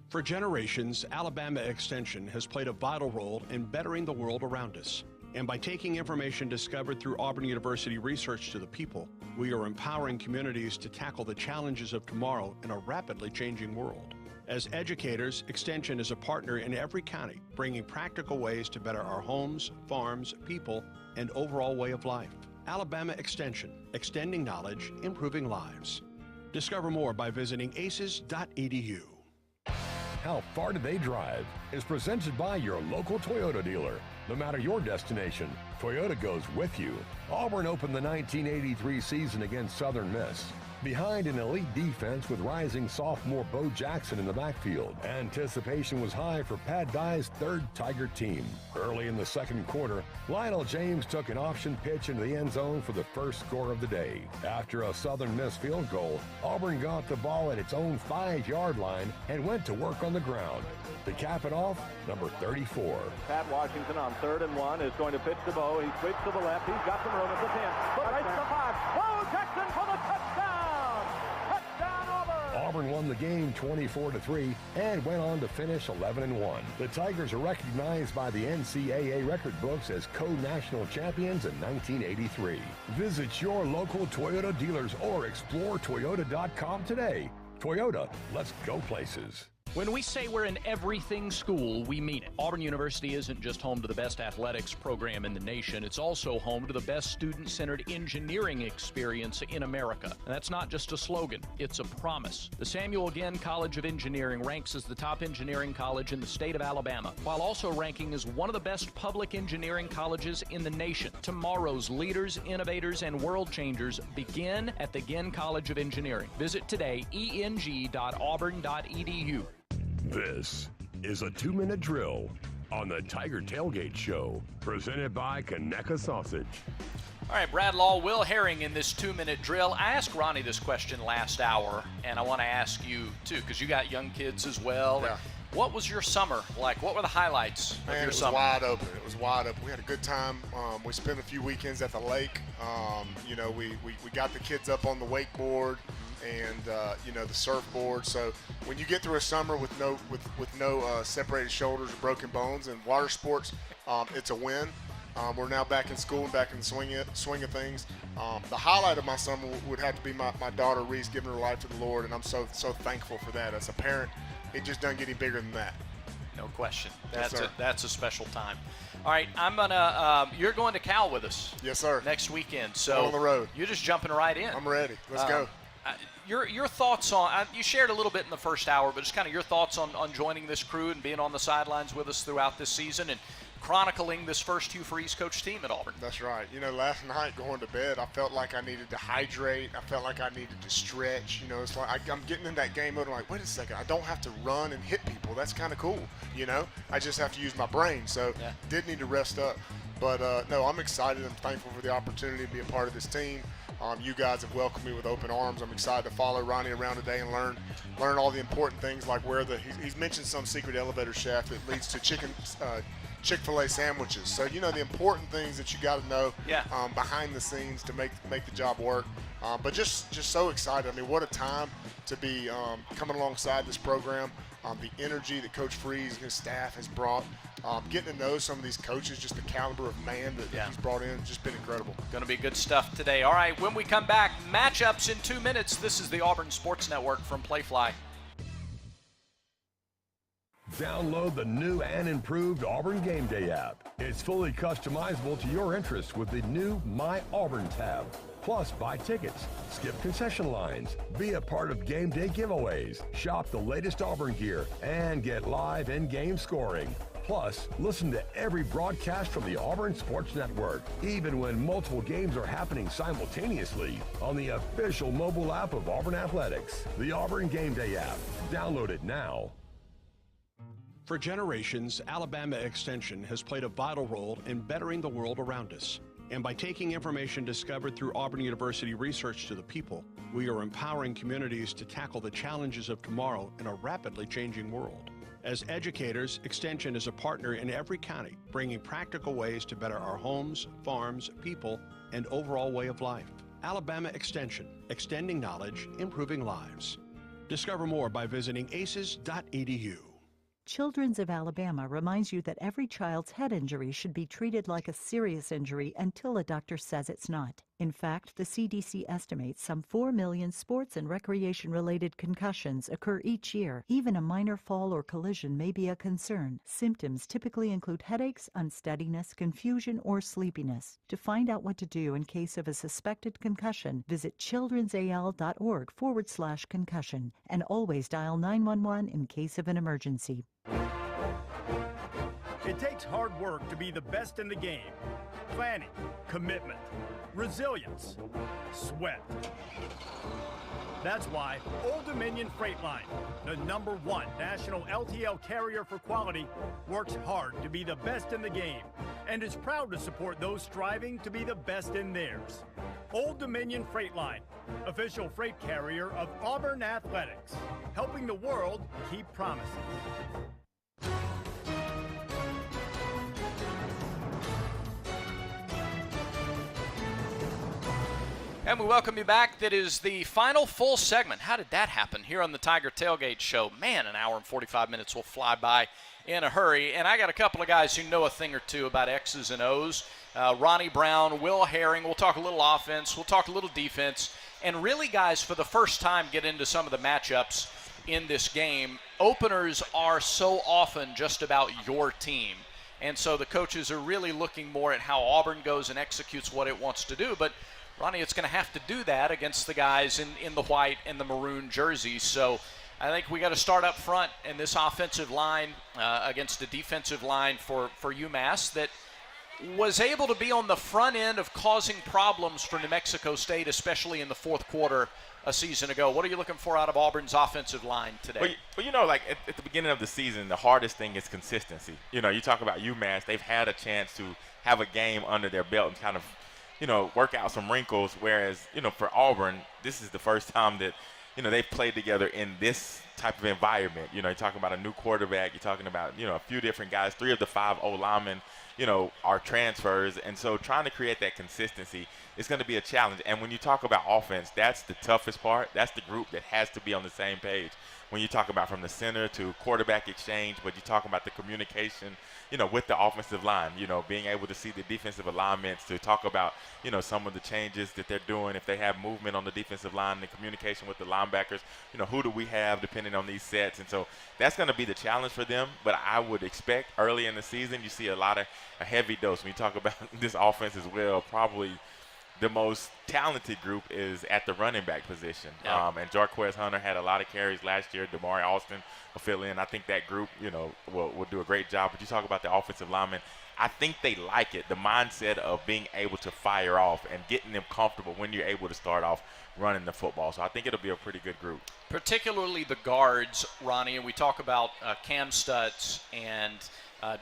S9: For generations, Alabama Extension has played a vital role in bettering the world around us. And by taking information discovered through Auburn University research to the people, we are empowering communities to tackle the challenges of tomorrow in a rapidly changing world. As educators, Extension is a partner in every county, bringing practical ways to better our homes, farms, people, and overall way of life. Alabama Extension, extending knowledge, improving lives. Discover more by visiting aces.edu.
S1: How Far Do They Drive is presented by your local Toyota dealer. No matter your destination, Toyota goes with you. Auburn opened the 1983 season against Southern Miss, behind an elite defense with rising sophomore Bo Jackson in the backfield. Anticipation was high for Pat Dye's third Tiger team. Early in the second quarter, Lionel James took an option pitch into the end zone for the first score of the day. After a Southern Miss field goal, Auburn got the ball at its own 5-yard line and went to work on the ground. To cap it off, number 34.
S7: Pat Washington on 3rd and 1 is going to pitch to Bo. He switched to the left. He's got some room at the 10. Right to the 5. Bo Jackson for the touchdown! Touchdown Auburn!
S1: Auburn won the game 24-3 and went on to finish 11-1. The Tigers are recognized by the NCAA record books as co-national champions in 1983. Visit your local Toyota dealers or explore Toyota.com today. Toyota, let's go places.
S4: When we say we're an everything school, we mean it. Auburn University isn't just home to the best athletics program in the nation, it's also home to the best student-centered engineering experience in America. And that's not just a slogan, it's a promise. The Samuel Ginn College of Engineering ranks as the top engineering college in the state of Alabama, while also ranking as one of the best public engineering colleges in the nation. Tomorrow's leaders, innovators, and world changers begin at the Ginn College of Engineering. Visit today, eng.auburn.edu.
S1: This is a 2-minute drill on the Tiger Tailgate Show, presented by Conecuh Sausage.
S4: All right, Brad Law, Will Herring in this 2-minute drill. I asked Ronnie this question last hour, and I want to ask you, too, because you got young kids as well.
S21: Yeah.
S4: What was your summer like? What were the highlights of your summer?
S21: Wide open. It was wide open. We had a good time. We spent a few weekends at the lake. We got the kids up on the wakeboard and the surfboard. So when you get through a summer with no separated shoulders or broken bones and water sports, it's a win. We're now back in school and back in the swing of things. The highlight of my summer would have to be my daughter Reese giving her life to the Lord, and I'm so thankful for that. As a parent, it just doesn't get any bigger than that.
S4: No question.
S21: Yes, sir.
S4: That's a special time. All right, you're going to Cal with us.
S21: Yes, sir.
S4: Next weekend. So
S21: on the road.
S4: You're just jumping right in.
S21: I'm ready. Let's go.
S4: Your thoughts on, you shared a little bit in the first hour, but just kind of your thoughts on joining this crew and being on the sidelines with us throughout this season and chronicling this first Hugh Freeze coach team at Auburn.
S21: That's right. Last night going to bed, I felt like I needed to hydrate. I felt like I needed to stretch. It's like I'm getting in that game mode. I'm like, wait a second, I don't have to run and hit people. That's kind of cool. I just have to use my brain. So did need to rest up. But no, I'm excited. I'm thankful for the opportunity to be a part of this team. You guys have welcomed me with open arms. I'm excited to follow Ronnie around today and learn all the important things, like where he's mentioned some secret elevator shaft that leads to Chick-fil-A sandwiches. So the important things that you got to know behind the scenes to make the job work. But just so excited. I mean, what a time to be coming alongside this program. The energy that Coach Freeze and his staff has brought. Getting to know some of these coaches, just the caliber of man that he's brought in, just been incredible.
S4: Going to be good stuff today. All right, when we come back, matchups in 2 minutes. This is the Auburn Sports Network from Playfly.
S1: Download the new and improved Auburn Game Day app. It's fully customizable to your interests with the new My Auburn tab. Plus, buy tickets, skip concession lines, be a part of game day giveaways, shop the latest Auburn gear, and get live in-game scoring. Plus, listen to every broadcast from the Auburn Sports Network, even when multiple games are happening simultaneously on the official mobile app of Auburn Athletics, the Auburn Game Day app. Download it now.
S9: For generations, Alabama Extension has played a vital role in bettering the world around us. And by taking information discovered through Auburn University research to the people, we are empowering communities to tackle the challenges of tomorrow in a rapidly changing world. As educators, Extension is a partner in every county, bringing practical ways to better our homes, farms, people, and overall way of life. Alabama Extension, extending knowledge, improving lives. Discover more by visiting aces.edu.
S18: Children's of Alabama reminds you that every child's head injury should be treated like a serious injury until a doctor says it's not. In fact, the CDC estimates some 4 million sports and recreation-related concussions occur each year. Even a minor fall or collision may be a concern. Symptoms typically include headaches, unsteadiness, confusion, or sleepiness. To find out what to do in case of a suspected concussion, visit childrensal.org/concussion and always dial 911 in case of an emergency.
S10: It takes hard work to be the best in the game. Planning, commitment, resilience, sweat. That's why Old Dominion Freight Line, the #1 national LTL carrier for quality, works hard to be the best in the game and is proud to support those striving to be the best in theirs. Old Dominion Freight Line, official freight carrier of Auburn Athletics, helping the world keep promises.
S4: And we welcome you back. That is the final full segment. How did that happen here on the Tiger Tailgate Show? Man, an hour and 45 minutes will fly by in a hurry. And I got a couple of guys who know a thing or two about X's and O's. Ronnie Brown, Will Herring. We'll talk a little offense. We'll talk a little defense. And really, guys, for the first time, get into some of the matchups in this game. Openers are so often just about your team. And so the coaches are really looking more at how Auburn goes and executes what it wants to do. But Ronnie, it's going to have to do that against the guys in the white and the maroon jerseys. So I think we got to start up front in this offensive line against a defensive line for UMass that was able to be on the front end of causing problems for New Mexico State, especially in the fourth quarter a season ago. What are you looking for out of Auburn's offensive line today?
S6: Well, you know, like at the beginning of the season, the hardest thing is consistency. You know, you talk about UMass, they've had a chance to have a game under their belt and kind of, you know, work out some wrinkles, whereas, you know, for Auburn, this is the first time that, you know, they've played together in this type of environment. You know, you're talking about a new quarterback, you're talking about, you know, a few different guys, 3 of the 5 O-linemen, you know, are transfers, and so trying to create that consistency is going to be a challenge. And when you talk about offense, that's the toughest part. That's the group that has to be on the same page. When you talk about from the center to quarterback exchange, but you talk about the communication, you know, with the offensive line, you know, being able to see the defensive alignments, to talk about, you know, some of the changes that they're doing, if they have movement on the defensive line, the communication with the linebackers, you know, who do we have depending on these sets. And so that's going to be the challenge for them. But I would expect early in the season you see a heavy dose. When you talk about this offense as well, probably the most talented group is at the running back position.
S4: Yeah.
S6: And Jarquez Hunter had a lot of carries last year. Damari Austin will fill in. I think that group, you know, will do a great job. But you talk about the offensive linemen, I think they like it, the mindset of being able to fire off and getting them comfortable when you're able to start off running the football. So I think it'll be a pretty good group. Particularly
S4: the guards, Ronnie, and we talk about Cam Stutz and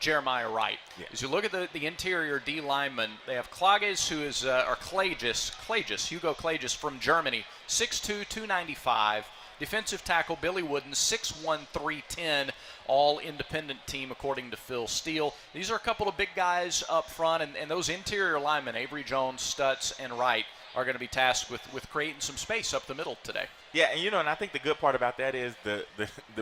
S4: Jeremiah Wright.
S6: Yeah.
S4: As you look at the interior D linemen, they have Klages, who is, or Hugo Klages from Germany, 6'2", 295. Defensive tackle Billy Wooden, 6'1", 310, all independent team according to Phil Steele. These are a couple of big guys up front, and those interior linemen, Avery Jones, Stutz, and Wright, are going to be tasked with creating some space up the middle today.
S6: Yeah, and you know, and I think the good part about that is the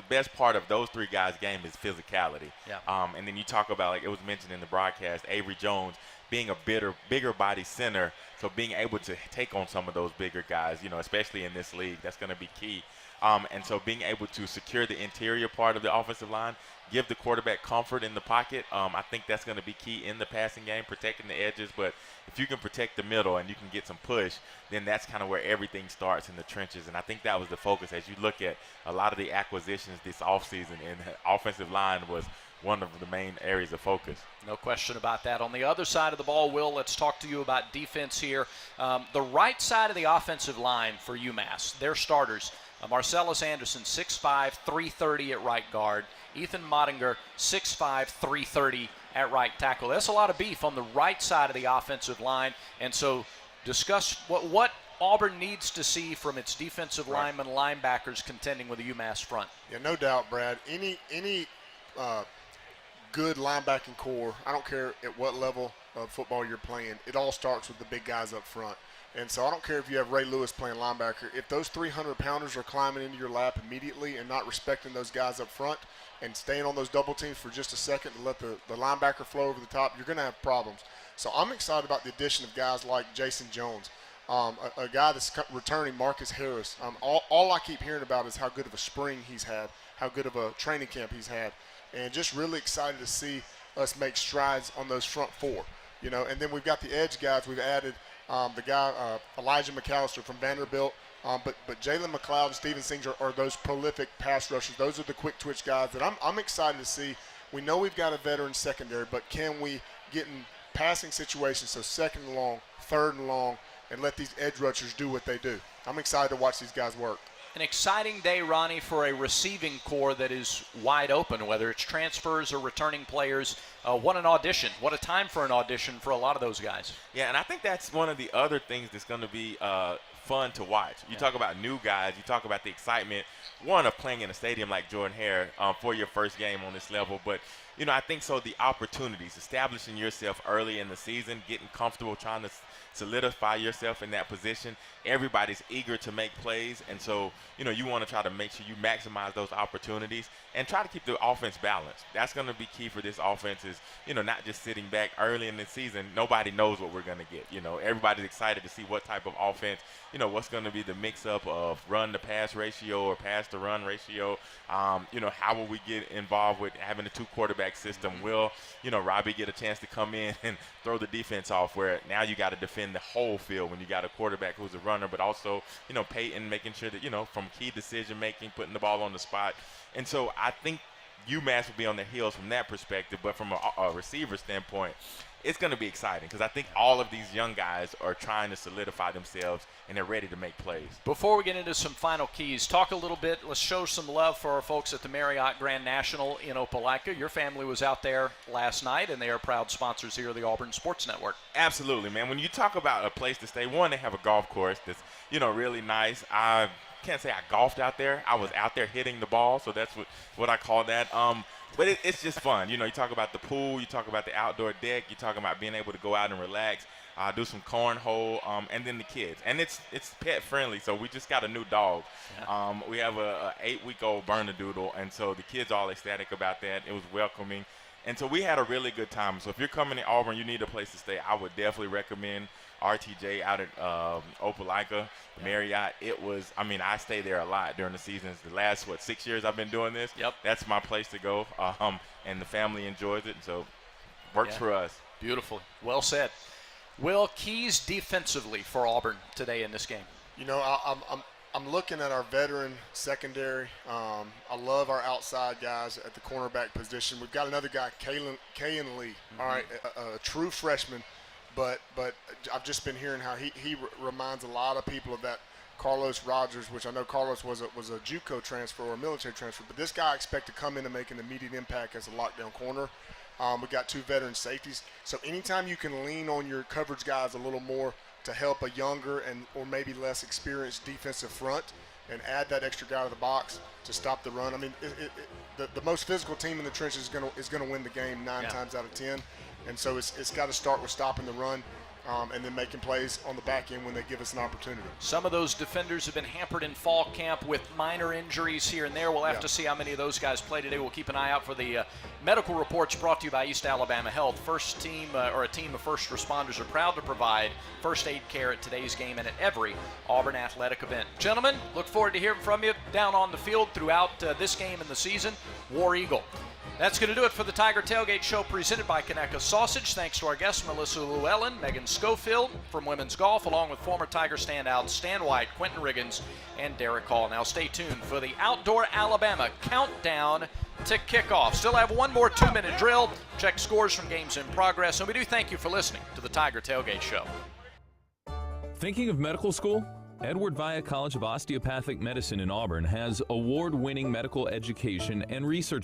S6: best part of those 3 guys' game is physicality.
S4: Yeah.
S6: And then you talk about, like it was mentioned in the broadcast, Avery Jones being a bigger body center, so being able to take on some of those bigger guys, you know, especially in this league, that's going to be key. And so being able to secure the interior part of the offensive line, give the quarterback comfort in the pocket, I think that's going to be key in the passing game, protecting the edges. But if you can protect the middle and you can get some push, then that's kind of where everything starts in the trenches. And I think that was the focus as you look at a lot of the acquisitions this offseason, and the offensive line was one of the main areas of focus.
S4: No question about that. On the other side of the ball, Will, let's talk to you about defense here. The right side of the offensive line for UMass, their starters, Marcellus Anderson, 6'5", 330 at right guard. Ethan Mottinger, 6'5", 330 at right tackle. That's a lot of beef on the right side of the offensive line. And so discuss what Auburn needs to see from its defensive linemen, linebackers contending with the UMass front.
S21: Yeah, no doubt, Brad. Any good linebacking core, I don't care at what level of football you're playing, it all starts with the big guys up front. And so I don't care if you have Ray Lewis playing linebacker. If those 300-pounders are climbing into your lap immediately and not respecting those guys up front and staying on those double teams for just a second to let the linebacker flow over the top, you're going to have problems. So I'm excited about the addition of guys like Jason Jones. a guy that's returning, Marcus Harris. All I keep hearing about is how good of a spring he's had, how good of a training camp he's had, and just really excited to see us make strides on those front four. And then we've got the edge guys. We've added the guy Elijah McAllister from Vanderbilt, but Jalen McLeod and Steven Sings are those prolific pass rushers. Those are the quick twitch guys that I'm excited to see. We know we've got a veteran secondary, but can we get in passing situations, so second and long, third and long, and let these edge rushers do what they do? I'm excited to watch these guys work.
S4: An exciting day, Ronnie, for a receiving core that is wide open, whether it's transfers or returning players. What an audition. What a time for an audition for a lot of those guys.
S6: Yeah, and I think that's one of the other things that's going to be fun to watch. You talk about new guys. You talk about the excitement, one, of playing in a stadium like Jordan-Hare for your first game on this level. But, I think so the opportunities, establishing yourself early in the season, getting comfortable, trying to solidify yourself in that position. Everybody's eager to make plays, and so you want to try to make sure you maximize those opportunities and try to keep the offense balanced. That's going to be key for this offense is not just sitting back early in the season. Nobody knows what we're going to get. Everybody's excited to see what type of offense, what's going to be the mix-up of run to pass ratio or pass to run ratio. How will we get involved with having a 2-quarterback system? Will Robbie get a chance to come in and throw the defense off, where now you got to defend the whole field when you got a quarterback who's a runner, but also Peyton making sure that from key decision making, putting the ball on the spot. And so I think UMass will be on their heels from that perspective, but from a receiver standpoint, it's going to be exciting because I think all of these young guys are trying to solidify themselves and they're ready to make plays.
S4: Before we get into some final keys, talk a little bit. Let's show some love for our folks at the Marriott Grand National in Opelika. Your family was out there last night, and they are proud sponsors here of the Auburn Sports Network.
S6: Absolutely, man. When you talk about a place to stay, one, they have a golf course that's, really nice. I can't say I golfed out there. I was out there hitting the ball, so that's what I call that. But it's just fun. You talk about the pool, you talk about the outdoor deck, you talk about being able to go out and relax, do some cornhole, and then the kids. And it's pet friendly, so we just got a new dog. Yeah. We have a 8-week-old Bernedoodle, and so the kids are all ecstatic about that. It was welcoming. And so we had a really good time. So if you're coming to Auburn, you need a place to stay. I would definitely recommend RTJ out at Opelika, Marriott. It was, I stay there a lot during the seasons. The last, 6 years I've been doing this?
S4: Yep.
S6: That's my place to go. And the family enjoys it, and so works for us.
S4: Beautiful. Well said. Will, keys defensively for Auburn today in this game?
S21: I'm looking at our veteran secondary. I love our outside guys at the cornerback position. We've got another guy, Kayan Lee, all right, a true freshman, but I've just been hearing how he reminds a lot of people of that Carlos Rogers, which I know Carlos was a JUCO transfer or a military transfer, but this guy I expect to come in and make an immediate impact as a lockdown corner. We got 2 veteran safeties, so anytime you can lean on your coverage guys a little more to help a younger or maybe less experienced defensive front and add that extra guy to the box to stop the run. The most physical team in the trenches is going to win the game 9 times out of 10, and so it's got to start with stopping the run. And then making plays on the back end when they give us an opportunity.
S4: Some of those defenders have been hampered in fall camp with minor injuries here and there. We'll have to see how many of those guys play today. We'll keep an eye out for the medical reports brought to you by East Alabama Health. First team or a team of first responders are proud to provide first aid care at today's game and at every Auburn athletic event. Gentlemen, look forward to hearing from you down on the field throughout this game and the season. War Eagle. That's going to do it for the Tiger Tailgate Show presented by Conecuh Sausage. Thanks to our guests, Melissa Llewellyn, Megan Schofield from Women's Golf, along with former Tiger standouts Stan White, Quentin Riggins, and Derek Hall. Now stay tuned for the Outdoor Alabama countdown to kickoff. Still have one more 2-minute drill. Check scores from games in progress. And we do thank you for listening to the Tiger Tailgate Show.
S11: Thinking of medical school? Edward Via College of Osteopathic Medicine in Auburn has award-winning medical education and research